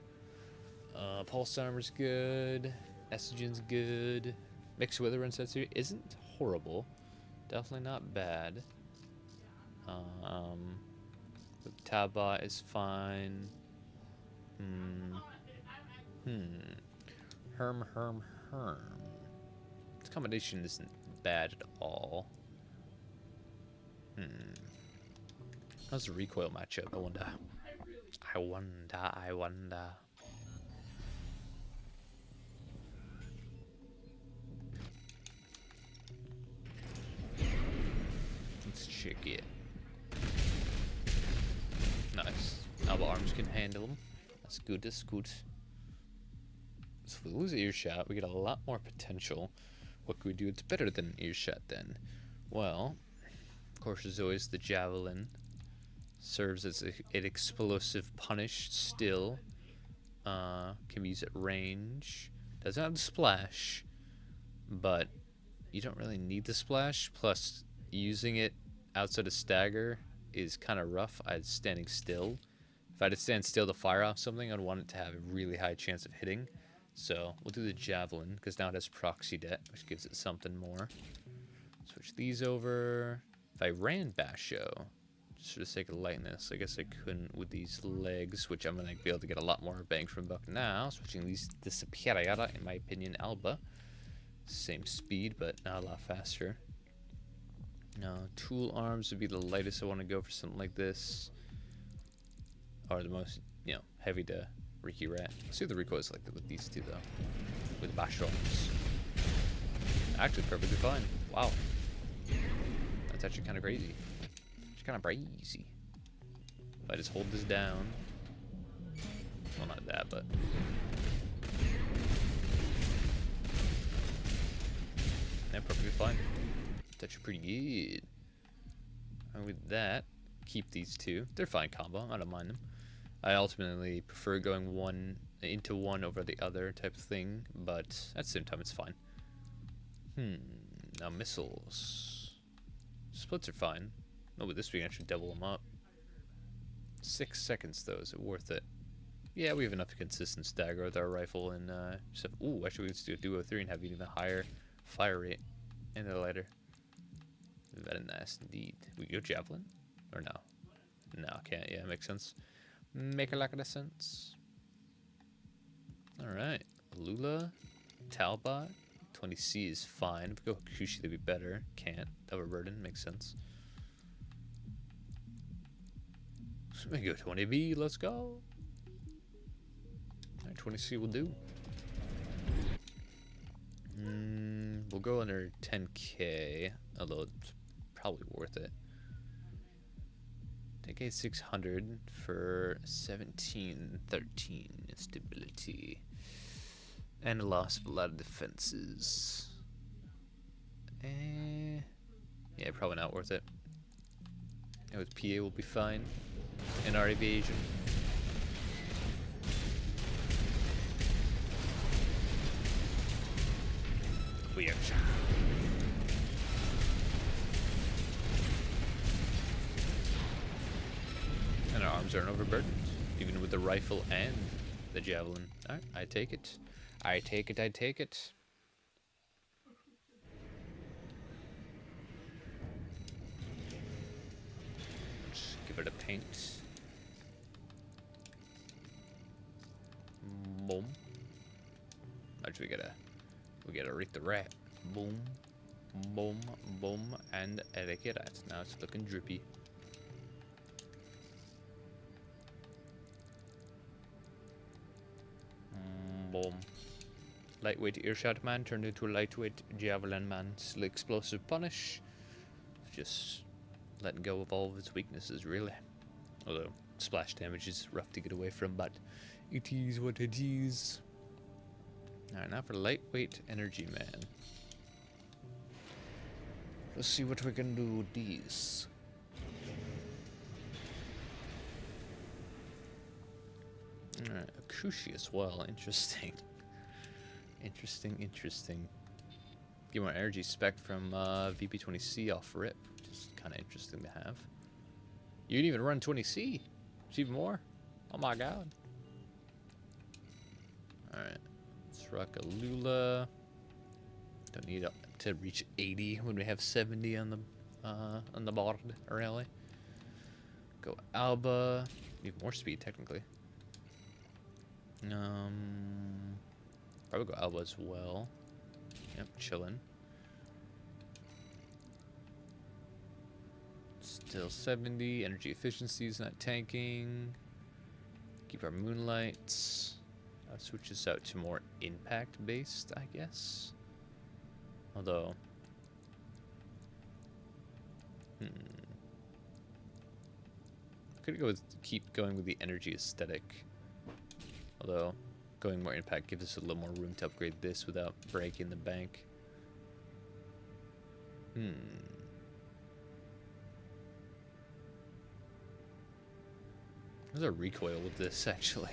Pulse Armor's good. Estrogen's good. Mixed with her and Setsu isn't horrible. Definitely not bad. Taba is fine. Herm. This combination isn't bad at all. How's the recoil matchup? I wonder. Let's check it. double arms can handle them. That's good, that's good. So if we lose earshot, we get a lot more potential. What can we do? It's better than earshot then. Well, of course, there's always the javelin. Serves as an explosive punish still. Can be used at range. Doesn't have the splash, but you don't really need the splash. Plus, using it outside of stagger is kind of rough. I'm standing still. If I had to stand still to fire off something, I'd want it to have a really high chance of hitting. So we'll do the javelin, because now it has proxy det, which gives it something more. Switch these over. If I ran Basho, just for the sake of lightness, I guess I couldn't with these legs, which I'm going to be able to get a lot more bang from buck now. Switching these to Superiora, in my opinion, Alba. Same speed, but not a lot faster. Now, tool arms would be the lightest. I want to go for something like this. Or the most, heavy to Riki Rat. Let's see what the recoil is like with these two, though. With bash arms. Actually, perfectly fine. Wow. That's actually kind of crazy. It's kind of crazy. If I just hold this down. Well, not that, but. Yeah, perfectly fine. It's actually pretty good. And with that, keep these two. They're fine combo. I don't mind them. I ultimately prefer going one into one over the other type of thing, but at the same time, it's fine. Now missiles. Splits are fine. Oh, with this we can actually double them up. 6 seconds though, is it worth it? Yeah, we have enough consistent stagger with our rifle and stuff. Ooh, actually let's do a duo 3 and have an even higher fire rate. And the lighter. Very nice indeed. We go javelin? Or no? No, can't. Yeah, makes sense. Make a lot of sense. Alright. Lula. Talbot. 20C is fine. If we go Kushi, that'd be better. Can't. Overburden. Makes sense. So we go 20B. Let's go. Alright, 20C will do. We'll go under 10k. Although it's probably worth it. 10k 600 for 1713 stability. And a loss of a lot of defenses. Yeah, probably not worth it. And with PA we'll be fine. And our evasion. We are shot. And our arms aren't overburdened, even with the rifle and the javelin. Alright, I take it. I take it, I take it. Let's give it a paint. Boom. Actually, we gotta rate the rat. Boom, boom, boom, and Eric rat. Now it's looking drippy. Boom. Lightweight earshot man turned into a lightweight javelin man. Still explosive punish. Just letting go of all of its weaknesses, really. Although splash damage is rough to get away from, but it is what it is. Alright, now for lightweight energy man. Let's see what we can do with these. Alright, Akushi as well. Interesting. Interesting. Get more energy spec from VP20C off rip, which is kind of interesting to have. You can even run 20C. It's even more. Oh my god. Alright. Let's rock a Lula. Don't need to reach 80 when we have 70 on the board, really. Go Alba. Need more speed, technically. Probably go Alba as well. Yep, chillin'. Still 70. Energy efficiency is not tanking. Keep our moonlights. Switch this out to more impact based, I guess. Although, Could go with keep going with the energy aesthetic. Although going more impact gives us a little more room to upgrade this without breaking the bank. There's a recoil with this, actually.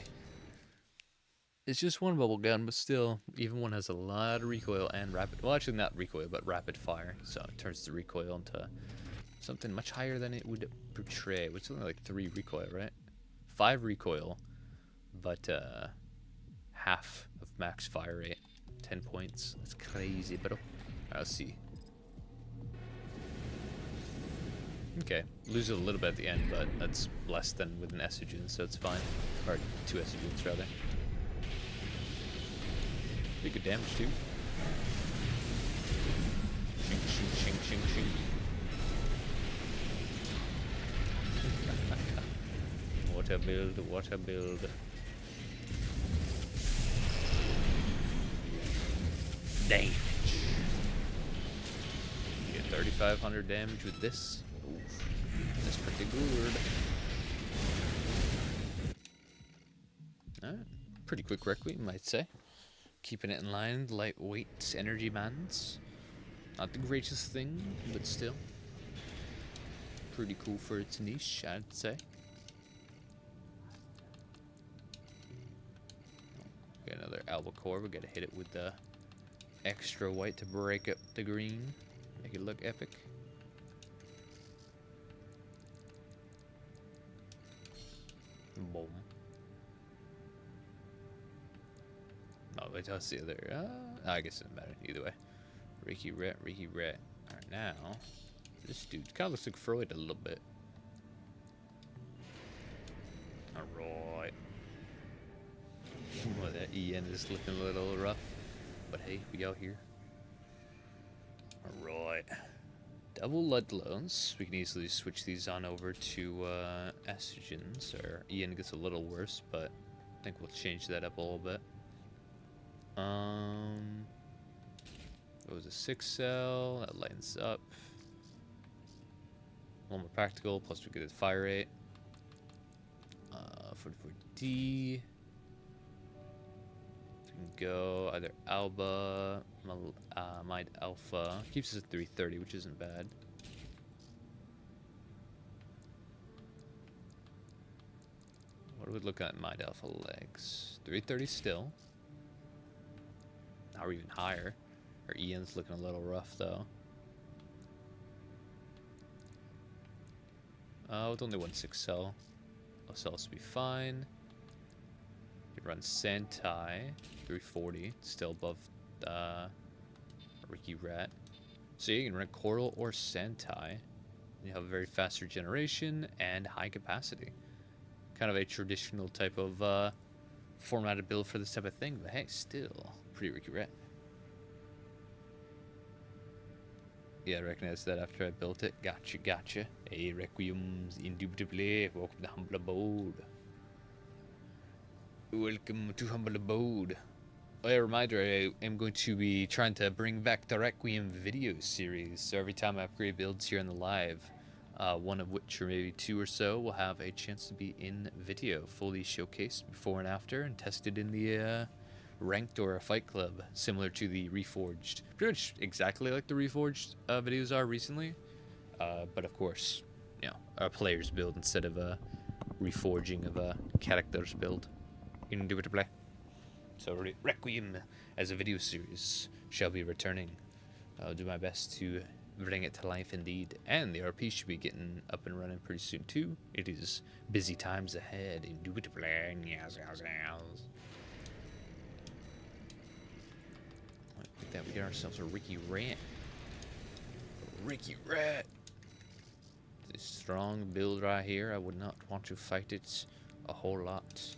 It's just one bubble gun, but still, even one has a lot of recoil and rapid. Well, actually, not recoil, but rapid fire. So it turns the recoil into something much higher than it would portray. Which is only like 3 recoil, right? 5 recoil, but half of max fire rate. 10 points. That's crazy, bro. Alright, let's see. Okay, lose it a little bit at the end, but that's less than with an estrogen, so it's fine. Or 2 estrogens, rather. Pretty good damage, too. Shing, shing, shing, shing, shing. What a build, what a build. Damage. You get 3,500 damage with this. Oof. That's pretty good. Alright. Pretty quick Requiem, might say. Keeping it in line, lightweight energy bands. Not the greatest thing, but still. Pretty cool for its niche, I'd say. Got another albacore, we gotta hit it with the extra white to break up the green. Make it look epic. Boom. Oh, wait, that's the other. I guess it doesn't matter either way. Ricky Rat, Ricky Rat. Alright, now. This dude kind of looks like Freud a little bit. Alright. Well, that EN is looking a little rough. But hey, we out here. Alright. Double Ludlows. We can easily switch these on over to estrogens. Or EN gets a little worse, but I think we'll change that up a little bit. It was a 6 cell. That lightens up. One more practical, plus we get a fire rate. 44D. So we can go either Alba, Mide Alpha. Keeps us at 330, which isn't bad. What are we looking at Mide Alpha legs? 330 still. Or even higher. Our EN's looking a little rough though. With only 1 6 cell. Those cells will be fine. You run Sentai, 340, still above Ricky Rat. So you can run Coral or Sentai. You have a very fast regeneration and high capacity. Kind of a traditional type of formatted build for this type of thing, but hey, still pretty Ricky Rat. Yeah, I recognized that after I built it. Gotcha, gotcha. Hey, Requiems, indubitably. Welcome to Humble Abode. Welcome to Humble Abode. Oh, yeah, reminder, I am going to be trying to bring back the Requiem video series. So every time I upgrade builds here in the live, one of which, or maybe 2 or so, will have a chance to be in video, fully showcased before and after, and tested in the ranked or a fight club, similar to the Reforged. Pretty much exactly like the Reforged videos are recently. But of course, you know, a player's build instead of a reforging of a character's build. Indubitably. So Requiem as a video series shall be returning. I'll do my best to bring it to life indeed. And the RP should be getting up and running pretty soon too. It is busy times ahead. Indubitably. Yes. Like that, we get ourselves a Ricky Rat. Ricky Rat. This strong build right here. I would not want to fight it a whole lot.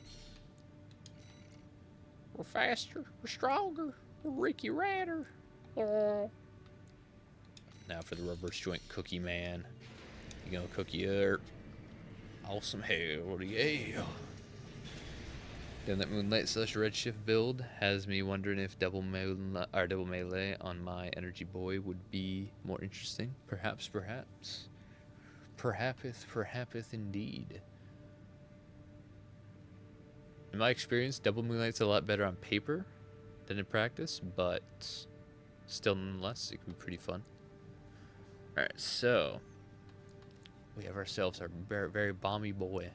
We're faster. We're stronger. We're Ricky Ratter. Oh. Now for the reverse joint Cookie Man. You gonna cook you up? Awesome, hell yeah. Then that Moonlight / Redshift build has me wondering if double melee on my Energy Boy would be more interesting. Perhaps. Perhaps indeed. In my experience, double moonlight's a lot better on paper than in practice, but still, nonetheless, it can be pretty fun. All right, so we have ourselves our very, very bomby boy.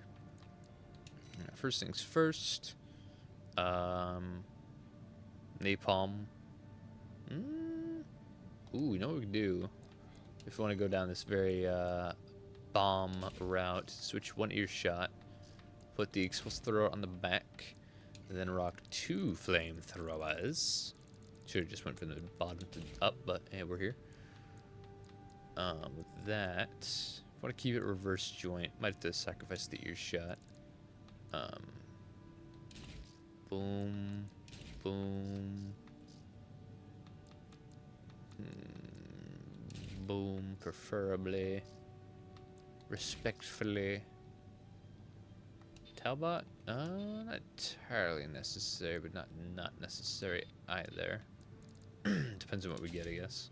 First things first. Napalm. Ooh, you know what we can do? If we want to go down this very bomb route, switch one earshot, put the explosive thrower on the back, and then rock 2 flamethrowers. Should have just went from the bottom to up, but hey, we're here. With that, if I want to keep it reverse joint, might have to sacrifice the earshot. Boom, boom, boom, preferably, respectfully. Talbot? Not entirely necessary, but not necessary either. Depends on what we get, I guess.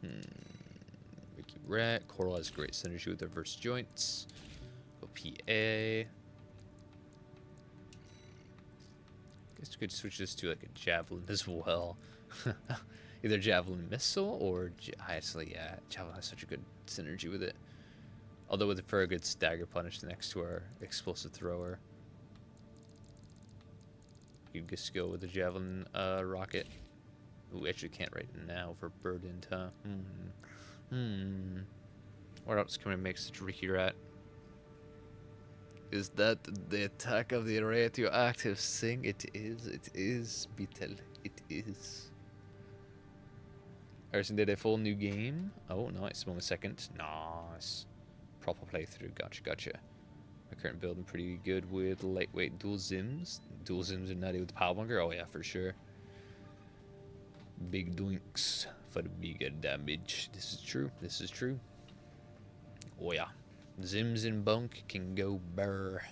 Ricky Rat. Coral has great synergy with reverse joints. OPA. Guess we could switch this to like a javelin as well. Either javelin missile or honestly, yeah, javelin has such a good synergy with it. Although with for a good stagger punish next to our explosive thrower, you just go with the javelin rocket. Ooh, actually can't right now for burdened, huh? What else can we make such Ricky Rat? Is that the attack of the radioactive thing? It is, Beetle. It is. Harrison did a full new game. Oh, nice. 1 second. Nice. Proper playthrough. Gotcha. My current build is pretty good with lightweight dual zims. Dual zims are nutty with the power bunker. Oh, yeah, for sure. Big doinks for the bigger damage. This is true. Oh, yeah. Zims and bunk can go burr.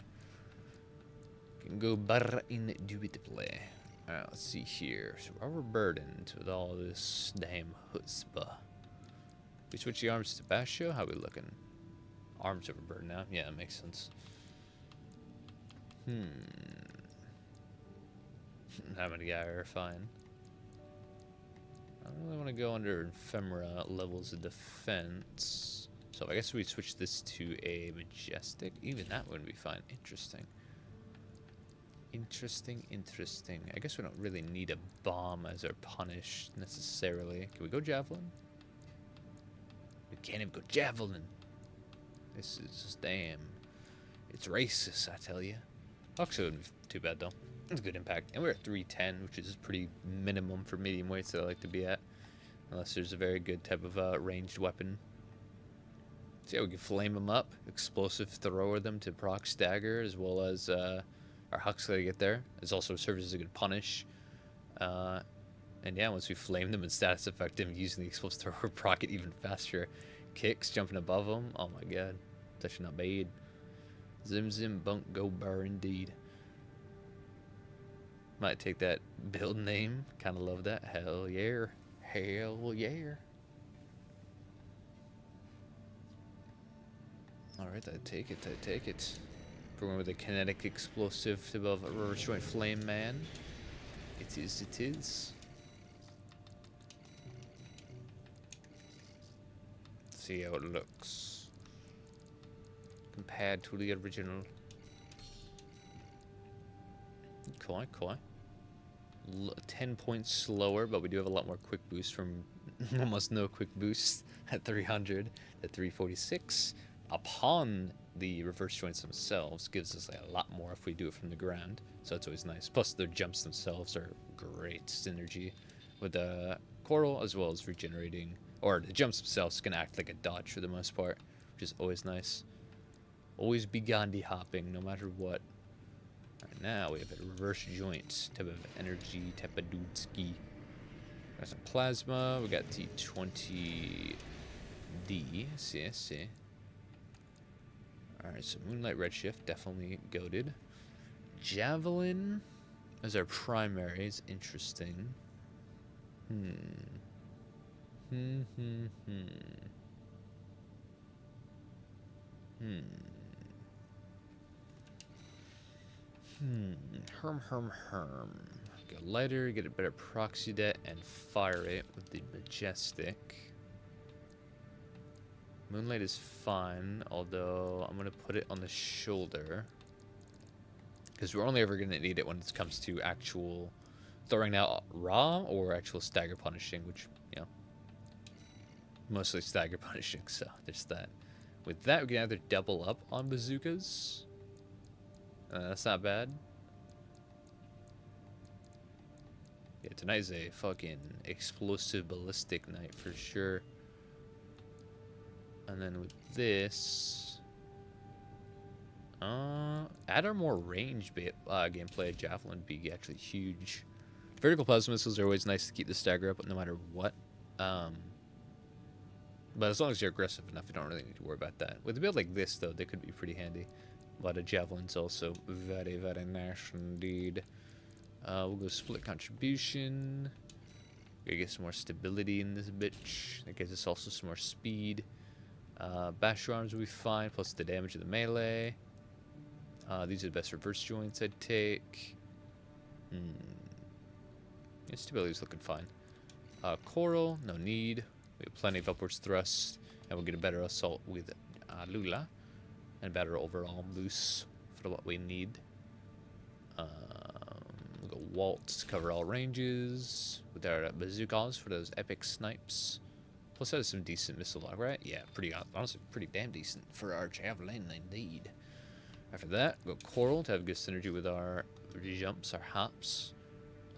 Indubitably. Alright, let's see here. So we're burdened with all this damn chutzpah. We switch the arms to Basho? How we looking? Arms overburdened now? Yeah, that makes sense. How many guys are fine? I don't really want to go under ephemera levels of defense. So I guess we switch this to a majestic. Even that wouldn't be fine. Interesting. I guess we don't really need a bomb as our punish necessarily. Can we go javelin? We can't even go javelin. This is just damn. It's racist, I tell you. Oxo wouldn't be too bad though. It's a good impact. And we're at 310, which is pretty minimum for medium weights that I like to be at. Unless there's a very good type of ranged weapon. See how we can flame them up, explosive thrower them to proc stagger, as well as our Huxley to get there. It also serves as a good punish. And yeah, once we flame them and status effect them using the explosive thrower, proc it even faster. Kicks, jumping above them. Oh my god. It's actually not bad. Zim bunk go bar indeed. Might take that build name. Kind of love that. Hell yeah. Hell yeah. Alright, I take it. We're going with a kinetic explosive above a reverse joint flame man. It is. Let's see how it looks compared to the original. Cool. 10 points slower, but we do have a lot more quick boost from almost no quick boost at 300 at 346. Upon the reverse joints themselves gives us a lot more if we do it from the ground, so it's always nice. Plus their jumps themselves are great synergy with the coral, as well as regenerating, or the jumps themselves can act like a dodge for the most part, which is always nice. Always be Gandhi hopping no matter what. Right now we have a reverse joint type of energy type of dudeski. Got some plasma. We got T20D. See. Alright, so Moonlight Redshift, definitely goated. Javelin as our primary is interesting. Herm. Get a lighter, get a better proxy det, and fire it with the majestic. Moonlight is fine, although I'm gonna put it on the shoulder. Because we're only ever gonna need it when it comes to actual throwing out raw or actual stagger punishing, which, you know, mostly stagger punishing, so there's that. With that, we can either double up on bazookas. That's not bad. Yeah, tonight's a fucking explosive ballistic night for sure. And then with this, add our more range gameplay. Javelin would be actually huge. Vertical plasma missiles are always nice to keep the stagger up no matter what. But as long as you're aggressive enough, you don't really need to worry about that. With a build like this, though, they could be pretty handy. But a javelin's also very, very nice indeed. We'll go split contribution. Gotta get some more stability in this bitch. That gives us also some more speed. Basher arms will be fine, plus the damage of the melee. These are the best reverse joints I'd take. Yeah, stability's looking fine. Coral, no need. We have plenty of upwards thrust, and we'll get a better assault with Lula, and better overall boost for what we need. We'll go waltz, cover all ranges with our bazookas for those epic snipes. Plus, that has some decent missile lock, right? Yeah, honestly, pretty damn decent for our javelin, indeed. After that, go coral to have good synergy with our jumps, our hops.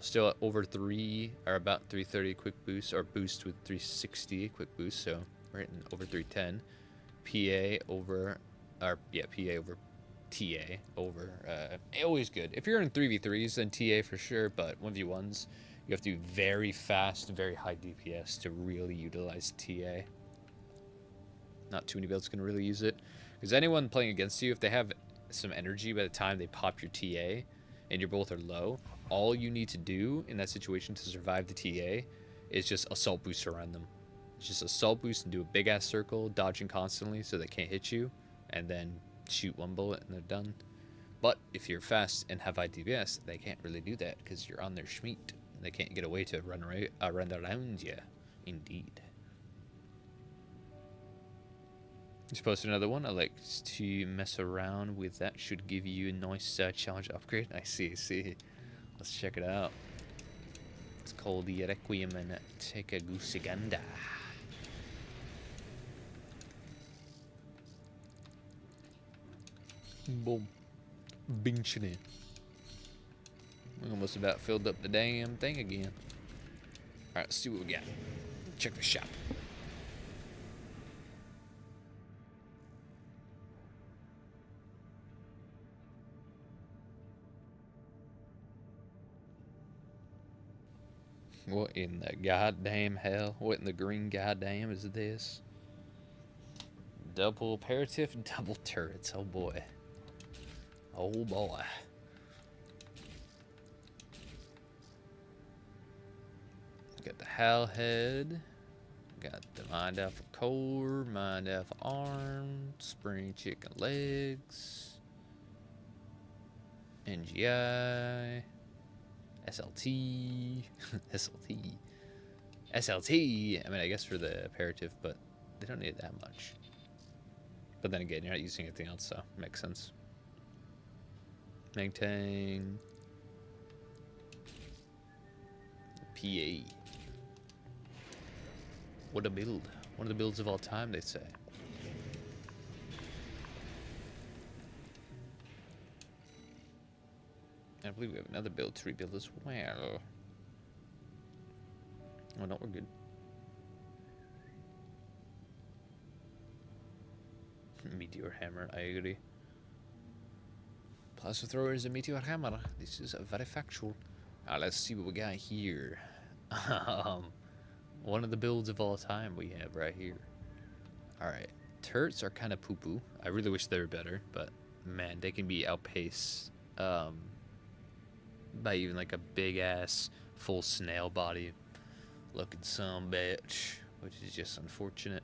Still at over 3, or about 330 quick boost, or boost with 360 quick boost, so we're hitting over 310. PA over, or yeah, PA over TA over, always good. If you're in 3v3s, then TA for sure, but 1v1s, you have to be very fast, very high DPS to really utilize TA. Not too many builds can really use it. Because anyone playing against you, if they have some energy by the time they pop your TA, and you both are low, all you need to do in that situation to survive the TA is just assault boost around them. Just assault boost and do a big ass circle, dodging constantly so they can't hit you, and then shoot one bullet and they're done. But if you're fast and have high DPS, they can't really do that because you're on their schmeat. They can't get away to run around you. Indeed. Just posted another one. I like to mess around with that. Should give you a nice challenge upgrade. I see. Let's check it out. It's called the Requiem and take a Gusaganda. Boom. Binching it. We almost about filled up the damn thing again. Alright, let's see what we got. Check the shop. What in the goddamn hell? What in the green goddamn is this? Double aperitif and double turrets. Oh boy. Oh boy. Got the Hal head. Got the Mind Alpha core, Mind Alpha arm, spring chicken legs, NGI. SLT. SLT. SLT. I mean, I guess for the aperitif, but they don't need that much. But then again, you're not using anything else, so it makes sense. Maintain. PA. What a build. One of the builds of all time, they say. I believe we have another build to rebuild as well. Oh no, we're good. Meteor hammer, I agree. Plasma thrower is a meteor hammer. This is very factual. Alright, let's see what we got here. One of the builds of all time we have right here. Alright, turrets are kind of poo-poo. I really wish they were better, but man, they can be outpaced by even like a big ass full snail body looking some bitch, which is just unfortunate.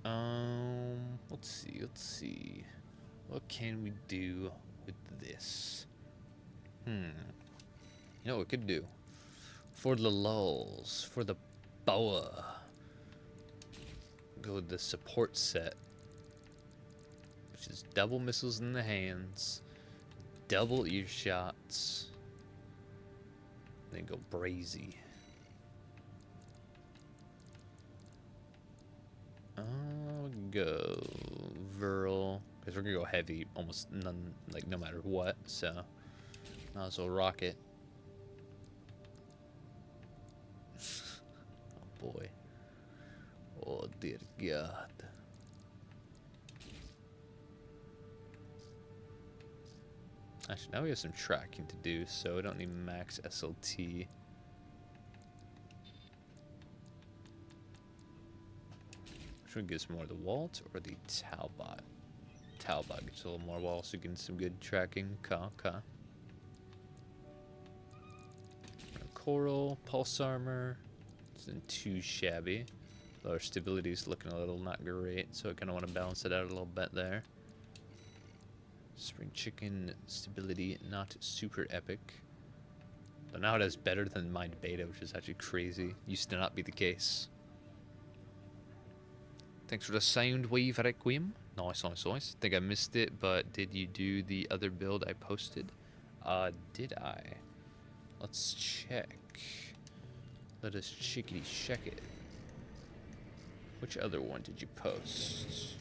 Let's see what can we do with this. You know what we could do? For the lulls, for the boa. Go with the support set. Which is double missiles in the hands. Double earshots. Then go brazy. I'll go Virl. Because we're going to go heavy almost none, like no matter what. So, might as well rock it. Oh boy. Oh dear God. Actually, now we have some tracking to do, so we don't need max SLT. Which one gives more, the Walt or the Talbot? Talbot gets a little more wall, so you get some good tracking. Okay. Coral, Pulse Armor. Isn't too shabby. Lower stability is looking a little not great, so I kind of want to balance it out a little bit there. Spring Chicken stability, not super epic. But now it has better than Mind Beta, which is actually crazy. Used to not be the case. Thanks for the sound wave, Requiem. Nice, nice, nice. Think I missed it, but did you do the other build I posted? Did I? Let's check. Let us chickity check it. Which other one did you post?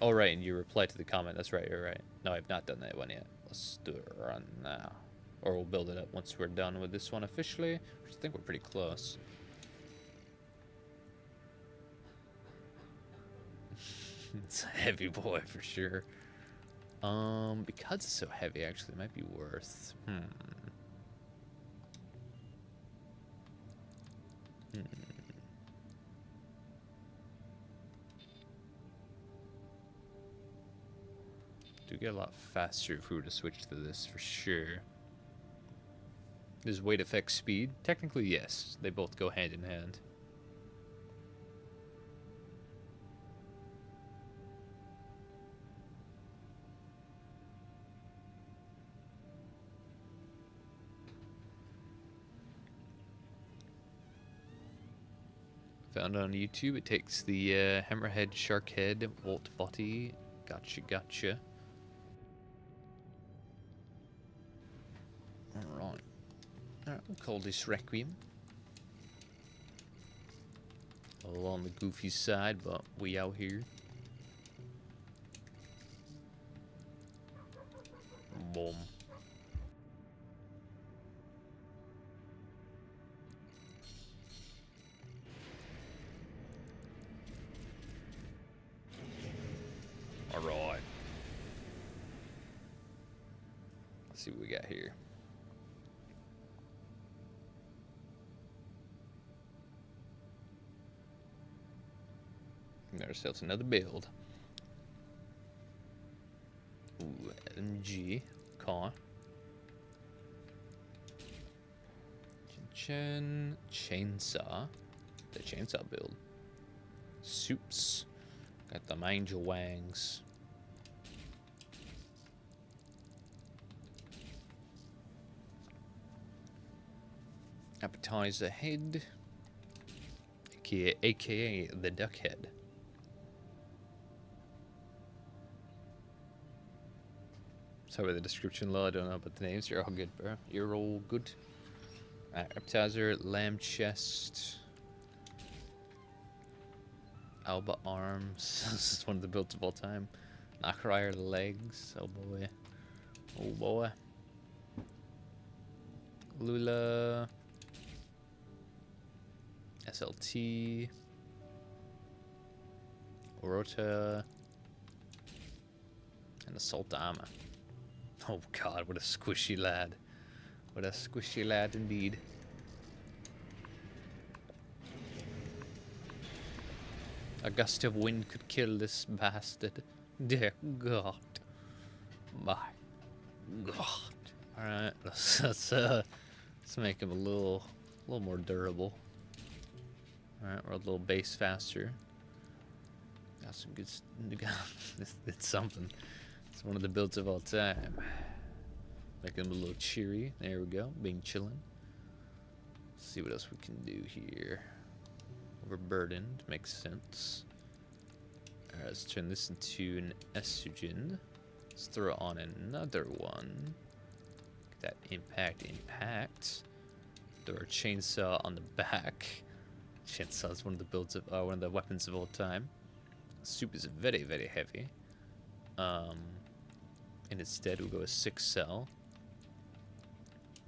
Oh, right, and you replied to the comment. That's right, you're right. No, I've not done that one yet. Let's do it run now. Or we'll build it up once we're done with this one officially, which I think we're pretty close. It's a heavy boy for sure. Because it's so heavy, actually, it might be worth. Do get a lot faster if we were to switch to this for sure. Does weight affect speed? Technically, yes. They both go hand in hand. Found on YouTube. It takes the hammerhead, shark head, Walt body. Gotcha, gotcha. Alright. Alright, we'll call this Requiem. A little on the goofy side, but we out here. Boom. Alright. Let's see what we got here. Got ourselves another build. Ooh, LMG. Car. Chainsaw. The chainsaw build. Soups. Got the angel wangs. Appetizer head. AKA the duck head. Sorry about the description, low. I don't know about the names. You're all good, bro. You're all good. Appetizer, lamb chest. Alba arms. This is one of the builds of all time. Knockryer legs. Oh boy. Oh boy. Lula. SLT. Orota. And Assault Armor. Oh god, what a squishy lad. What a squishy lad indeed. A gust of wind could kill this bastard. Dear God. My God. Alright, let's make him a little more durable. Alright, we're a little base faster. Got some good... It's something. It's one of the builds of all time. Make them a little cheery. There we go. Being chillin'. Let's see what else we can do here. Overburdened. Makes sense. Alright, let's turn this into an estrogen. Let's throw on another one. Get that impact. Throw our chainsaw on the back. Chainsaw is one of the builds of one of the weapons of all time. Soup is very, very heavy. And instead we'll go a 6 cell.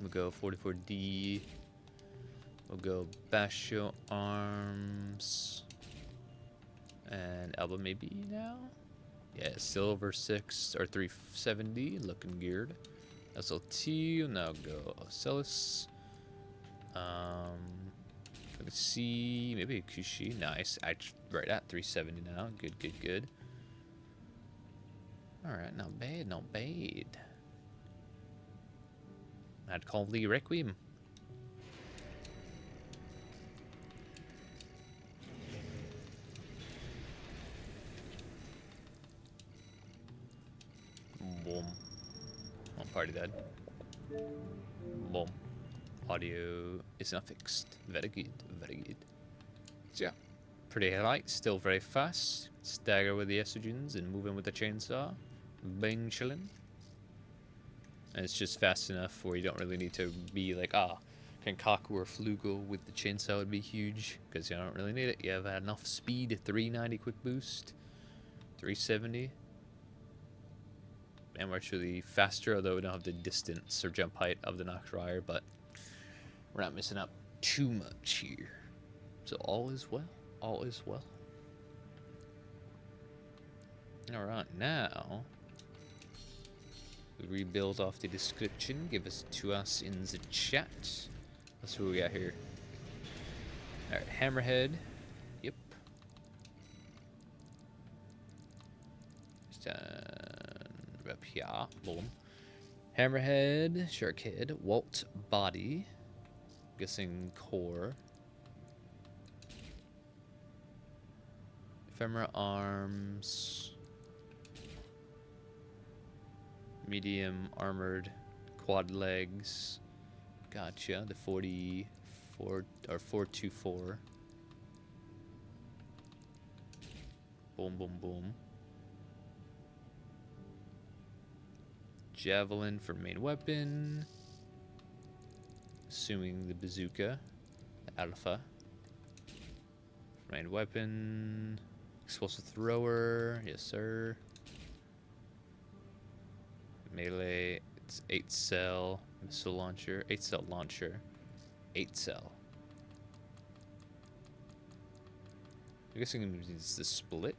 We'll go 44D. We'll go Basho Arms. And Elba maybe now? Yeah, Silver 6 or 370, looking geared. SLT, we'll now go Ocellus. Let's see, maybe a Kushi, nice. Right at 370 now, good. Alright, not bad. I'd call the Requiem. Boom. Oh, party dead. Boom. Audio is not fixed. Very good. So yeah, pretty light, still very fast. Stagger with the estrogens and move in with the chainsaw. Bang chillin'. And it's just fast enough where you don't really need to be like, Kankaku or Flugel with the chainsaw would be huge, because you don't really need it. You have enough speed, 390 quick boost, 370. And we're actually faster, although we don't have the distance or jump height of the Nachtreiher, but we're not missing up too much here. So all is well. Alright, now we rebuild off the description. Give us to us in the chat. That's what we got here. Alright, Hammerhead. Yep. Up here. Boom. Hammerhead, Sharkhead, Walt Body. Guessing Core. Ephemera Arms. Medium Armored Quad Legs. Gotcha. The 44 or 424. Boom. Javelin for main weapon. Assuming the bazooka. The Alpha. Main weapon. Explosive thrower. Yes, sir. Melee. It's 8 cell. Missile launcher. 8 cell launcher. 8 cell. I'm guessing it's the split.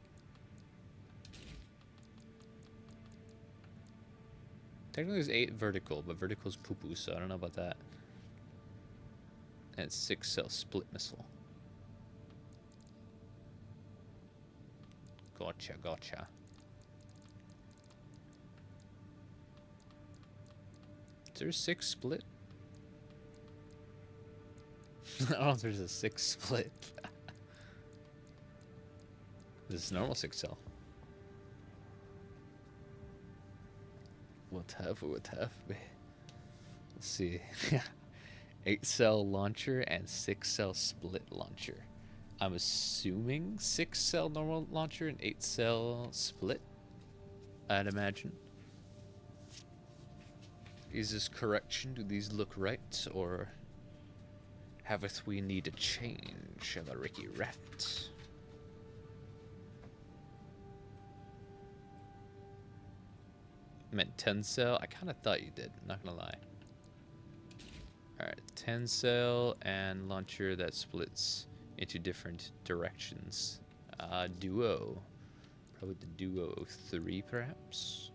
Technically there's 8 vertical, but vertical's poo-poo, so I don't know about that. And it's 6 cell split missile. Gotcha. Is there a 6 split? I don't know if there's a 6 split. This is normal 6 cell. What have we? Let's see. 8 cell launcher and 6 cell split launcher. I'm assuming 6 cell normal launcher and 8 cell split, I'd imagine. Is this correction? Do these look right? Or haveth we need a change of a Ricky Rat? Meant 10 cell? I kind of thought you did, not gonna lie. Alright, 10 cell and launcher that splits into different directions. Duo. Probably the Duo 3, perhaps?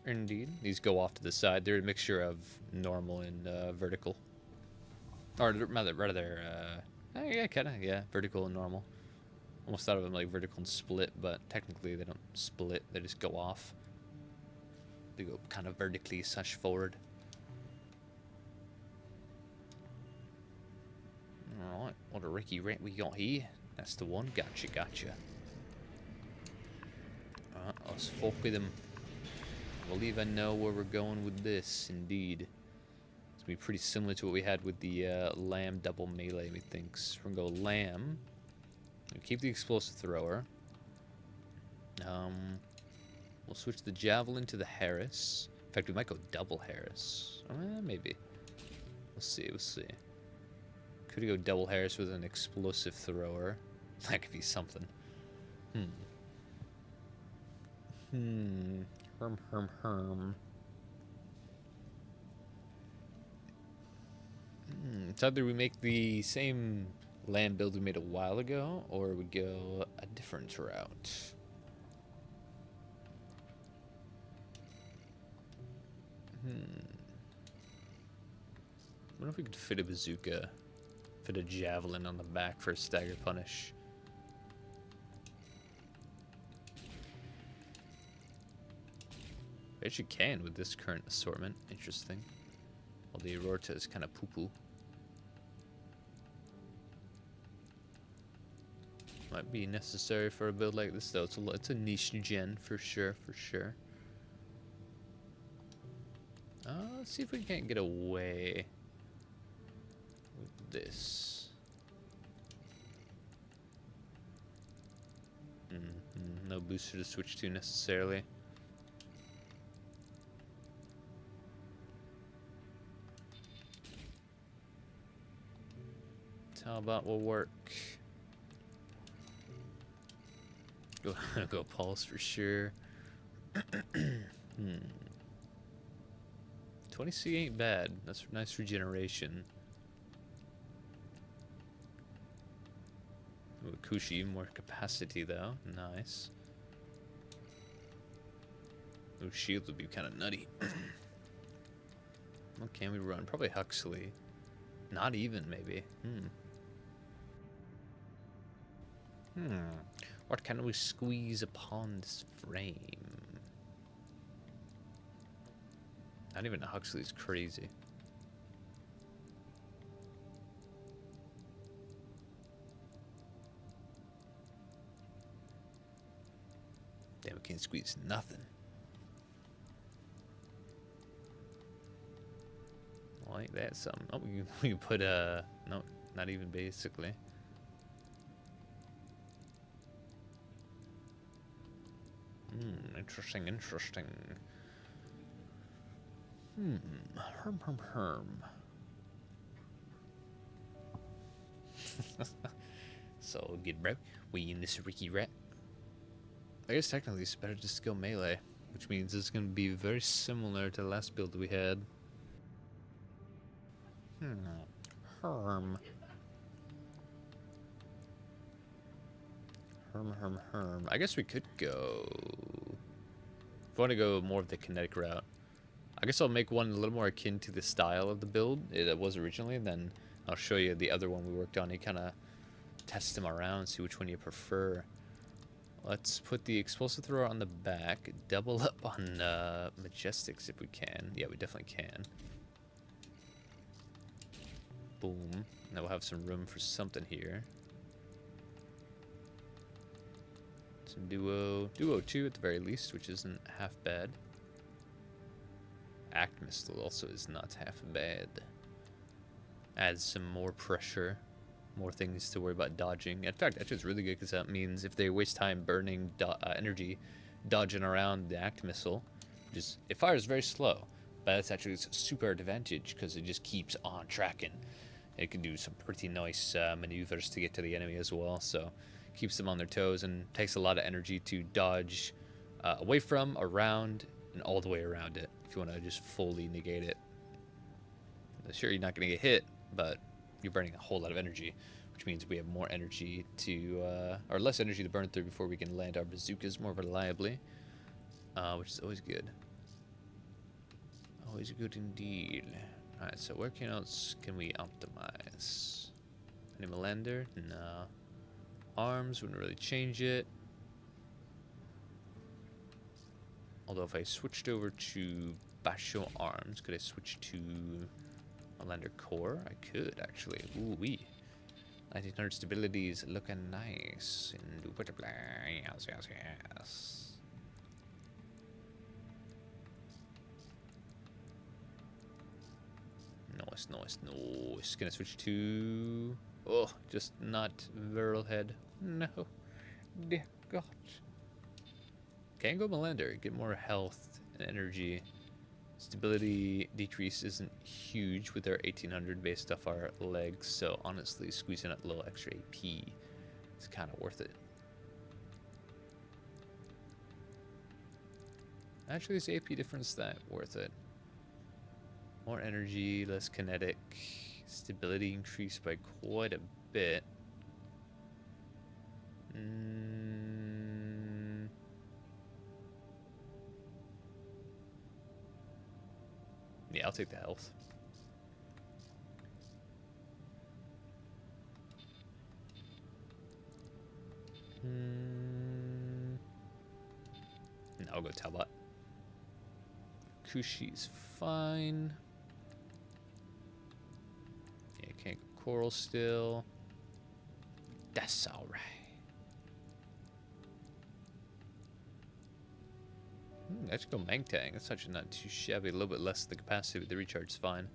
Indeed. These go off to the side. They're a mixture of normal and vertical. Or rather, yeah, kind of, yeah, vertical and normal. Almost thought of them like vertical and split, but technically they don't split, they just go off. They go kind of vertically / forward. Alright, what a Ricky Rat we got here. That's the one. Gotcha. Alright, let's fuck with him. believe I know where we're going with this, indeed. It's going to be pretty similar to what we had with the lamb double melee, methinks. We're going to go lamb. We'll keep the explosive thrower. We'll switch the javelin to the Harris. In fact, we might go double Harris. Maybe. We'll see, we'll see. Could go double Harris with an explosive thrower. That could be something. Herm. It's either we make the same land build we made a while ago, or we go a different route. I wonder if we could fit a bazooka, fit a javelin on the back for a stagger punish. I actually can with this current assortment. Interesting. Well, the Aurorta is kind of poo-poo. Might be necessary for a build like this, though. It's a niche gen for sure, for sure. Let's see if we can't get away with this. No booster to switch to necessarily. How about we'll work? Go pulse for sure. 20C ain't bad. That's nice regeneration. Ooh, Kushi, more capacity though. Nice. Ooh, shield would be kind of nutty. What can we run? Probably Huxley. Not even, maybe. What can we squeeze upon this frame? Not even Huxley's crazy. Damn, we can't squeeze nothing. Well, ain't that something? Oh, we can put no, not even basically. Interesting. Herm. So good, bro. We in this Ricky Rat. I guess technically it's better just to go melee, which means it's going to be very similar to the last build we had. Herm. I guess we could go... If I want to go more of the kinetic route, I guess I'll make one a little more akin to the style of the build it was originally, and then I'll show you the other one we worked on. You kind of test them around, see which one you prefer. Let's put the explosive thrower on the back, double up on Majestics if we can. Yeah, we definitely can. Boom. Now we'll have some room for something here. Some duo 2 at the very least, which isn't half bad. Act Missile also is not half bad. Adds some more pressure, more things to worry about dodging. In fact, actually it's really good because that means if they waste time burning energy dodging around the Act Missile, it fires very slow, but that's actually a super advantage because it just keeps on tracking. It can do some pretty nice maneuvers to get to the enemy as well, so keeps them on their toes and takes a lot of energy to dodge away from, around, and all the way around it if you want to just fully negate it. Sure, you're not going to get hit, but you're burning a whole lot of energy, which means we have more energy to, or less energy to burn through before we can land our bazookas more reliably, which is always good. Always good indeed. Alright, so where else can we optimize? Animal Lander? No. Arms wouldn't really change it. Although if I switched over to Basho Arms, could I switch to a Lander Core? I could actually. Ooh wee. 1900 stability is looking nice. Indubitably. Yes. Nice. Gonna switch to... Oh, just not Viral Head. No. Dear God. Can't go Melander. Get more health and energy. Stability decrease isn't huge with our 1800 based off our legs, so honestly, squeezing out a little extra AP is kind of worth it. Actually, is AP difference that worth it? More energy, less kinetic, stability increased by quite a bit. Yeah, I'll take the health. No, I'll go Talbot. Kushi's fine. Yeah, can't go Coral still. That's alright. Let's go Mangtang. That's actually not too shabby. A little bit less the capacity, but the recharge is fine.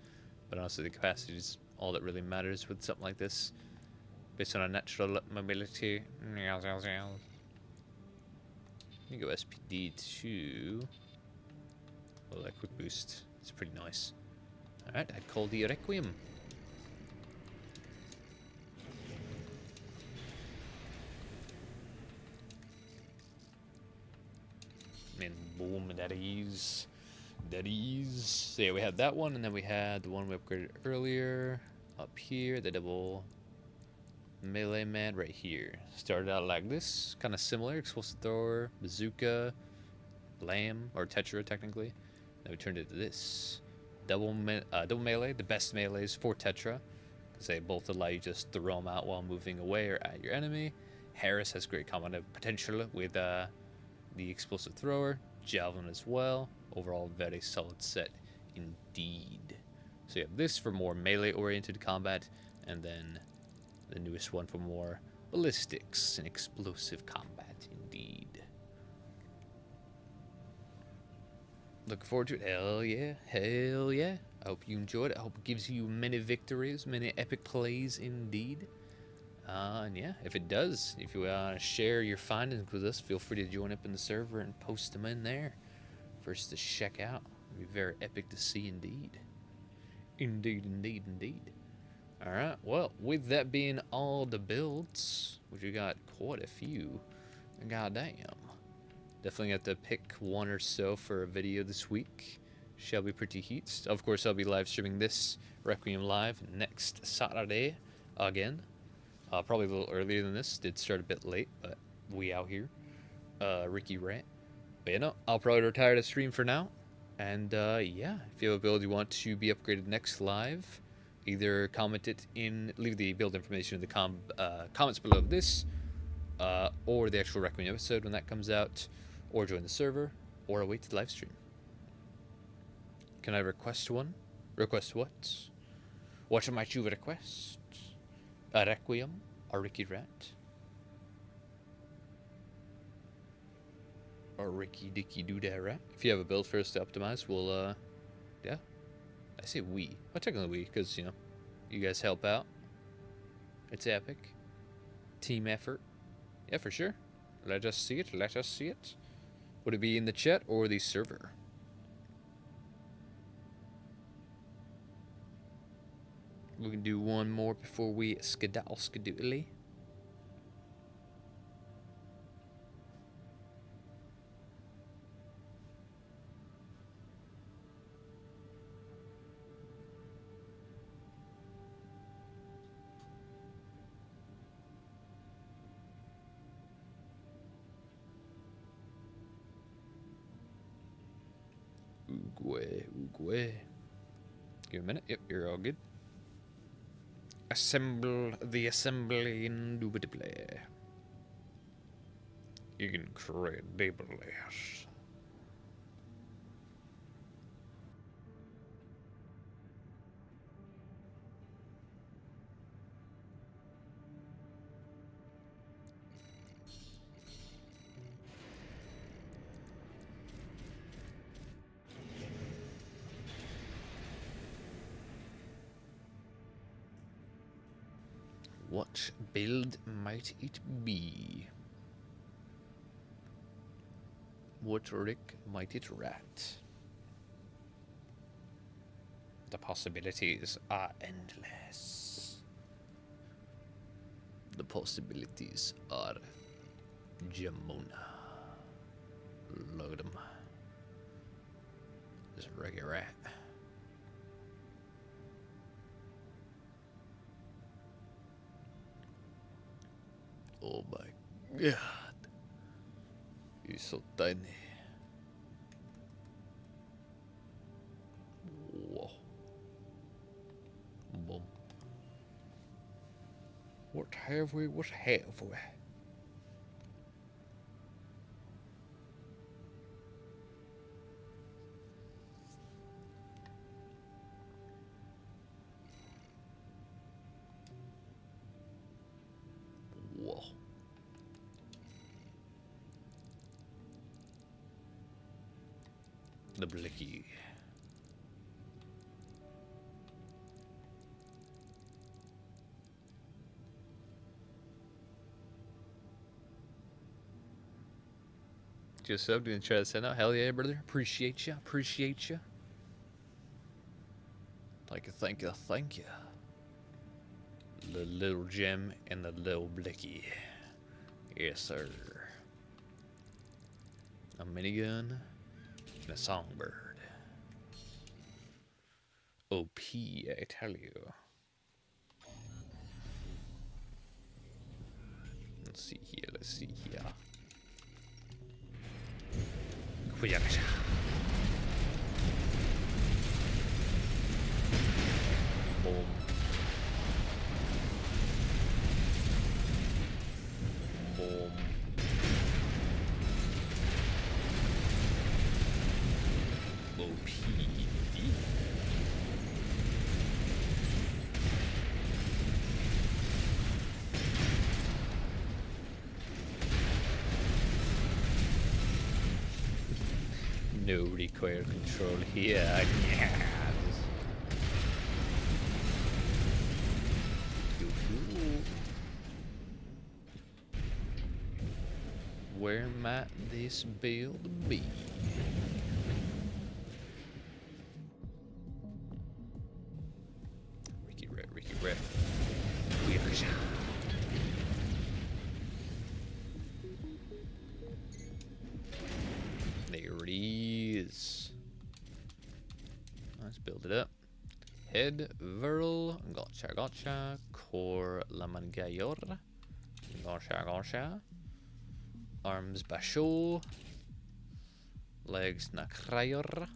But honestly, the capacity is all that really matters with something like this. Based on our natural mobility. You go SPD too. Oh, that quick boost. It's pretty nice. Alright, I'd call the Requiem. And boom, that is. So yeah, we had that one, and then we had the one we upgraded earlier. Up here, the double melee man right here. Started out like this, kind of similar. Explosive thrower, bazooka, lamb, or tetra technically. Then we turned it to this. Double melee, the best melees for tetra. Because they both allow you to just throw them out while moving away or at your enemy. Harris has great combat potential with the explosive thrower. Javelin as well. Overall, very solid set indeed. So you have this for more melee-oriented combat, and then the newest one for more ballistics and explosive combat indeed. Looking forward to it. Hell yeah. I hope you enjoyed it. I hope it gives you many victories, many epic plays indeed. And yeah, if it does, if you want to share your findings with us, feel free to join up in the server and post them in there for us to check out. It'll be very epic to see indeed. Indeed. Alright, well, with that being all the builds, which we got quite a few, goddamn. Definitely have to pick one or so for a video this week. Shall be pretty heat. Of course, I'll be live streaming this Requiem live next Saturday again. Probably a little earlier than this. Did start a bit late, but we out here. Ricky Rat. But you know, I'll probably retire the stream for now. And yeah, if you have a build you want to be upgraded next live, either comment it in, leave the build information in the comments below this, or the actual Requiem episode when that comes out, or join the server, or await the live stream. Can I request one? Request what? What might you request? A Requiem? A Ricky Rat? Or Ricky Dicky Doodah Rat? If you have a build for us to optimize, we'll, yeah. I say we. Well, technically we, because, you know, you guys help out. It's epic. Team effort. Yeah, for sure. Let us see it. Would it be in the chat or the server? We can do one more before we skedaddle. Oogway. Give me a minute. Yep, you're all good. Assemble the assembly indubitably. Incredibly. What build might it be? What Rick might it rat? The possibilities are endless. The possibilities are Jamona. Load 'em. This Ricky rat. Oh my god. He's so tiny. Whoa. Boom. What have we? What have we? Whoa. The Blicky. Just subbed and try to send out. Hell yeah, brother. Appreciate you. Appreciate you. Thank you, thank you, thank you. The little gem and the little Blicky. Yes, sir. A minigun and a songbird. OP, I tell you. Let's see here, let's see here. Kuyakasha. Boom. Boom. OP. No recoil control here. Yes. Where might this build be? Ricky Red, Ricky Red. There it is. Let's build it up. Head, Verl, gotcha, gotcha. Core, Lamangayor. Gotcha, gotcha. Arms, Bashol. Legs, Nakrayor.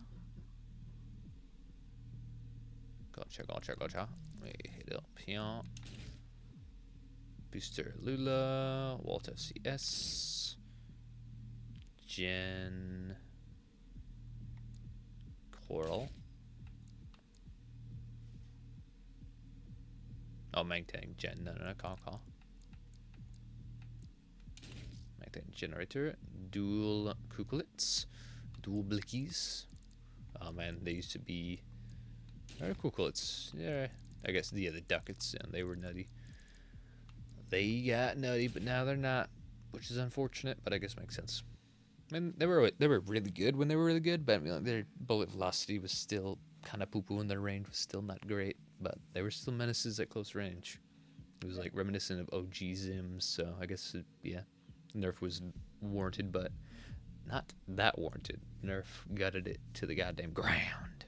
Gotcha, gotcha, gotcha. We hit up here. Booster, Lula. Walter, CS. Gen. Coral. Oh, maintain gen. No, call. Maintain generator. Dual Kukulits. Dual Blickies. Oh man, they used to be. Kukulits. Yeah, I guess the other ducats, and they were nutty. They got nutty, but now they're not, which is unfortunate, but I guess makes sense. I mean, they were really good when they were really good, but I mean, like, their bullet velocity was still kind of poo-poo, and their range was still not great, but they were still menaces at close range. It was like reminiscent of OG Zims, so I guess yeah, nerf was warranted, but not that warranted. Nerf gutted it to the goddamn ground.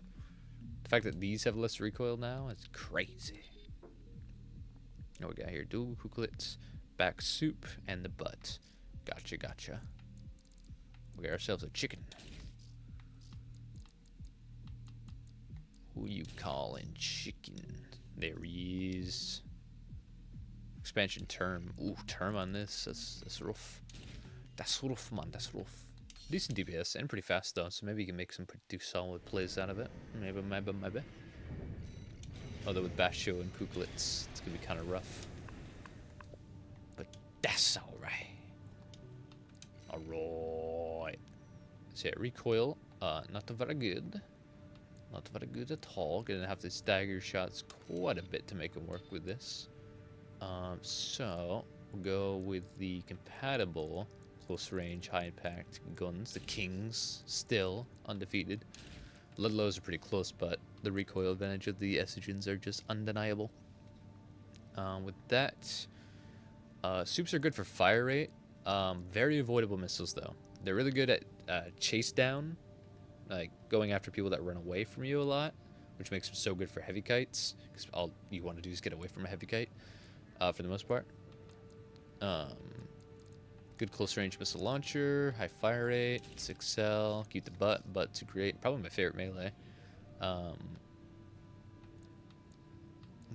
The fact that these have less recoil now is crazy. What we got here? Dual Kuklets, back soup, and the butt. Gotcha, gotcha. We got ourselves a chicken. Who you calling chicken? There he is. Expansion term. Ooh, term on this. That's rough. That's rough, man. That's rough. Decent DPS and pretty fast though, so maybe you can make some pretty solid plays out of it. Maybe. Although with Basho and Kuklets, it's gonna be kind of rough. But that's alright. Alright. So yeah, recoil, not very good. Not very good at all. Gonna have to stagger shots quite a bit to make them work with this. So we'll go with the compatible close range, high impact guns. The Kings, still undefeated. Ludlows are pretty close, but the recoil advantage of the Estrogens are just undeniable. With that, Supes are good for fire rate. Very avoidable missiles, though. They're really good at chase down, like going after people that run away from you a lot, which makes them so good for heavy kites, because all you want to do is get away from a heavy kite, for the most part. Good close range missile launcher, high fire rate, 6L, keep the butt's great, probably my favorite melee.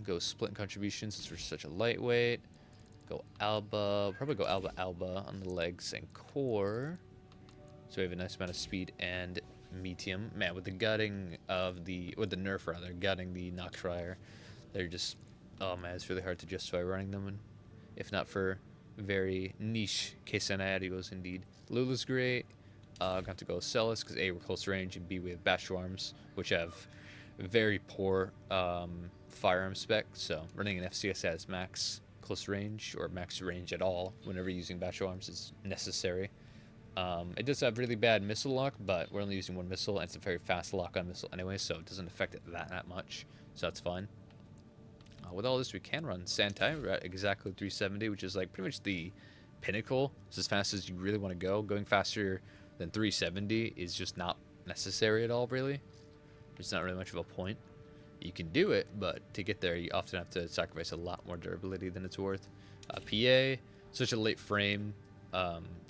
Go split contribution since we're such a lightweight. Go Alba, probably go Alba on the legs and core. So we have a nice amount of speed and medium. Man, with the gutting of with the nerf rather, gutting the Noxfire, they're just, oh man, it's really hard to justify running them, and if not for very niche case scenarios indeed. Lulu's great. I'm going to have to go with Celis because A, we're close range, and B, we have Basho Arms, which have very poor firearm spec, so running an FCS as max close range or max range at all whenever using Basho Arms is necessary. It does have really bad missile lock, but we're only using one missile, and it's a very fast lock on missile anyway, so it doesn't affect it that much, so that's fine. With all this, we can run Santai. We're at exactly 370, which is like pretty much the pinnacle. It's as fast as you really want to go. Going faster than 370 is just not necessary at all, really. There's not really much of a point. You can do it, but to get there, you often have to sacrifice a lot more durability than it's worth. PA, such a late frame.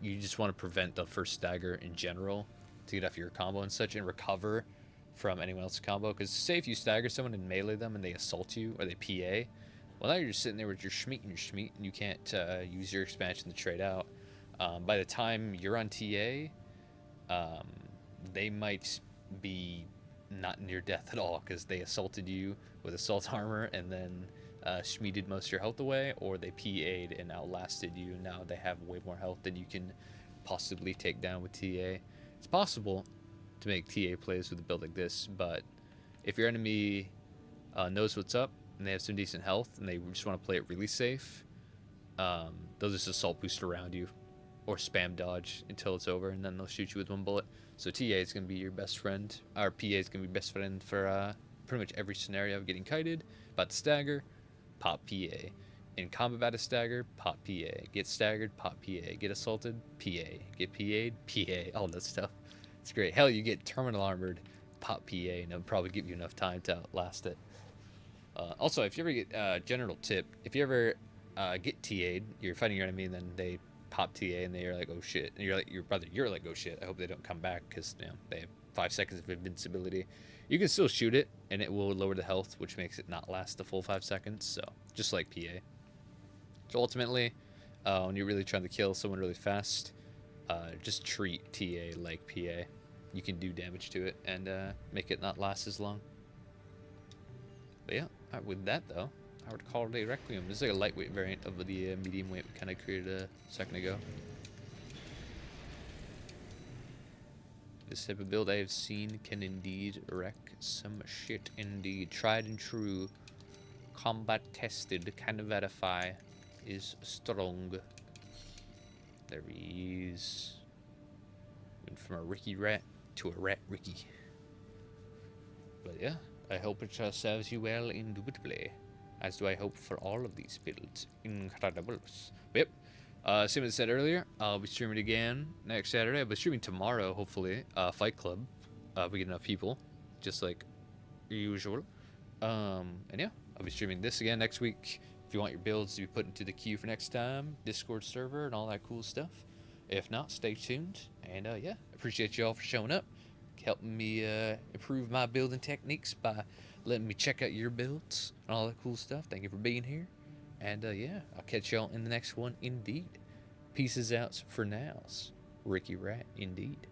You just want to prevent the first stagger in general to get off your combo and such, and recover from anyone else's combo. Because say if you stagger someone and melee them and they assault you or they PA, well, now you're just sitting there with your schmeat and you can't use your expansion to trade out. By the time you're on TA, they might be not near death at all because they assaulted you with assault armor and then schmeated most of your health away, or they PA'd and outlasted you. Now they have way more health than you can possibly take down with TA. It's possible to make TA plays with a build like this, but if your enemy knows what's up and they have some decent health and they just want to play it really safe, they'll just assault boost around you or spam dodge until it's over, and then they'll shoot you with one bullet. So TA is going to be your best friend. Our PA is going to be best friend for pretty much every scenario of getting kited. About to stagger, pop PA. In combat, a stagger, pop PA. Get staggered, pop PA. Get assaulted, PA. Get PA'd, PA. All that stuff. It's great. Hell, you get terminal armored, pop PA, and it'll probably give you enough time to outlast it. Also, if you ever get general tip, if you ever get TA'd, you're fighting your enemy, and then they pop TA, and they're like, oh shit, and you're like, oh shit, I hope they don't come back, because they have 5 seconds of invincibility. You can still shoot it, and it will lower the health, which makes it not last the full 5 seconds, so just like PA. So ultimately, when you're really trying to kill someone really fast, just treat TA like PA. You can do damage to it and make it not last as long. But yeah, with that though, I would call it a Requiem. This is like a lightweight variant of the medium weight we kind of created a second ago. This type of build I have seen can indeed wreck some shit indeed. Tried and true, combat tested, kind of verify is strong. There he is. Went from a Ricky Rat to a Rat Ricky. But yeah, I hope it serves you well indubitably. As do I hope for all of these builds. Incredibles. But yep. Same as I said earlier, I'll be streaming again next Saturday. I'll be streaming tomorrow, hopefully. Fight Club. If we get enough people. Just like usual. And yeah, I'll be streaming this again next week. If you want your builds to be put into the queue for next time, Discord server and all that cool stuff. If not, stay tuned. And yeah, appreciate you all for showing up. Helping me improve my building techniques by letting me check out your builds and all that cool stuff. Thank you for being here. And yeah, I'll catch y'all in the next one indeed. Pieces out for nows. Ricky Rat indeed.